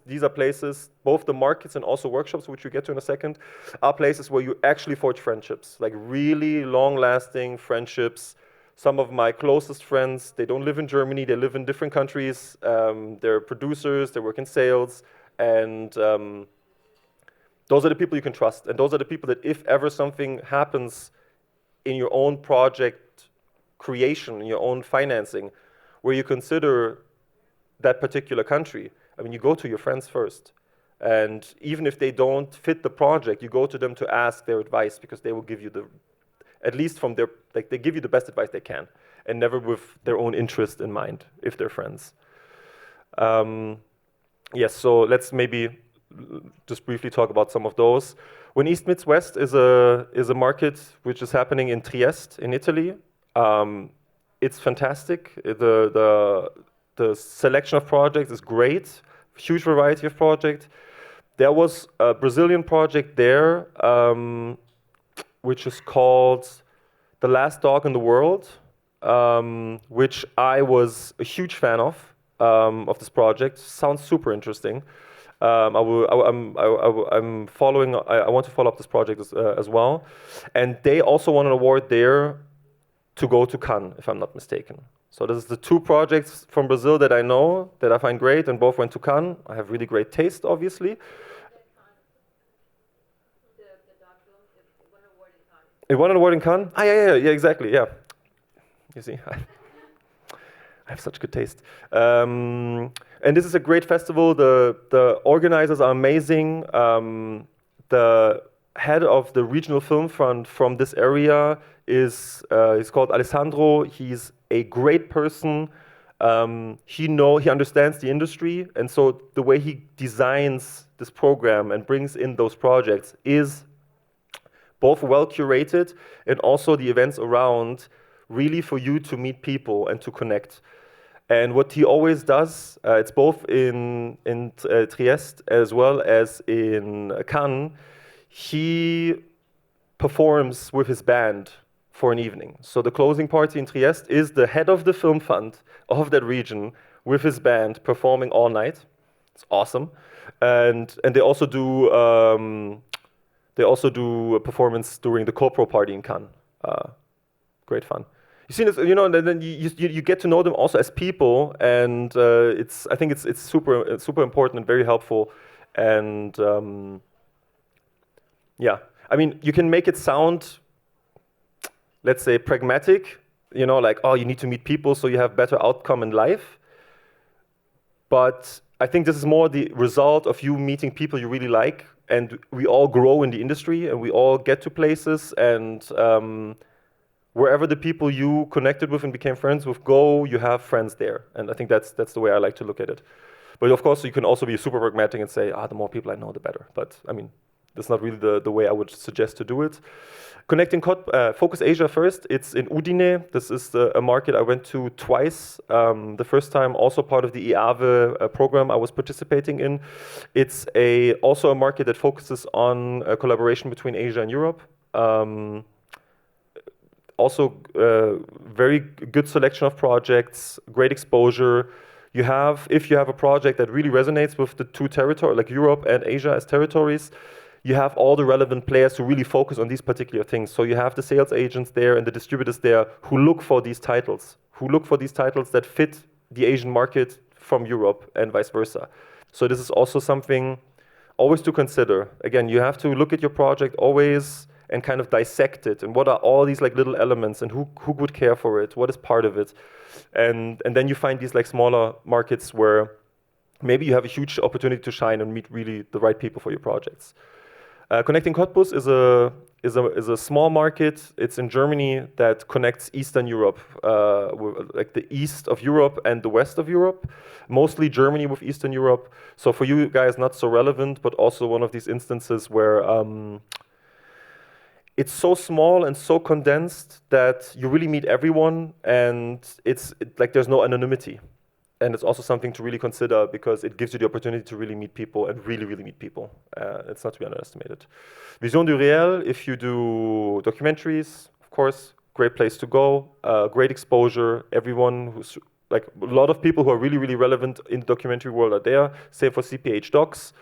These are places, both the markets and also workshops, which we get to in a second, are places where you actually forge friendships, like really long-lasting friendships. Some of my closest friends, they don't live in Germany, they live in different countries. They're producers, they work in sales, and those are the people you can trust. And those are the people that if ever something happens in your own project creation, in your own financing, where you consider that particular country, you go to your friends first. And even if they don't fit the project, you go to them to ask their advice, because they will give you at least from they give you the best advice they can, and never with their own interest in mind, if they're friends. Yes, so let's maybe just briefly talk about some of those. When East Meets West is a market which is happening in Trieste, in Italy. It's fantastic. The selection of projects is great, huge variety of projects. There was a Brazilian project there, which is called The Last Dog in the World, which I was a huge fan of this project. Sounds super interesting. I want to follow up this project as well. And they also won an award there to go to Cannes, if I'm not mistaken. So this is the two projects from Brazil that I know, that I find great, and both went to Cannes. I have really great taste, obviously. It won an award in Cannes? Yeah, exactly, yeah. You see, I have such good taste. And this is a great festival. The organizers are amazing. The head of the regional film fund from this area is he's called Alessandro. He's a great person. He understands the industry, and so the way he designs this program and brings in those projects is both well curated, and also the events around really for you to meet people and to connect. And what he always does, it's both in Trieste as well as in Cannes, he performs with his band for an evening. So the closing party in Trieste is the head of the film fund of that region with his band performing all night. It's awesome. And they also do a performance during the co-pro party in Cannes. Great fun. You see this, and then you get to know them also as people, and I think it's super important and very helpful. And yeah, you can make it sound, let's say, pragmatic, you know, like, oh, you need to meet people so you have better outcome in life. But I think this is more the result of you meeting people you really like, and we all grow in the industry, and we all get to places, and wherever the people you connected with and became friends with go, you have friends there. And I think that's the way I like to look at it. But of course, you can also be super pragmatic and say, the more people I know, the better. But I mean, that's not really the way I would suggest to do it. Connecting Focus Asia first, it's in Udine. This is a market I went to twice. The first time also part of the IAVE program I was participating in. It's also a market that focuses on collaboration between Asia and Europe. Also, very good selection of projects, great exposure. If you have a project that really resonates with the two territories, like Europe and Asia as territories, you have all the relevant players who really focus on these particular things. So you have the sales agents there and the distributors there who look for these titles, that fit the Asian market from Europe and vice versa. So this is also something always to consider. Again, you have to look at your project always and kind of dissect it, and what are all these like little elements, and who would care for it, what is part of it, and then you find these like smaller markets where maybe you have a huge opportunity to shine and meet really the right people for your projects. Connecting Cottbus is a small market. It's in Germany that connects Eastern Europe, like the east of Europe and the west of Europe, mostly Germany with Eastern Europe. So for you guys, not so relevant, but also one of these instances where it's so small and so condensed that you really meet everyone, and it's like there's no anonymity. And it's also something to really consider because it gives you the opportunity to really meet people and really, really meet people. It's not to be underestimated. Vision du Réel, if you do documentaries, of course, great place to go, great exposure. Everyone who's, like a lot of people who are really, really relevant in the documentary world are there. Same for CPH Docs.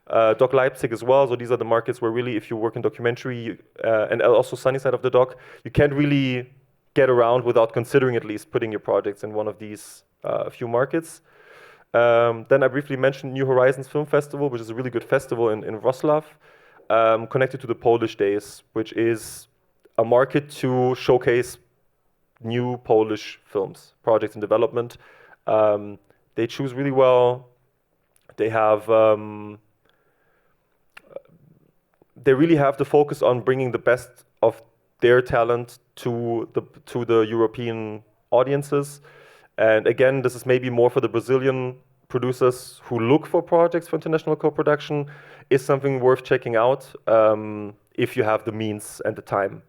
Doc Leipzig as well. So these are the markets where really, if you work in documentary and also sunny side of the doc, you can't really get around without considering at least putting your projects in one of these few markets. Then I briefly mentioned New Horizons Film Festival, which is a really good festival in Wrocław, connected to the Polish Days, which is a market to showcase new Polish films, projects in development. They choose really well. They have they really have the focus on bringing the best of their talent to the European audiences. And again, this is maybe more for the Brazilian producers who look for projects for international co-production, is something worth checking out if you have the means and the time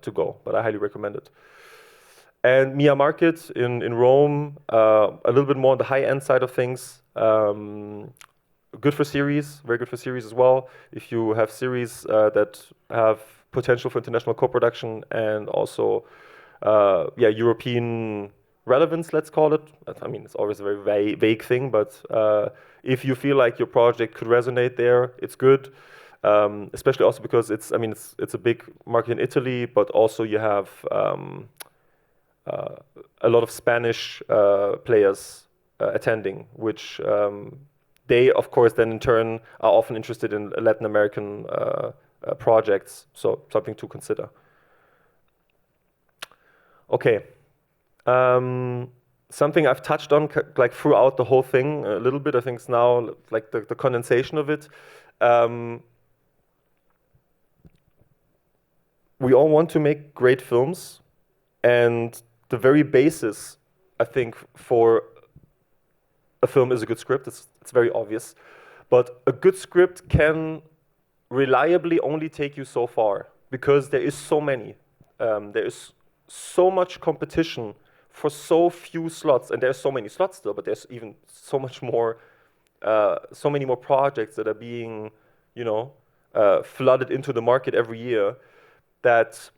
to go, but I highly recommend it. And Mia Market in Rome, a little bit more on the high-end side of things. Good for series, very good for series as well. If you have series that have potential for international co-production and also European relevance, let's call it. I mean, it's always a very vague thing, but if you feel like your project could resonate there, it's good. Especially also because it's a big market in Italy, but also you have a lot of Spanish players attending, which they, of course, then in turn are often interested in Latin American projects, so something to consider. Okay. Something I've touched on like throughout the whole thing a little bit, I think it's now like the condensation of it. We all want to make great films, and the very basis, I think, for a film is a good script. It's very obvious. But a good script can reliably only take you so far because there is so many. There is so much competition for so few slots, and there's so many slots still, but there's even so much more, so many more projects that are being, flooded into the market every year, that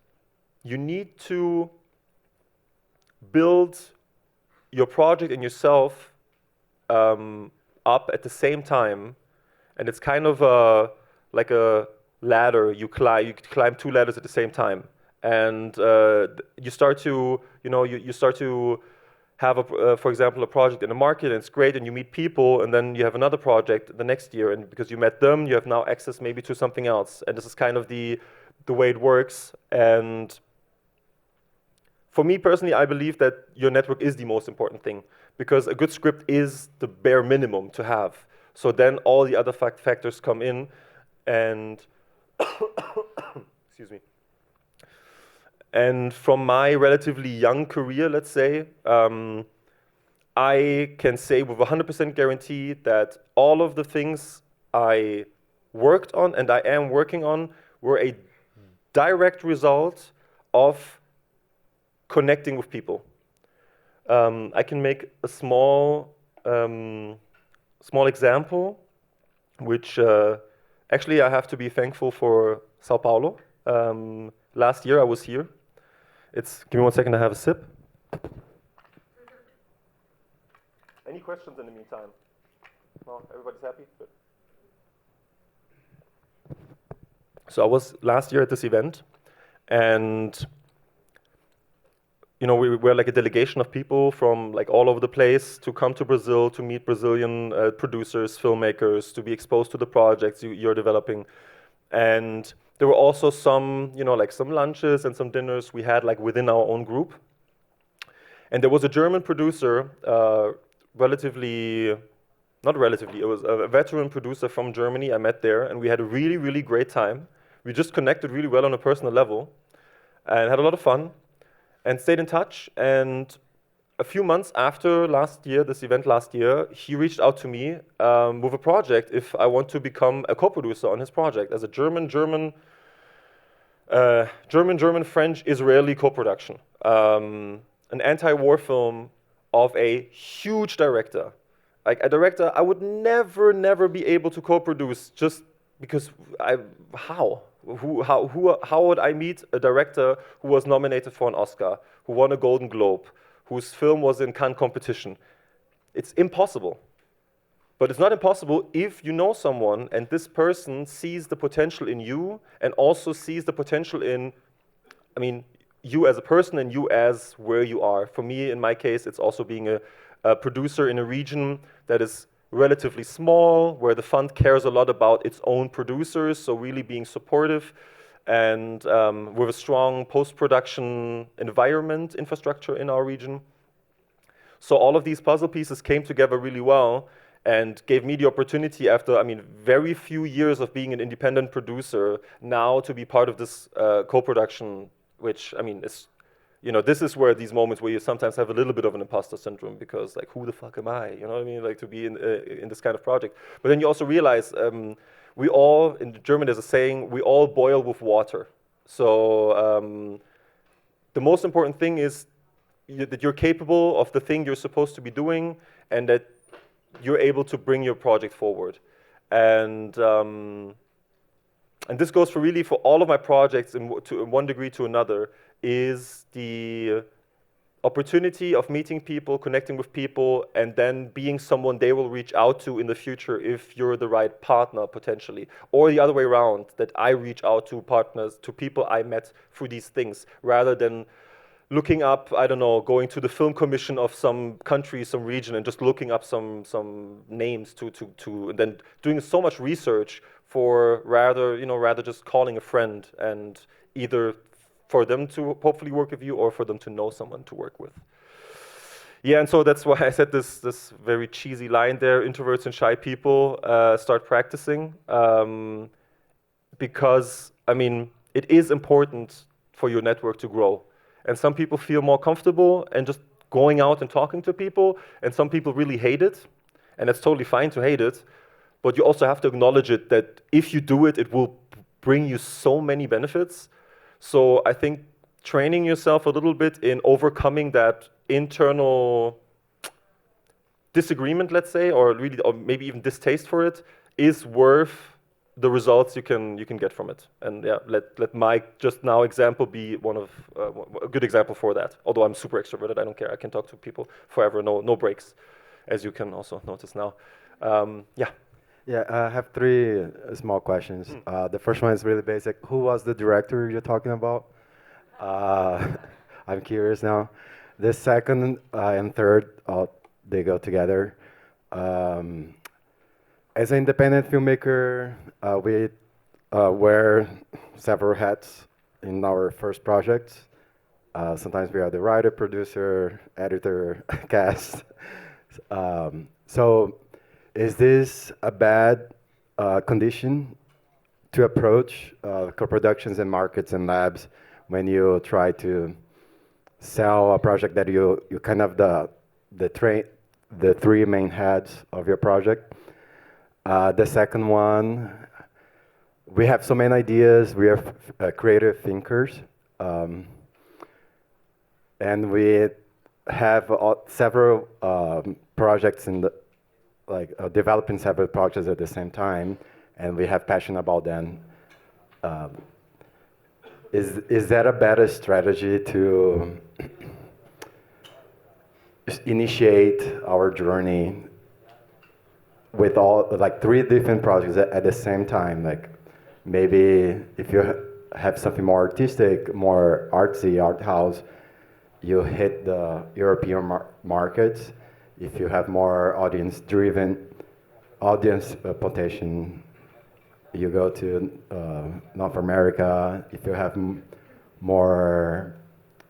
you need to build your project and yourself up at the same time, and it's kind of like a ladder. You climb two ladders at the same time, and you start to you start to have for example, a project in the market, and it's great, and you meet people, and then you have another project the next year, and because you met them, you have now access maybe to something else, and this is kind of the way it works. And for me personally, I believe that your network is the most important thing, because a good script is the bare minimum to have. So then all the other factors come in, and excuse me. And from my relatively young career, let's say, I can say with 100% guarantee that all of the things I worked on and I am working on were a direct result of connecting with people. I can make a small example, which actually I have to be thankful for Sao Paulo. Last year I was here. Give me 1 second, I have a sip. Any questions in the meantime? No, everybody's happy? Good. So I was last year at this event, and you know, we were like a delegation of people from like all over the place to come to Brazil to meet Brazilian producers, filmmakers, to be exposed to the projects you're developing. And there were also some, you know, like some lunches and some dinners we had like within our own group. And there was a German producer, it was a veteran producer from Germany I met there, and we had a really, really great time. We just connected really well on a personal level and had a lot of fun and stayed in touch. And a few months after this event last year, he reached out to me with a project if I want to become a co-producer on his project as a German, French, Israeli co-production. An anti-war film of a huge director. Like a director I would never be able to co-produce just because how would I meet a director who was nominated for an Oscar, who won a Golden Globe, whose film was in Cannes competition? It's impossible. But it's not impossible if you know someone and this person sees the potential in you and also sees the potential in, you as a person and you as where you are. For me, in my case, it's also being a producer in a region that is relatively small, where the fund cares a lot about its own producers, so really being supportive, and with a strong post-production environment infrastructure in our region. So all of these puzzle pieces came together really well and gave me the opportunity after, very few years of being an independent producer, now to be part of this co-production, which, is, this is where these moments where you sometimes have a little bit of an imposter syndrome, because like, who the fuck am I? You know what I mean? Like, to be in this kind of project. But then you also realize we all, in German there's a saying, we all boil with water. So the most important thing is that you're capable of the thing you're supposed to be doing, and that you're able to bring your project forward. And this goes for all of my projects in one degree to another, is the opportunity of meeting people, connecting with people, and then being someone they will reach out to in the future if you're the right partner, potentially. Or the other way around, that I reach out to partners, to people I met through these things, rather than looking up, going to the film commission of some country, some region, and just looking up some names and then doing so much research for rather just calling a friend, and either for them to hopefully work with you or for them to know someone to work with. Yeah, and so that's why I said this very cheesy line there, introverts and shy people start practicing, because, it is important for your network to grow. And some people feel more comfortable and just going out and talking to people, and some people really hate it, and it's totally fine to hate it, but you also have to acknowledge it, that if you do it, it will bring you so many benefits. So I think training yourself a little bit in overcoming that internal disagreement, let's say, or maybe even distaste for it, is worth the results you can get from it. And yeah, let my just now example be one of a good example for that. Although I'm super extroverted, I don't care. I can talk to people forever, no breaks, as you can also notice now. Yeah.
Yeah, I have three small questions. The first one is really basic. Who was the director you're talking about? I'm curious now. The second and third, they go together. As an independent filmmaker, we wear several hats in our first project. Sometimes we are the writer, producer, editor, cast. So is this a bad condition to approach co-productions and markets and labs when you try to sell a project that you kind of the three main heads of your project? The second one, we have so many ideas. We are creative thinkers, and we have several projects in the developing several projects at the same time, and we have passion about them. Is that a better strategy to initiate our journey with all three different projects at the same time? Like maybe if you have something more artistic, more artsy, art house, you hit the European markets. If you have more audience-driven, audience potential, you go to North America. If you have more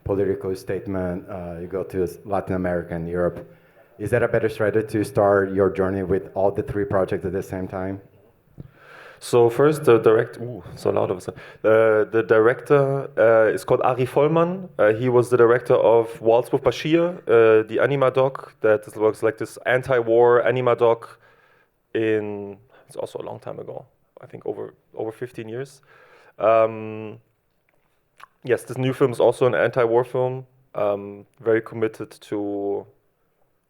political statement, you go to Latin America and Europe. Is that a better strategy to start your journey with all the three projects at the same time?
So first, the director. So loud of a sudden. The director is called Ari Vollmann. He was the director of Waltz with Bashir, the anima doc that works like this anti-war anima doc. It's also a long time ago. I think over 15 years. Yes, this new film is also an anti-war film. Very committed to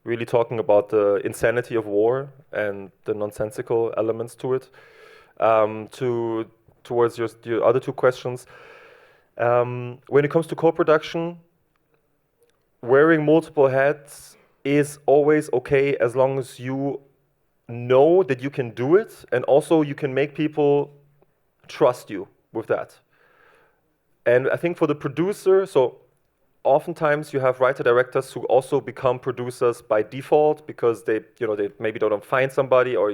really talking about the insanity of war and the nonsensical elements to it. Towards your other two questions, when it comes to co-production, wearing multiple hats is always okay as long as you know that you can do it, and also you can make people trust you with that. And I think for the producer, so oftentimes you have writer-directors who also become producers by default because they maybe don't find somebody, or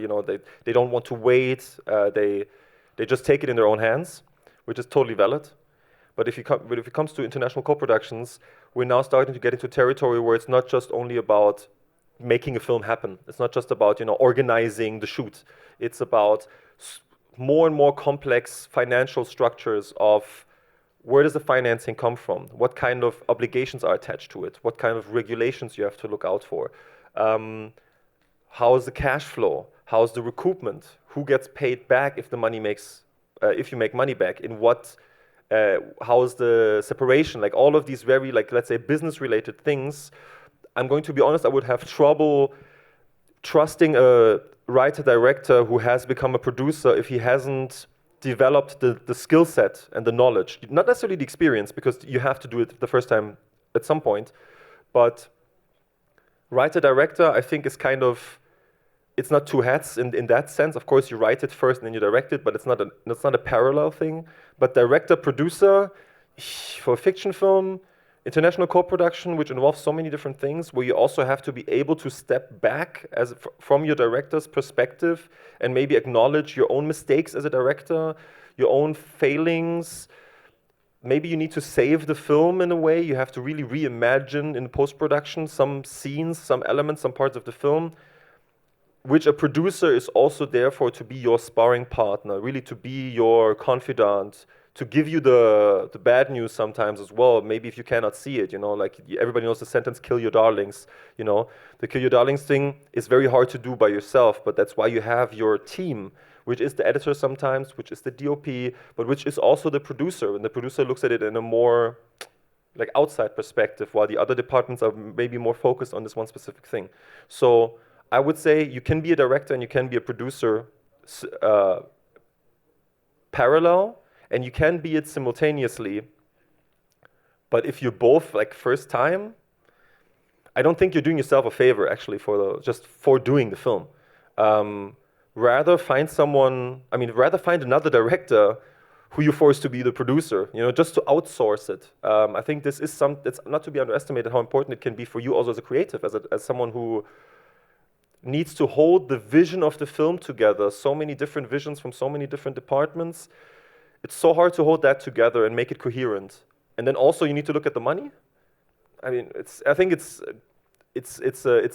they don't want to wait. They just take it in their own hands, which is totally valid. But if it comes to international co-productions, we're now starting to get into territory where it's not just only about making a film happen. It's not just about organizing the shoot. It's about more and more complex financial structures of where does the financing come from? What kind of obligations are attached to it? What kind of regulations you have to look out for? How is the cash flow? How is the recoupment? Who gets paid back if the money if you make money back? In what? How is the separation? Like all of these very let's say business-related things. I'm going to be honest. I would have trouble trusting a writer-director who has become a producer if he hasn't developed the skill set and the knowledge, not necessarily the experience, because you have to do it the first time at some point, but writer-director, I think, is kind of, it's not two hats in that sense. Of course, you write it first and then you direct it, but it's not a parallel thing. But director-producer, for a fiction film, international co-production, which involves so many different things, where you also have to be able to step back from your director's perspective and maybe acknowledge your own mistakes as a director, your own failings. Maybe you need to save the film in a way. You have to really reimagine in post-production some scenes, some elements, some parts of the film, which a producer is also there for, to be your sparring partner, really to be your confidant, to give you the bad news sometimes as well. Maybe if you cannot see it, everybody knows the sentence, kill your darlings. The kill your darlings thing is very hard to do by yourself, but that's why you have your team, which is the editor sometimes, which is the DOP, but which is also the producer. And the producer looks at it in a more outside perspective, while the other departments are maybe more focused on this one specific thing. So I would say you can be a director and you can be a producer parallel, and you can be it simultaneously. But if you're both first time, I don't think you're doing yourself a favor actually just for doing the film. Rather find another director who you're forced to be the producer, just to outsource it. I think this is it's not to be underestimated how important it can be for you also as a creative, as someone who needs to hold the vision of the film together, so many different visions from so many different departments. It's so hard to hold that together and make it coherent. And then also you need to look at the money. I mean, I think it's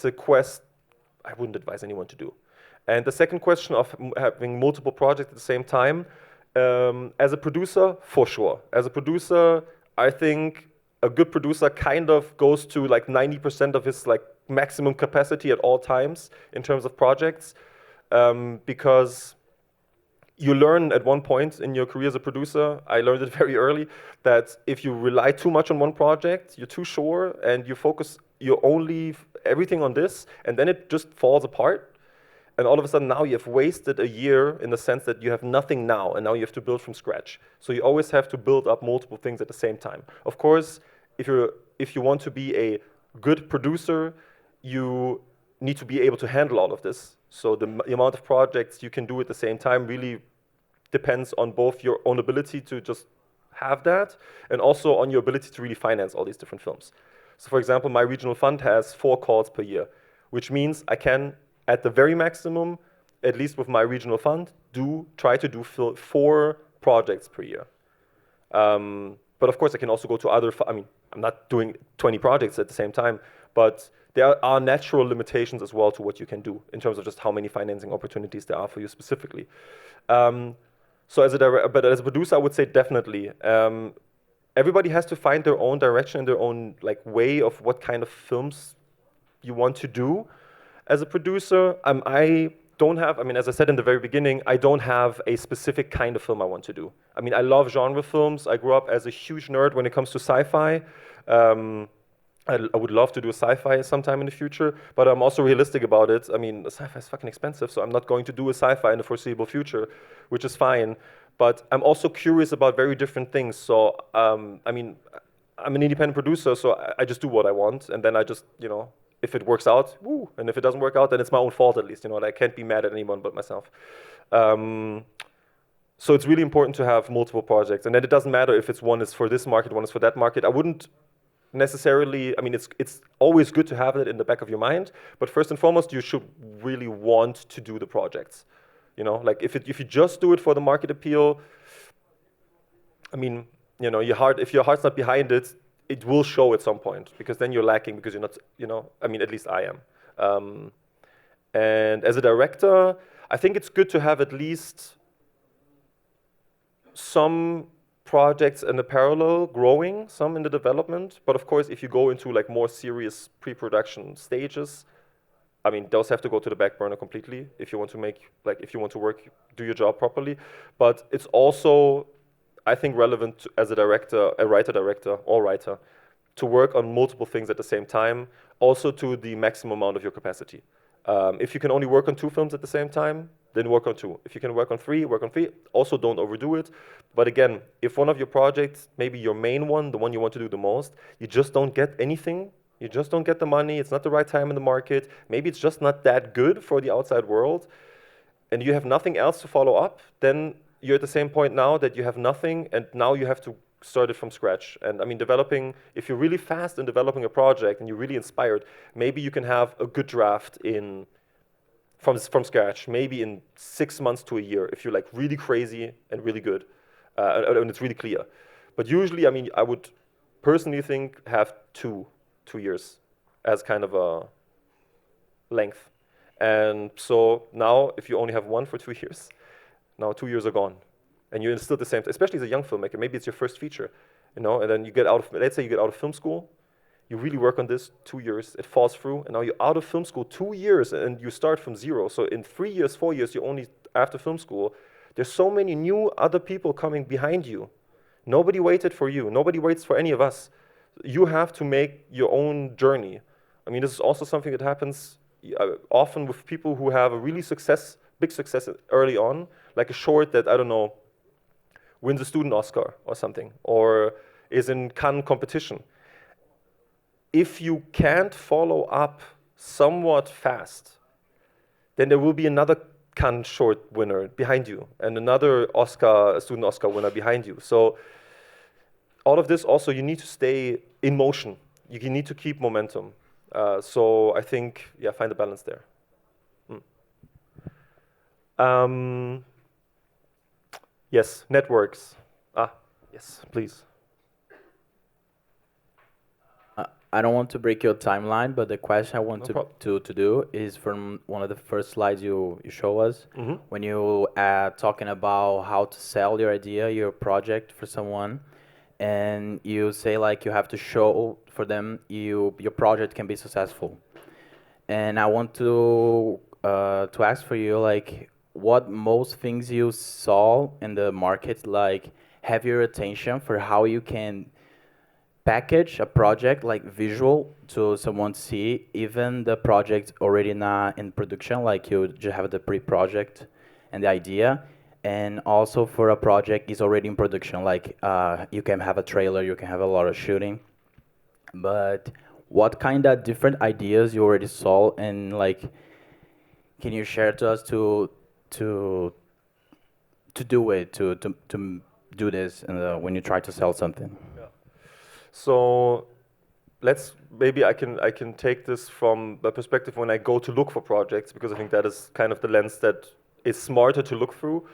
a quest I wouldn't advise anyone to do. And the second question of having multiple projects at the same time, as a producer, for sure. As a producer, I think a good producer kind of goes to like 90% of his like maximum capacity at all times in terms of projects, because you learn at one point in your career as a producer, I learned it very early, that if you rely too much on one project, you're too sure, and you focus everything on this, and then it just falls apart. And all of a sudden now you have wasted a year in the sense that you have nothing now, and now you have to build from scratch. So you always have to build up multiple things at the same time. Of course, if you want to be a good producer, you need to be able to handle all of this. So the amount of projects you can do at the same time really depends on both your own ability to just have that, and also on your ability to really finance all these different films. So for example, my regional fund has 4 calls per year, which means I can, at the very maximum, at least with my regional fund, try to do 4 projects per year. But of course, I can also go to I'm not doing 20 projects at the same time, but there are natural limitations as well to what you can do in terms of just how many financing opportunities there are for you specifically. So as a producer, I would say definitely. Everybody has to find their own direction and their own like way of what kind of films you want to do. As a producer, as I said in the very beginning, I don't have a specific kind of film I want to do. I mean, I love genre films. I grew up as a huge nerd when it comes to sci-fi. I would love to do a sci-fi sometime in the future, but I'm also realistic about it. I mean, sci-fi is fucking expensive, so I'm not going to do a sci-fi in the foreseeable future, which is fine. But I'm also curious about very different things. So, I mean, I'm an independent producer, so I just do what I want, and then I just, if it works out, woo, and if it doesn't work out, then it's my own fault at least, and I can't be mad at anyone but myself. So it's really important to have multiple projects, and then it doesn't matter if one is for this market, one is for that market. I wouldn't necessarily, it's always good to have it in the back of your mind, but first and foremost, you should really want to do the projects. Like if you just do it for the market appeal, if your heart's not behind it, it will show at some point, because then you're lacking, because you're not, at least I am. And as a director, I think it's good to have at least some projects in the parallel growing, some in the development. But of course, if you go into like more serious pre-production stages, those have to go to the back burner completely if you want to do your job properly. But it's also, I think, relevant as a director, a writer-director, or writer, to work on multiple things at the same time, also to the maximum amount of your capacity. If you can only work on 2 films at the same time, then work on 2. If you can work on 3, work on 3. Also, don't overdo it. But again, if one of your projects, maybe your main one, the one you want to do the most, you just don't get anything, you just don't get the money, it's not the right time in the market, maybe it's just not that good for the outside world, and you have nothing else to follow up, then you're at the same point now that you have nothing, and now you have to start it from scratch. And if you're really fast in developing a project and you're really inspired, maybe you can have a good draft from scratch, maybe in 6 months to a year, if you're like really crazy and really good, and it's really clear. But usually, I would personally think have 2 years as kind of a length. And so now, if you only have 1 for 2 years, now 2 years are gone, and you're still the same. Especially as a young filmmaker, maybe it's your first feature, and then you get out of. Let's say you get out of film school. You really work on this 2 years, it falls through, and now you're out of film school 2 years, and you start from zero. So in 3 years, 4 years, you're only after film school. There's so many new other people coming behind you. Nobody waited for you. Nobody waits for any of us. You have to make your own journey. This is also something that happens often with people who have a really big success early on, like a short that, wins a student Oscar or something, or is in Cannes competition. If you can't follow up somewhat fast, then there will be another Cannes short winner behind you and another student Oscar winner behind you. So all of this also, you need to stay in motion. You need to keep momentum. So I think, find a balance there. Yes, networks. Yes, please.
I don't want to break your timeline, but the question I want
No
to,
problem.
to do is from one of the first slides you show us, when you talking about how to sell your idea, your project for someone, and you say like you have to show for them your project can be successful. And I want to ask for you like what most things you saw in the market like have your attention for how you can package a project like visual to someone see even the project already not in production like you just have the pre-project and the idea and also for a project is already in production like you can have a trailer, you can have a lot of shooting, but what kind of different ideas you already saw and like can you share to us to do it to do this when you try to sell something?
So maybe I can take this from the perspective when I go to look for projects, because I think that is kind of the lens that is smarter to look through.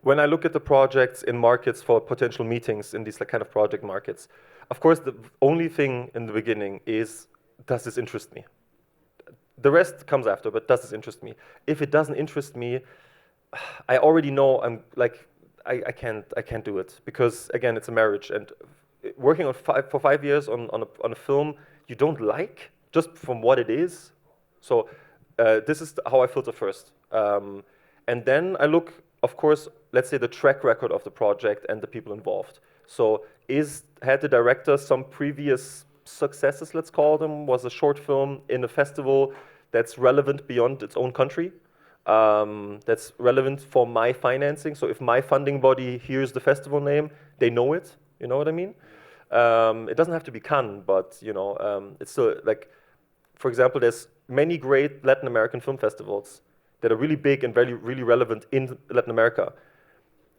When I look at the projects in markets for potential meetings in these like kind of project markets, of course the only thing in the beginning is, does this interest me? The rest comes after, but does this interest me? If it doesn't interest me, I already know I'm like, I can't do it, because again, it's a marriage, and working on for 5 years on a film you don't like just from what it is. So this is how I filter first, and then I look, of course, let's say the track record of the project and the people involved. So had the director some previous successes, let's call them? Was a short film in a festival that's relevant beyond its own country? That's relevant for my financing. So if my funding body hears the festival name, they know it. You know what I mean? It doesn't have to be Cannes, but you know, it's still like, for example, there's many great Latin American film festivals that are really big and really relevant in Latin America.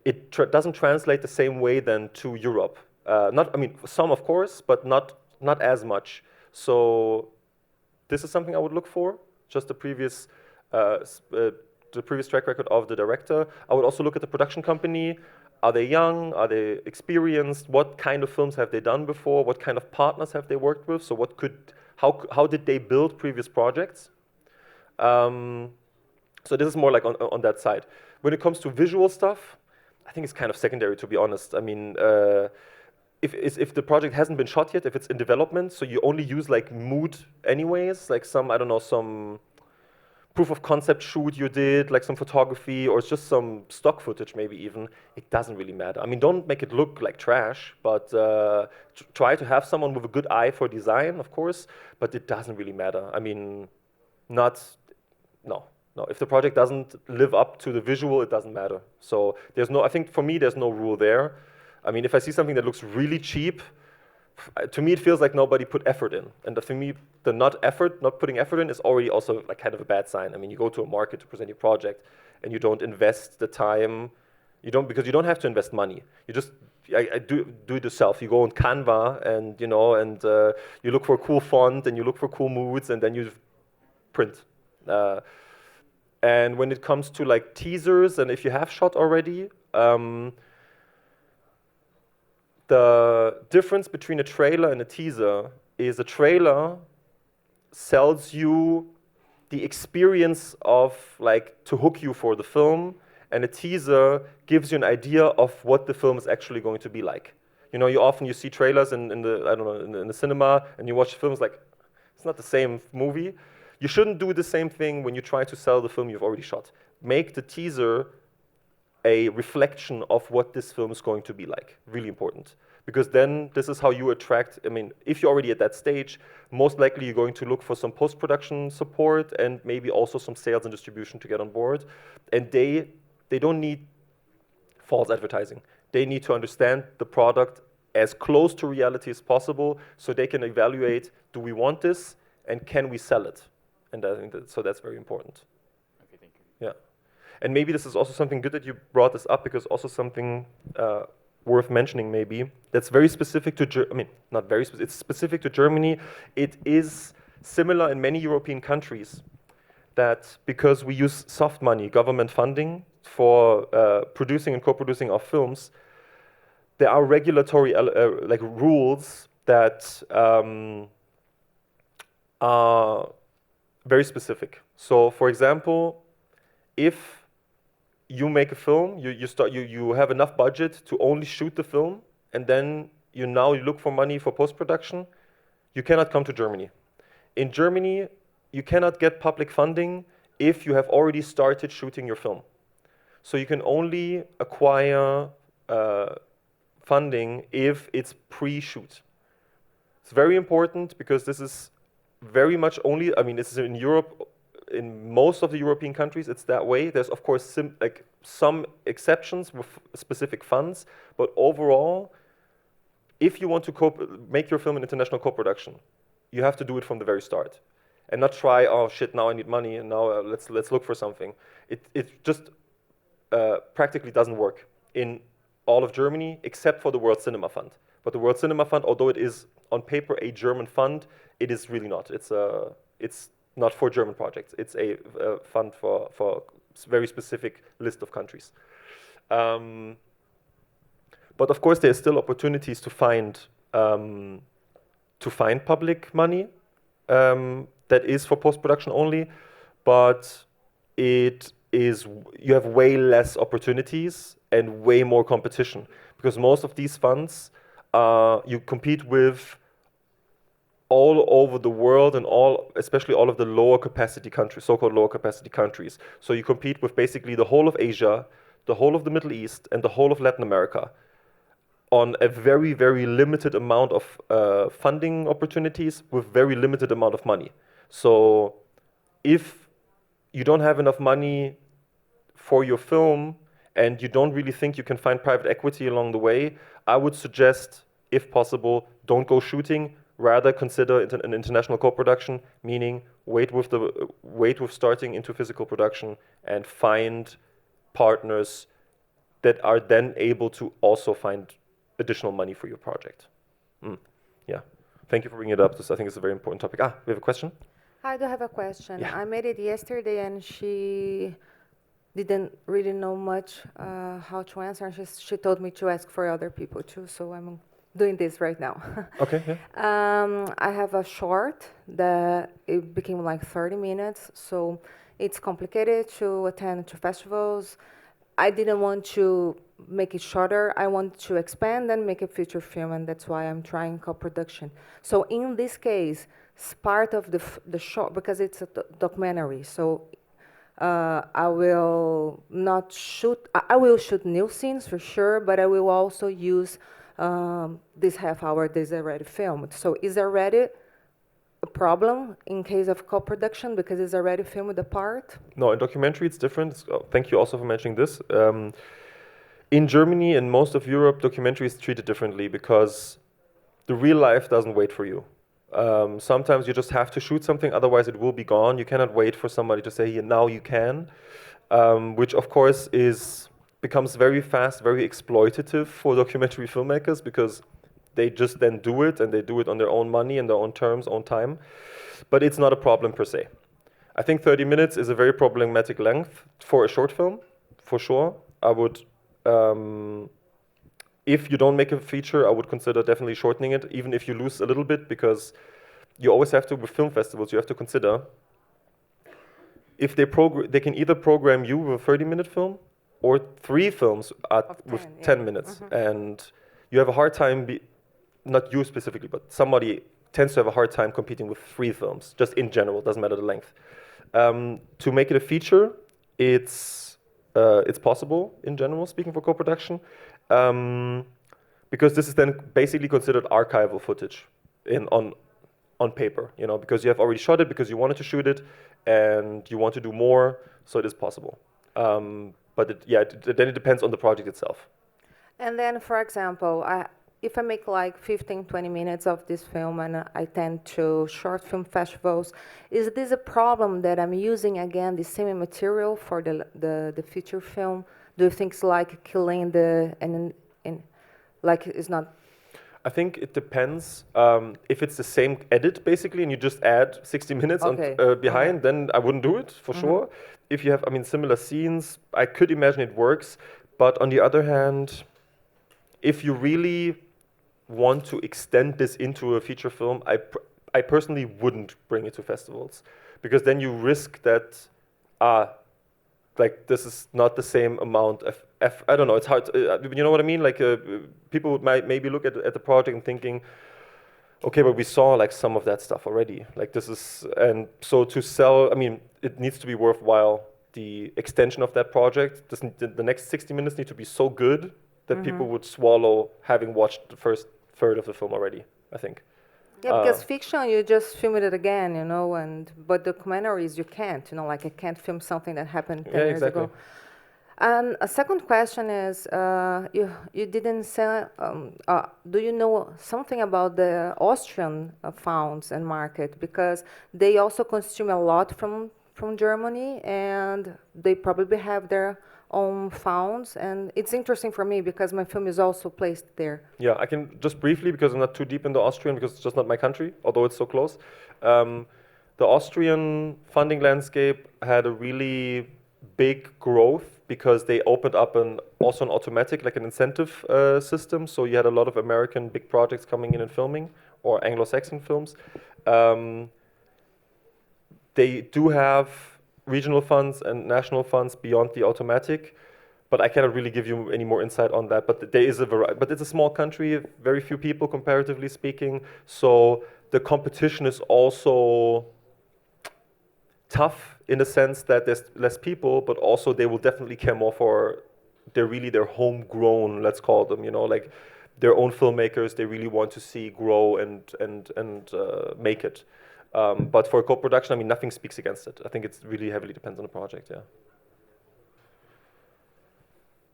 It doesn't translate the same way then to Europe. I mean, some of course, but not as much. So this is something I would look for, just the previous track record of the director. I would also look at the production company. Are they young? Are they experienced? What kind of films have they done before? What kind of partners have they worked with? So how did they build previous projects? So this is more like on that side. When it comes to visual stuff, I think it's kind of secondary, to be honest. I mean, if the project hasn't been shot yet, if it's in development, so you only use like mood anyways, like some proof of concept shoot you did, like some photography, or it's just some stock footage maybe even, it doesn't really matter. I mean, don't make it look like trash, but try to have someone with a good eye for design, of course, but it doesn't really matter. I mean, no. If the project doesn't live up to the visual, it doesn't matter. So I think for me, there's no rule there. I mean, if I see something that looks really cheap, to me, it feels like nobody put effort in. And for me, the not putting effort in is already also like kind of a bad sign. I mean, you go to a market to present your project and you don't invest the time, because you don't have to invest money. You just do it yourself. You go on Canva and, you look for a cool font and you look for cool moods and then you print. And when it comes to like teasers, and if you have shot already, the difference between a trailer and a teaser is a trailer sells you the experience of like to hook you for the film, and a teaser gives you an idea of what the film is actually going to be like. You know, you see trailers in the cinema, and you watch films like it's not the same movie. You shouldn't do the same thing when you try to sell the film you've already shot. Make the teaser a reflection of what this film is going to be like. Really important. Because then this is how you attract, I mean, if you're already at that stage, most likely you're going to look for some post-production support and maybe also some sales and distribution to get on board. And they don't need false advertising. They need to understand the product as close to reality as possible so they can evaluate, do we want this and can we sell it? And I think so that's very important.
Okay, thank you.
Yeah. And maybe this is also something good that you brought this up, because also something worth mentioning maybe that's very specific to not very specific, it's specific to Germany. It is similar in many European countries that because we use soft money, government funding for producing and co-producing our films, there are regulatory like rules that are very specific. So, for example, if you make a film, you have enough budget to only shoot the film, and then you look for money for post-production, you cannot come to Germany. In Germany, you cannot get public funding if you have already started shooting your film. So you can only acquire funding if it's pre-shoot. It's very important because this is very much only, this is in Europe, in most of the European countries, it's that way. There's, of course, some exceptions with specific funds, but overall, if you want to make your film an international co-production, you have to do it from the very start, and not try, oh shit, now I need money, and now let's look for something. It just practically doesn't work in all of Germany, except for the World Cinema Fund. But the World Cinema Fund, although it is on paper a German fund, it is really not. It's not for German projects. It's a fund for a very specific list of countries. But of course, there's still opportunities to find public money that is for post-production only, but you have way less opportunities and way more competition, because most of these funds you compete with all over the world, and especially all of the lower capacity countries, so-called lower capacity countries. So you compete with basically the whole of Asia, the whole of the Middle East, and the whole of Latin America on a very, very limited amount of funding opportunities with very limited amount of money. So if you don't have enough money for your film and you don't really think you can find private equity along the way, I would suggest, if possible, don't go shooting. Rather consider an international co-production, meaning wait with starting into physical production and find partners that are then able to also find additional money for your project. Yeah, thank you for bringing it up. I think it's a very important topic. We have a question?
I do have a question.
Yeah.
I made it yesterday, and she didn't really know much how to answer. And she told me to ask for other people too, so I'm doing this right now.
Okay, yeah.
I have a short that it became like 30 minutes, so it's complicated to attend to festivals. I didn't want to make it shorter. I want to expand and make a feature film, and that's why I'm trying co-production. So in this case, it's part of the short, because it's a documentary, so I will not shoot, I will shoot new scenes for sure, but I will also use this half hour that's already filmed. So is already a problem in case of co-production because it's already filmed the part?
No, in documentary it's different. Thank you also for mentioning this. In Germany and most of Europe, documentary is treated differently because the real life doesn't wait for you. Sometimes you just have to shoot something, otherwise it will be gone. You cannot wait for somebody to say, yeah, now you can, which of course becomes very fast, very exploitative for documentary filmmakers because they just then do it, and they do it on their own money and their own terms, own time. But it's not a problem per se. I think 30 minutes is a very problematic length for a short film, for sure. I would, if you don't make a feature, I would consider definitely shortening it, even if you lose a little bit, because you always have to, with film festivals, you have to consider if they can either program you with a 30-minute film or 3 films with 10 minutes. Mm-hmm. And you have a hard time, not you specifically, but somebody tends to have a hard time competing with 3 films, just in general, doesn't matter the length. To make it a feature, it's possible in general, speaking for co-production, because this is then basically considered archival footage on paper, because you have already shot it, because you wanted to shoot it, and you want to do more, so it is possible. But then it depends on the project itself.
And then, for example, if I make like 15, 20 minutes of this film and I tend to short film festivals, is this a problem that I'm using again the same material for the feature film? Do you think it's like killing like it's not?
I think it depends. If it's the same edit basically, and you just add 60 minutes behind, then I wouldn't do it for sure. If you have, similar scenes, I could imagine it works. But on the other hand, if you really want to extend this into a feature film, I personally wouldn't bring it to festivals, because then you risk that, like, this is not the same amount of I don't know, it's hard, you know what I mean? Like, people might maybe look at the project and thinking, okay, but we saw like some of that stuff already. Like, this is, and so to sell, I mean, it needs to be worthwhile. The extension of that project, the next 60 minutes need to be so good that people would swallow having watched the first third of the film already, I think.
Yeah, because fiction, you just film it again, you know, but documentaries, you can't, you know, like I can't film something that happened 10 years ago. And a second question is, you didn't say, do you know something about the Austrian funds and market? Because they also consume a lot from Germany, and they probably have their own funds, and it's interesting for me because my film is also placed there.
Yeah, I can just briefly, because I'm not too deep into Austrian, because it's just not my country, although it's so close. The Austrian funding landscape had a really big growth because they opened up also an automatic, like an incentive system. So you had a lot of American big projects coming in and filming, or Anglo-Saxon films. They do have regional funds and national funds beyond the automatic, but I cannot really give you any more insight on that. But there is a variety. But it's a small country, very few people comparatively speaking. So the competition is also tough in the sense that there's less people, but also they will definitely care more for their homegrown, let's call them, you know, like their own filmmakers. They really want to see grow and make it. But for co-production, I mean, nothing speaks against it. I think it's really heavily depends on the project, yeah.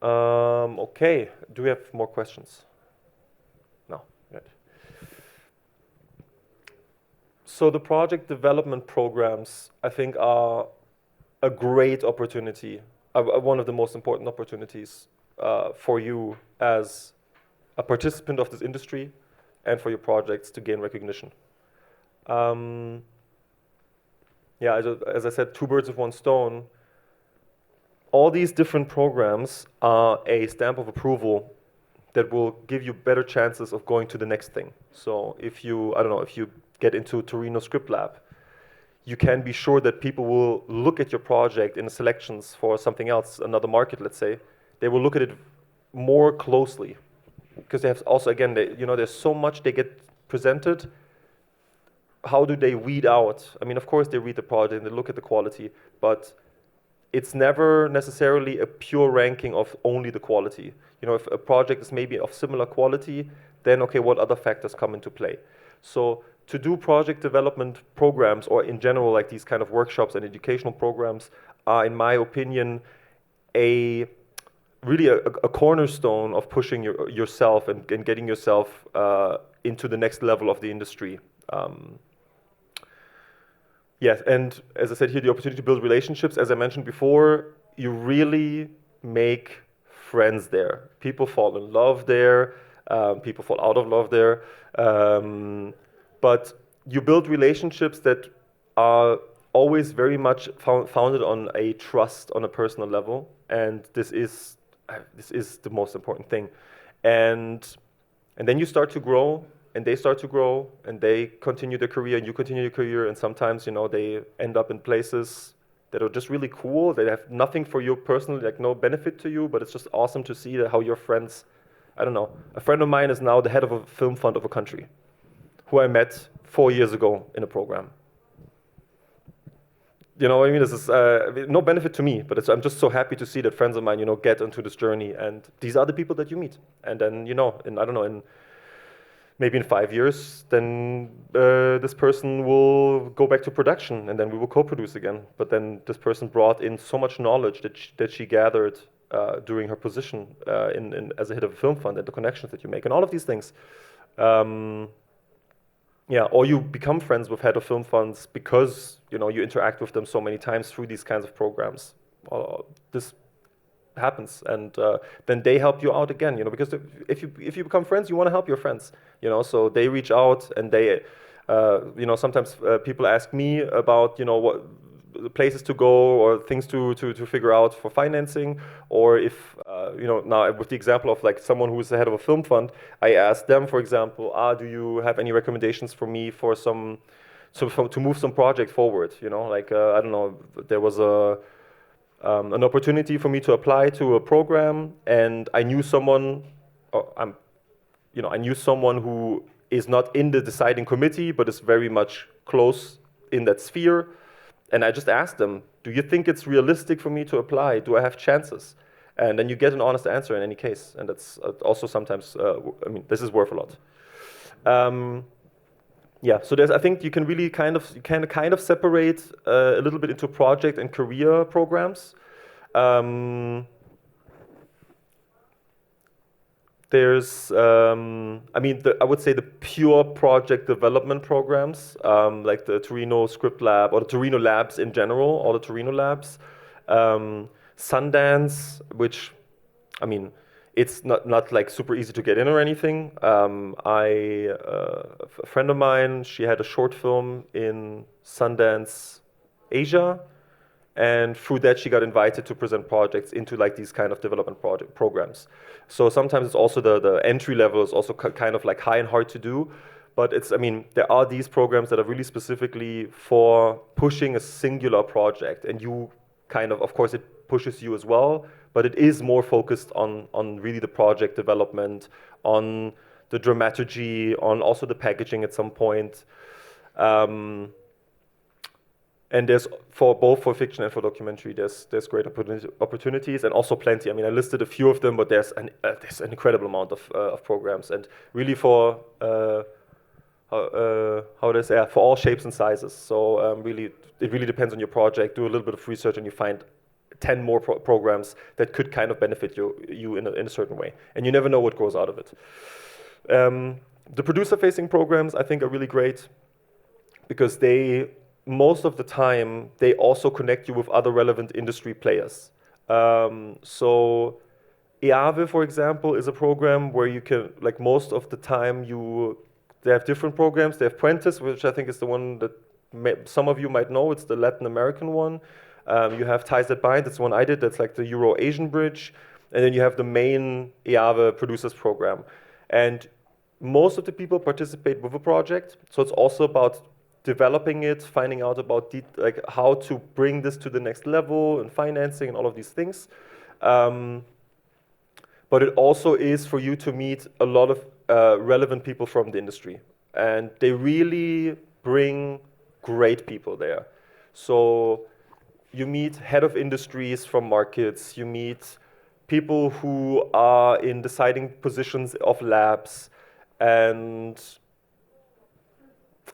Okay, do we have more questions? No, good. So the project development programs, I think, are a great opportunity, one of the most important opportunities for you as a participant of this industry and for your projects to gain recognition. Yeah, as I said, two birds with one stone. All these different programs are a stamp of approval that will give you better chances of going to the next thing. So if you, I don't know, if you get into Torino Script Lab, you can be sure that people will look at your project in the selections for something else, another market, let's say. They will look at it more closely, because they have also, again, there's so much they get presented. How do they weed out? I mean, of course they read the project and they look at the quality, but it's never necessarily a pure ranking of only the quality. You know, if a project is maybe of similar quality, then okay, what other factors come into play? So to do project development programs, or in general like these kind of workshops and educational programs, are, in my opinion, really a cornerstone of pushing yourself and getting yourself into the next level of the industry. Yes, and as I said here, the opportunity to build relationships, as I mentioned before, you really make friends there. People fall in love there, people fall out of love there, but you build relationships that are always very much founded on a trust on a personal level, and this is the most important thing. And then you start to grow, and they start to grow, and they continue their career, and you continue your career, and sometimes, you know, they end up in places that are just really cool. They have nothing for you personally, like no benefit to you, but it's just awesome to see how your friends, I don't know, a friend of mine is now the head of a film fund of a country, who I met 4 years ago in a program. You know what I mean? This is no benefit to me, but I'm just so happy to see that friends of mine, you know, get into this journey, and these are the people that you meet. And then, you know, maybe in 5 years, then this person will go back to production, and then we will co-produce again. But then this person brought in so much knowledge that she gathered during her position as a head of a film fund, and the connections that you make, and all of these things. Yeah, or you become friends with head of film funds because, you know, you interact with them so many times through these kinds of programs. This happens, and then they help you out again, you know, because if you become friends, you want to help your friends, you know, so they reach out, and they, you know, sometimes people ask me about, you know, what places to go or things to figure out for financing, or if now with the example of like someone who's the head of a film fund, I asked them, for example, do you have any recommendations for me for to move some project forward? I don't know, there was an opportunity for me to apply to a program, and I knew someone, I knew someone who is not in the deciding committee, but is very much close in that sphere. And I just asked them, do you think it's realistic for me to apply? Do I have chances? And then you get an honest answer in any case. And that's also sometimes, this is worth a lot. So I think you can really kind of separate a little bit into project and career programs. There's, I would say the pure project development programs, like the Torino Script Lab, or the Torino Labs in general, all the Torino Labs. Sundance, which, it's not like super easy to get in or anything. A friend of mine, she had a short film in Sundance, Asia, and through that she got invited to present projects into like these kind of development programs. So sometimes it's also the entry level is also kind of like high and hard to do, but there are these programs that are really specifically for pushing a singular project, and you of course it pushes you as well, but it is more focused on really the project development, on the dramaturgy, on also the packaging at some point. And there's both for fiction and for documentary, there's great opportunities, and also plenty. I listed a few of them, but there's an incredible amount of programs, and really for for all shapes and sizes. So it really depends on your project. Do a little bit of research, and you find 10 more programs that could kind of benefit you in a certain way, and you never know what grows out of it. The producer-facing programs, I think, are really great because most of the time, they also connect you with other relevant industry players. So EAVE, for example, is a program where you can, like most of the time, they have different programs. They have Prentice, which I think is the one that some of you might know. It's the Latin American one. You have Ties That Bind, that's the one I did. That's like the Euro-Asian bridge. And then you have the main EAVE Producers program. And most of the people participate with a project. So it's also about developing it, finding out about how to bring this to the next level, and financing and all of these things. But it also is for you to meet a lot of relevant people from the industry. And they really bring great people there. So you meet head of industries from markets, you meet people who are in deciding positions of labs, and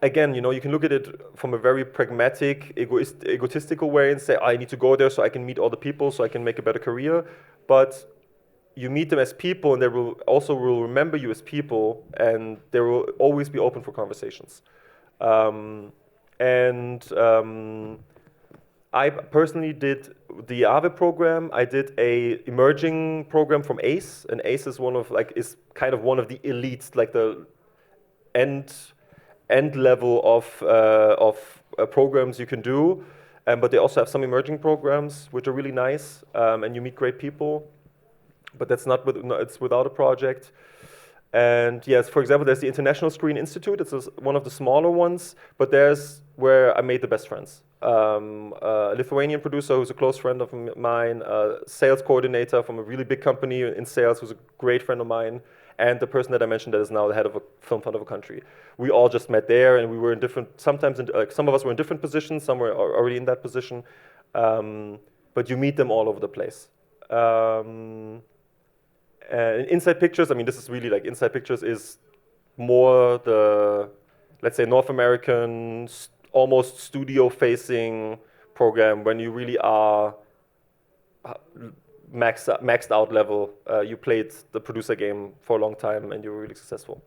again, you can look at it from a very pragmatic, egotistical way and say, I need to go there so I can meet all the people, so I can make a better career. But you meet them as people, and they will remember you as people, and they will always be open for conversations. I personally did the AVE program. I did a emerging program from ACE, and ACE is is kind of one of the elites, like the end level of programs you can do, but they also have some emerging programs which are really nice, and you meet great people, but it's without a project. And yes, for example, there's the International Screen Institute. It's one of the smaller ones, but there's where I made the best friends. A Lithuanian producer who's a close friend of mine, a sales coordinator from a really big company in sales who's a great friend of mine, and the person that I mentioned that is now the head of a film fund of a country. We all just met there, and we were in different, sometimes some of us were in different positions, some were already in that position, but you meet them all over the place. And Inside Pictures, this is really like Inside Pictures is more the, let's say, North American, almost studio-facing program when you really are maxed out level. You played the producer game for a long time and you were really successful.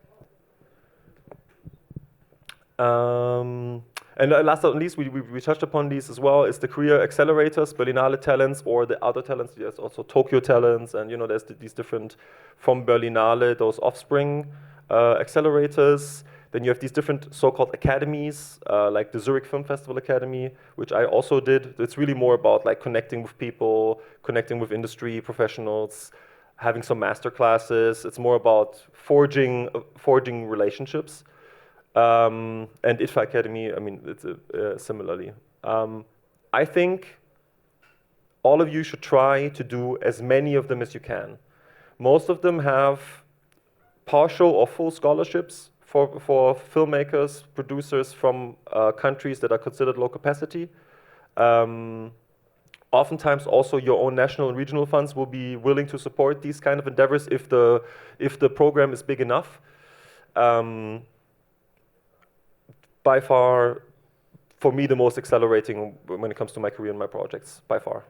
And last but not least, we touched upon these as well, is the career accelerators, Berlinale Talents, or the other talents. There's also Tokyo Talents, and there's these different, from Berlinale, those offspring accelerators. Then you have these different so-called academies, like the Zurich Film Festival Academy, which I also did. It's really more about like connecting with people, connecting with industry professionals. having some master classes. It's more about forging relationships. And ITFA Academy, I mean, it's similarly. I think all of you should try to do as many of them as you can. Most of them have partial or full scholarships for filmmakers, producers from countries that are considered low capacity. Oftentimes also your own national and regional funds will be willing to support these kind of endeavors if the program is big enough. By far, for me, the most accelerating when it comes to my career and my projects, by far.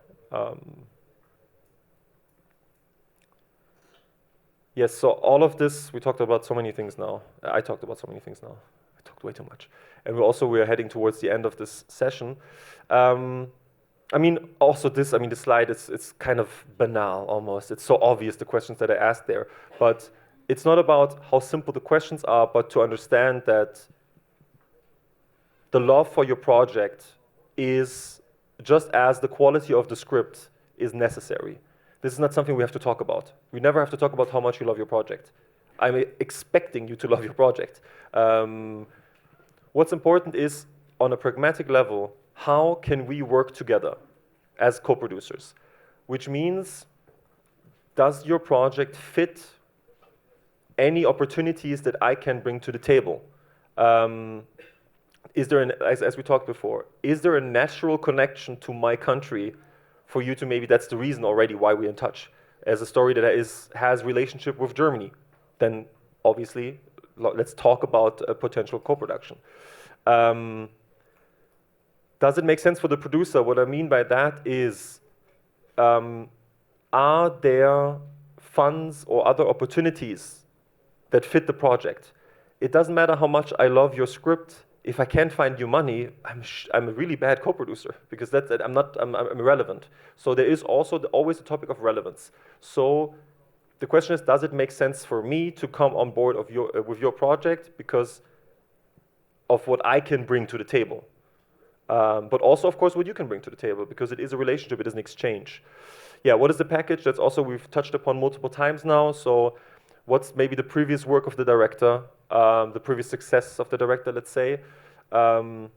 Yes, so all of this, we talked about so many things now. I talked about so many things now. I talked way too much. And we're heading towards the end of this session. I mean, also this slide, it's kind of banal almost. It's so obvious, the questions that I asked there. But it's not about how simple the questions are, but to understand that the love for your project is just as the quality of the script is necessary. This is not something we have to talk about. We never have to talk about how much you love your project. I'm expecting you to love your project. What's important is, on a pragmatic level, how can we work together as co-producers? Which means, does your project fit any opportunities that I can bring to the table? Is there, as we talked before, is there a natural connection to my country for you to maybe, that's the reason already why we're in touch. As a story that has relationship with Germany, then obviously, let's talk about a potential co-production. Does it make sense for the producer? What I mean by that is, are there funds or other opportunities that fit the project? It doesn't matter how much I love your script. If I can't find you money, I'm a really bad co-producer because I'm irrelevant. So there is also always the topic of relevance. So the question is, does it make sense for me to come on board with your project because of what I can bring to the table? But also, of course, what you can bring to the table, because it is a relationship, it is an exchange. Yeah, what is the package? That's also, we've touched upon multiple times now. So what's maybe the previous work of the director, the previous success of the director, let's say. Do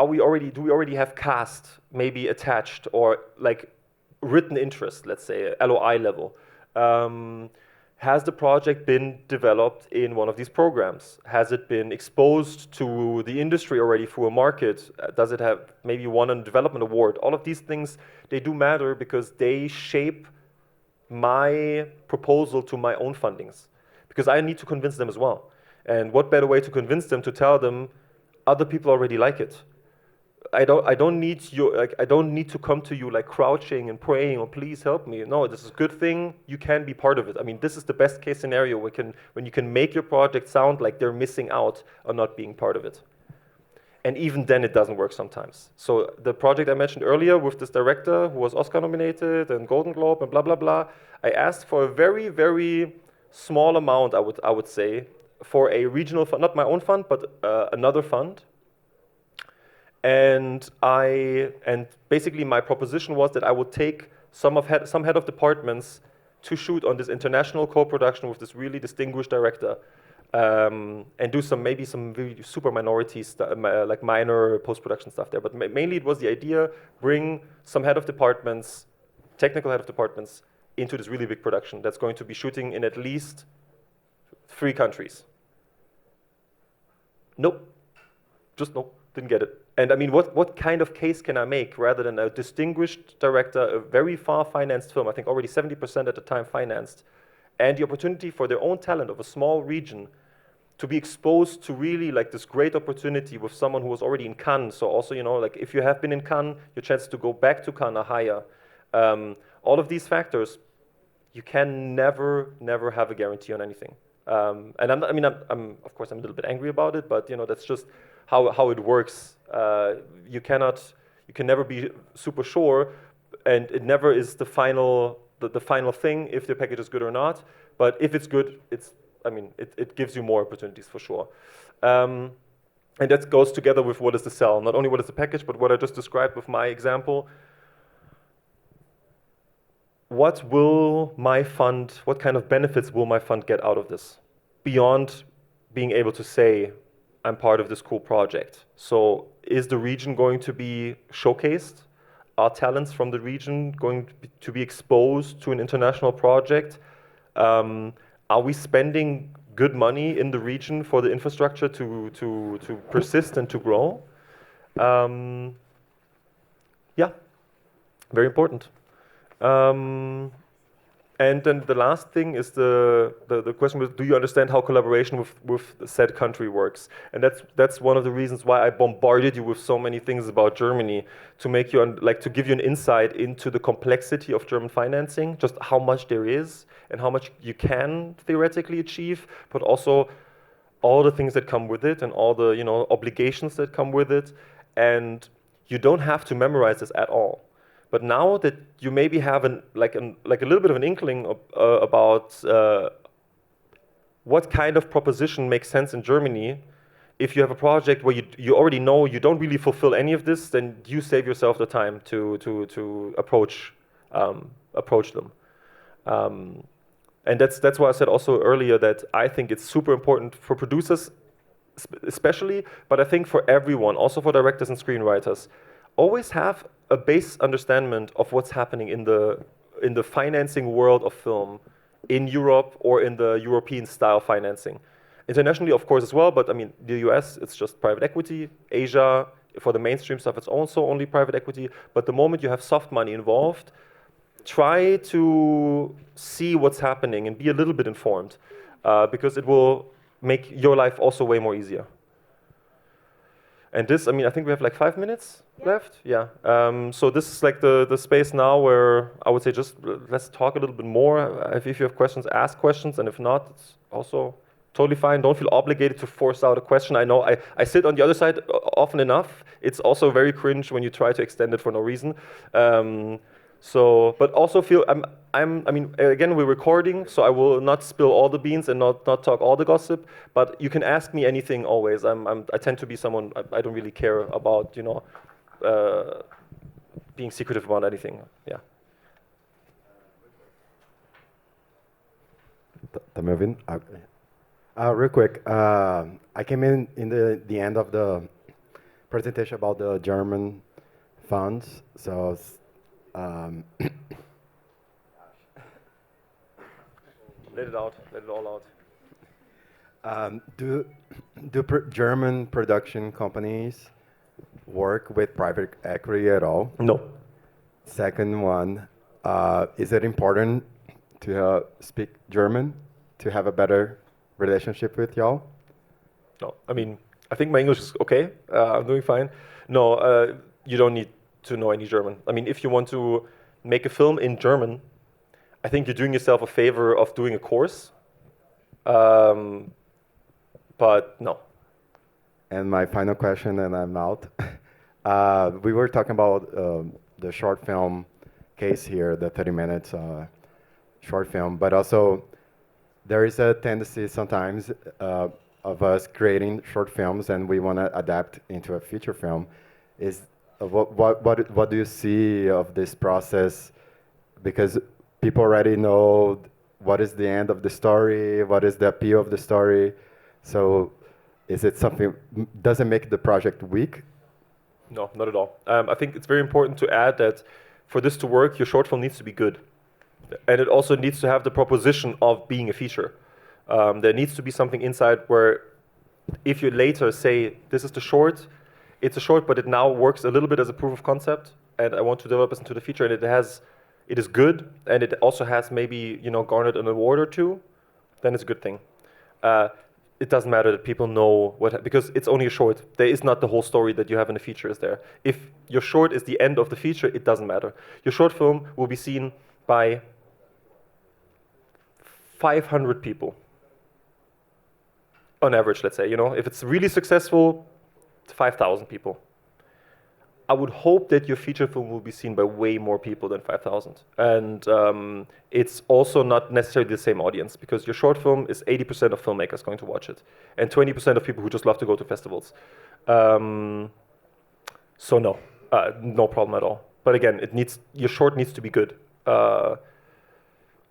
we already have cast maybe attached or like written interest, let's say, LOI level? Has the project been developed in one of these programs? Has it been exposed to the industry already through a market? Does it have maybe won a development award? All of these things, they do matter because they shape my proposal to my own fundings. Because I need to convince them as well. And what better way to convince them to tell them other people already like it? I don't need to come to you like crouching and praying, or please help me. No, this is a good thing. You can be part of it. I mean, this is the best case scenario when you can make your project sound like they're missing out on not being part of it. And even then, it doesn't work sometimes. So the project I mentioned earlier with this director who was Oscar nominated and Golden Globe and blah blah blah, I asked for a very, very small amount, I would say, for a regional fund, not my own fund, but another fund. And basically my proposition was that I would take some head of departments to shoot on this international co-production with this really distinguished director, and do maybe some really super minority like minor post-production stuff there. But mainly it was the idea, bring some head of departments, technical head of departments, into this really big production that's going to be shooting in at least 3 countries. Nope. Just nope. Didn't get it. And I mean, what kind of case can I make rather than a distinguished director, a very far financed film, I think already 70% at the time financed, and the opportunity for their own talent of a small region to be exposed to really like this great opportunity with someone who was already in Cannes. So also, you know, like if you have been in Cannes, your chances to go back to Cannes are higher. All of these factors, you can never have a guarantee on anything. And I'm of course I'm a little bit angry about it, but you know, that's just how it works. You can never be super sure, and it never is the final thing if the package is good or not. But if it's good, it gives you more opportunities for sure. And that goes together with what is the sell. Not only what is the package, but what I just described with my example. what kind of benefits will my fund get out of this? Beyond being able to say, I'm part of this cool project. So is the region going to be showcased? Are talents from the region going to be exposed to an international project? Are we spending good money in the region for the infrastructure to persist and to grow? Yeah, very important. And then the last thing is the question was, do you understand how collaboration with said country works? And that's one of the reasons why I bombarded you with so many things about Germany, to make you to give you an insight into the complexity of German financing, just how much there is and how much you can theoretically achieve, but also all the things that come with it and all the obligations that come with it. And you don't have to memorize this at all. But now that you maybe have a little bit of an inkling about what kind of proposition makes sense in Germany, if you have a project where you already know you don't really fulfill any of this, then you save yourself the time to approach them. And that's why I said also earlier that I think it's super important for producers especially, but I think for everyone, also for directors and screenwriters, always have a base understanding of what's happening in the financing world of film in Europe or in the European style financing. Internationally, of course, as well, but I mean, the US, it's just private equity. Asia, for the mainstream stuff, it's also only private equity. But the moment you have soft money involved, try to see what's happening and be a little bit informed, because it will make your life also way more easier. And this, I mean, I think we have like 5 minutes left. Yeah. So this is like the space now where I would say just let's talk a little bit more. If you have questions, ask questions, and if not, it's also totally fine. Don't feel obligated to force out a question. I know I sit on the other side often enough. It's also very cringe when you try to extend it for no reason. So, but also feel I mean, again, we're recording, so I will not spill all the beans and not talk all the gossip. But you can ask me anything always. I tend to be someone I don't really care about, being secretive about anything. Yeah.
Tá me ouvindo? Real quick, I came in the end of the presentation about the German funds, so.
Let it out. Let it all out.
Do German production companies work with private equity at all?
No.
Second one, is it important to speak German to have a better relationship with y'all?
No. I mean, I think my English is okay. I'm doing fine. No, you don't need to know any German. I mean, if you want to make a film in German, I think you're doing yourself a favor of doing a course. But no.
And my final question, and I'm out. We were talking about the short film case here, the 30 minutes short film, but also there is a tendency sometimes of us creating short films and we want to adapt into a feature film. What do you see of this process? Because people already know what is the end of the story, what is the appeal of the story. So is it something, does it make the project weak?
No, not at all. I think it's very important to add that for this to work, your short film needs to be good. And it also needs to have the proposition of being a feature. There needs to be something inside where if you later say, this is the short, it's a short, but it now works a little bit as a proof of concept, and I want to develop this into the feature, and it is good, and it also has maybe garnered an award or two, then it's a good thing. It doesn't matter that people know because it's only a short. There is not the whole story that you have in the feature is there. If your short is the end of the feature, it doesn't matter. Your short film will be seen by 500 people on average, let's say. If it's really successful, 5,000 people. I would hope that your feature film will be seen by way more people than 5,000. And it's also not necessarily the same audience, because your short film is 80% of filmmakers going to watch it, and 20% of people who just love to go to festivals. So no, no problem at all. But again, your short needs to be good.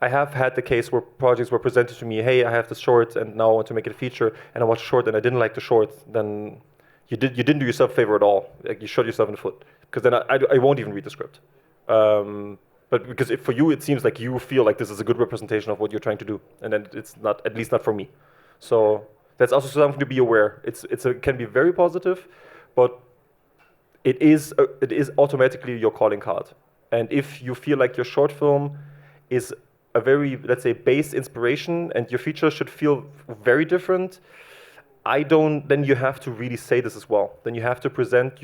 I have had the case where projects were presented to me, hey, I have this short and now I want to make it a feature, and I watched the short and I didn't like the short, then you didn't do yourself a favor at all. Like, you shot yourself in the foot, because then I won't even read the script. But because for you, it seems like you feel like this is a good representation of what you're trying to do, and then it's not, at least not for me. So that's also something to be aware. It can be very positive, but it is automatically your calling card. And if you feel like your short film is a very, let's say, base inspiration, and your feature should feel very different, then you have to really say this as well. Then you have to present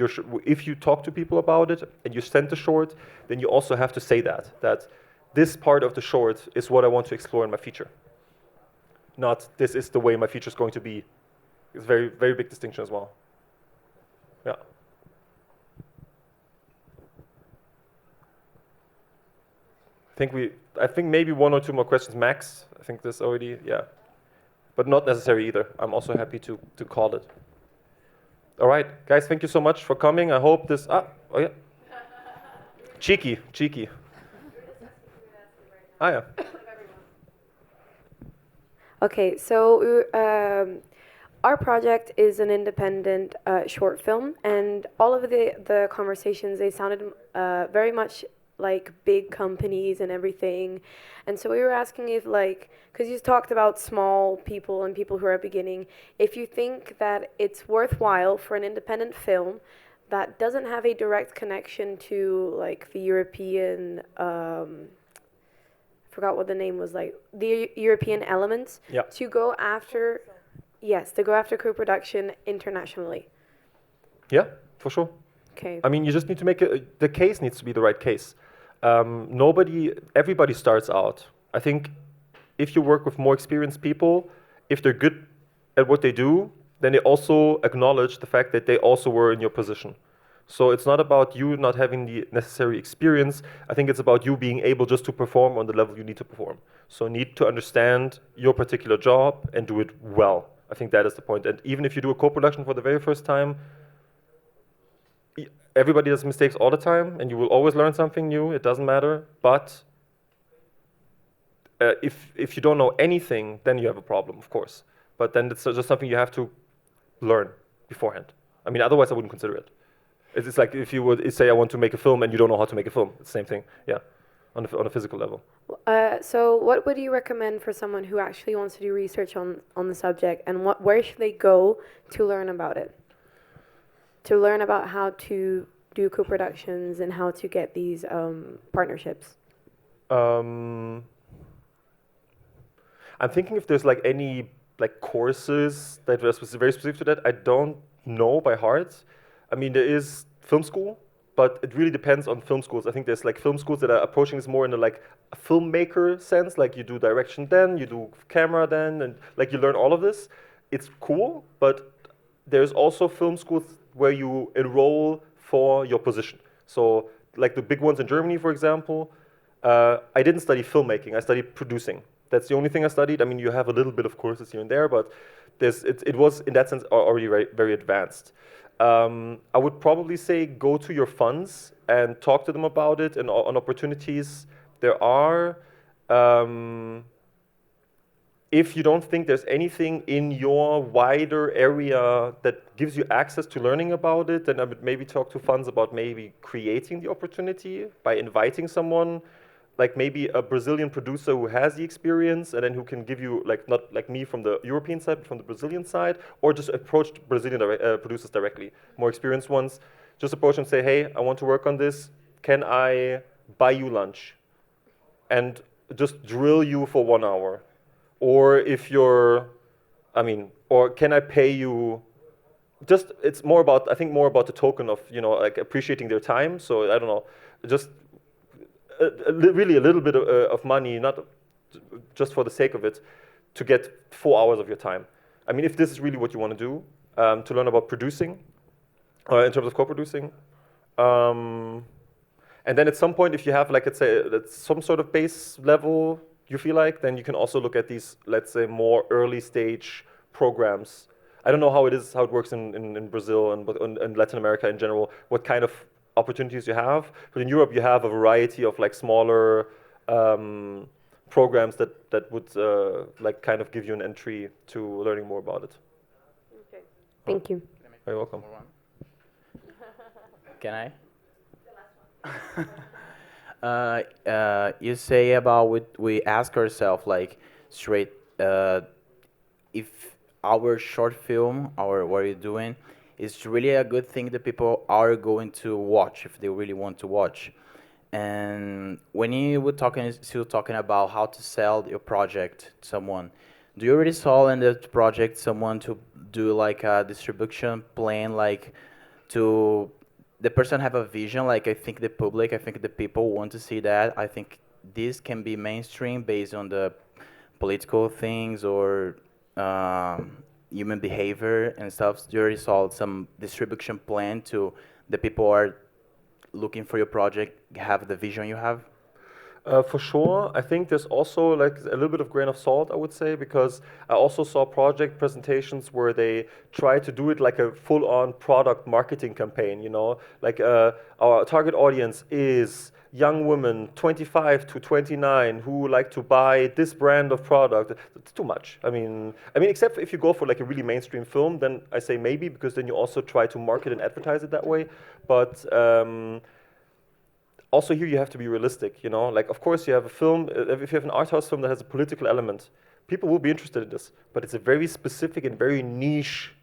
if you talk to people about it and you send the short, then you also have to say that this part of the short is what I want to explore in my feature. Not this is the way my feature is going to be. It's a very, very big distinction as well. Yeah. I think maybe 1 or 2 more questions max. I think this already, yeah. But not necessary either. I'm also happy to call it. All right, guys, thank you so much for coming. I hope this, oh yeah. Cheeky. Ah, yeah.
Okay, so our project is an independent short film, and all of the conversations, they sounded very much like big companies and everything. And so we were asking if, like, because you talked about small people and people who are beginning, if you think that it's worthwhile for an independent film that doesn't have a direct connection to, like, the European, forgot what the name was, like, the European elements,
yeah.
to go after co-production internationally.
Yeah, for sure.
Okay.
I mean, you just need to make the case needs to be the right case. Everybody starts out. I think if you work with more experienced people, if they're good at what they do, then they also acknowledge the fact that they also were in your position. So it's not about you not having the necessary experience. I think it's about you being able just to perform on the level you need to perform. So need to understand your particular job and do it well. I think that is the point. And even if you do a co-production for the very first time, everybody does mistakes all the time, and you will always learn something new. It doesn't matter. But if you don't know anything, then you have a problem, of course. But then it's just something you have to learn beforehand. I mean, otherwise I wouldn't consider it. It's like if you would say I want to make a film and you don't know how to make a film. It's the same thing, yeah, on a physical level.
So what would you recommend for someone who actually wants to do research on the subject, and where should they go to learn about it? To learn about how to do co-productions and how to get these partnerships?
I'm thinking if there's like any like courses that are very specific to that. I don't know by heart. I mean, there is film school, but it really depends on film schools. I think there's like film schools that are approaching this more in a like a filmmaker sense, like you do direction then, you do camera then, and like you learn all of this. It's cool, but there's also film schools where you enroll for your position. So like the big ones in Germany, for example, I didn't study filmmaking, I studied producing. That's the only thing I studied. I mean, you have a little bit of courses here and there, but it was, in that sense, already very, very advanced. I would probably say go to your funds and talk to them about it and on opportunities there are. If you don't think there's anything in your wider area that gives you access to learning about it, then I would maybe talk to funds about maybe creating the opportunity by inviting someone, like maybe a Brazilian producer who has the experience and then who can give you, like not like me from the European side, but from the Brazilian side, or just approach Brazilian producers directly, more experienced ones. Just approach them and say, hey, I want to work on this. Can I buy you lunch? And just drill you for 1 hour. Or if you're, or can I pay you? Just, it's more about, I think more about the token of, like appreciating their time. So I don't know, just really a little bit of money, not just for the sake of it, to get 4 hours of your time. I mean, if this is really what you want to do, to learn about producing, in terms of co-producing. And then at some point, if you have, like, let's say, some sort of base level, you feel like, then you can also look at these, let's say, more early stage programs. I don't know how it works in Brazil and Latin America in general, what kind of opportunities you have. But in Europe, you have a variety of like smaller programs that would like kind of give you an entry to learning more about it.
Okay. Thank you.
You're welcome.
Can I? You say about we ask ourselves like straight if our short film, our what you're doing, is really a good thing that people are going to watch if they really want to watch. And when you were still talking about how to sell your project to someone, do you already saw in the project someone to do like a distribution plan, like to the person have a vision, like I think the public, I think the people want to see that. I think this can be mainstream based on the political things or human behavior and stuff. You already saw some distribution plan to the people are looking for your project, have the vision you have?
For sure. I think there's also like a little bit of grain of salt, I would say, because I also saw project presentations where they try to do it like a full-on product marketing campaign, you know, like our target audience is young women 25 to 29 who like to buy this brand of product. It's too much. I mean, except if you go for like a really mainstream film, then I say maybe, because then you also try to market and advertise it that way. But also here you have to be realistic, you know, like of course you have a film, if you have an art house film that has a political element, people will be interested in this, but it's a very specific and very niche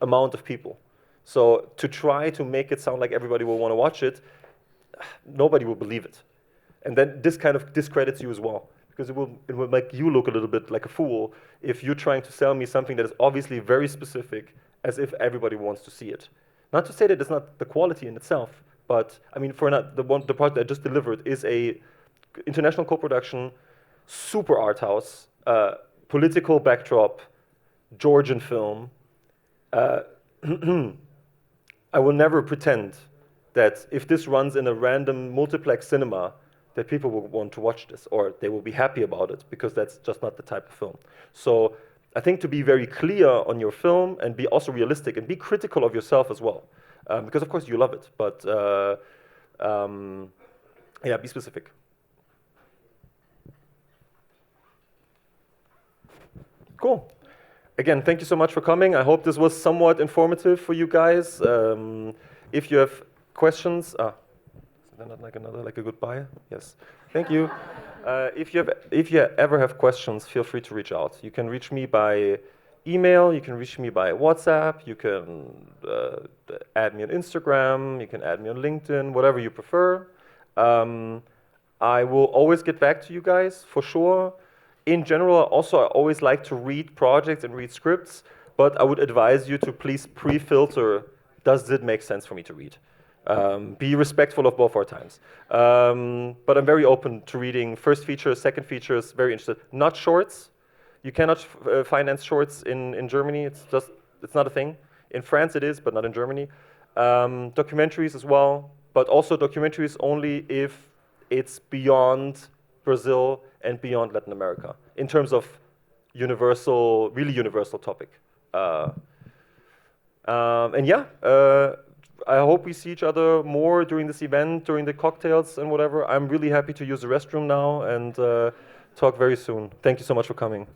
amount of people. So to try to make it sound like everybody will want to watch it, nobody will believe it. And then this kind of discredits you as well, because it will make you look a little bit like a fool if you're trying to sell me something that is obviously very specific, as if everybody wants to see it. Not to say that it's not the quality in itself, but I mean, the part that I just delivered is a international co-production, super art house, political backdrop, Georgian film. I will never pretend that if this runs in a random multiplex cinema, that people will want to watch this or they will be happy about it, because that's just not the type of film. So I think to be very clear on your film and be also realistic and be critical of yourself as well. Because of course you love it, but yeah, be specific. Cool. Again, thank you so much for coming. I hope this was somewhat informative for you guys. If you have questions, is there not like a goodbye? Yes. Thank you. If you ever have questions, feel free to reach out. You can reach me by email, you can reach me by WhatsApp, you can add me on Instagram, you can add me on LinkedIn, whatever you prefer. I will always get back to you guys, for sure. In general, also, I always like to read projects and read scripts, but I would advise you to please pre-filter, does it make sense for me to read? Be respectful of both our times. But I'm very open to reading first features, second features, very interested. Not shorts. You cannot finance shorts in Germany. It's not a thing. In France it is, but not in Germany. Documentaries as well, but also documentaries only if it's beyond Brazil and beyond Latin America in terms of universal, really universal topic. And yeah, I hope we see each other more during this event, during the cocktails and whatever. I'm really happy to use the restroom now and talk very soon. Thank you so much for coming.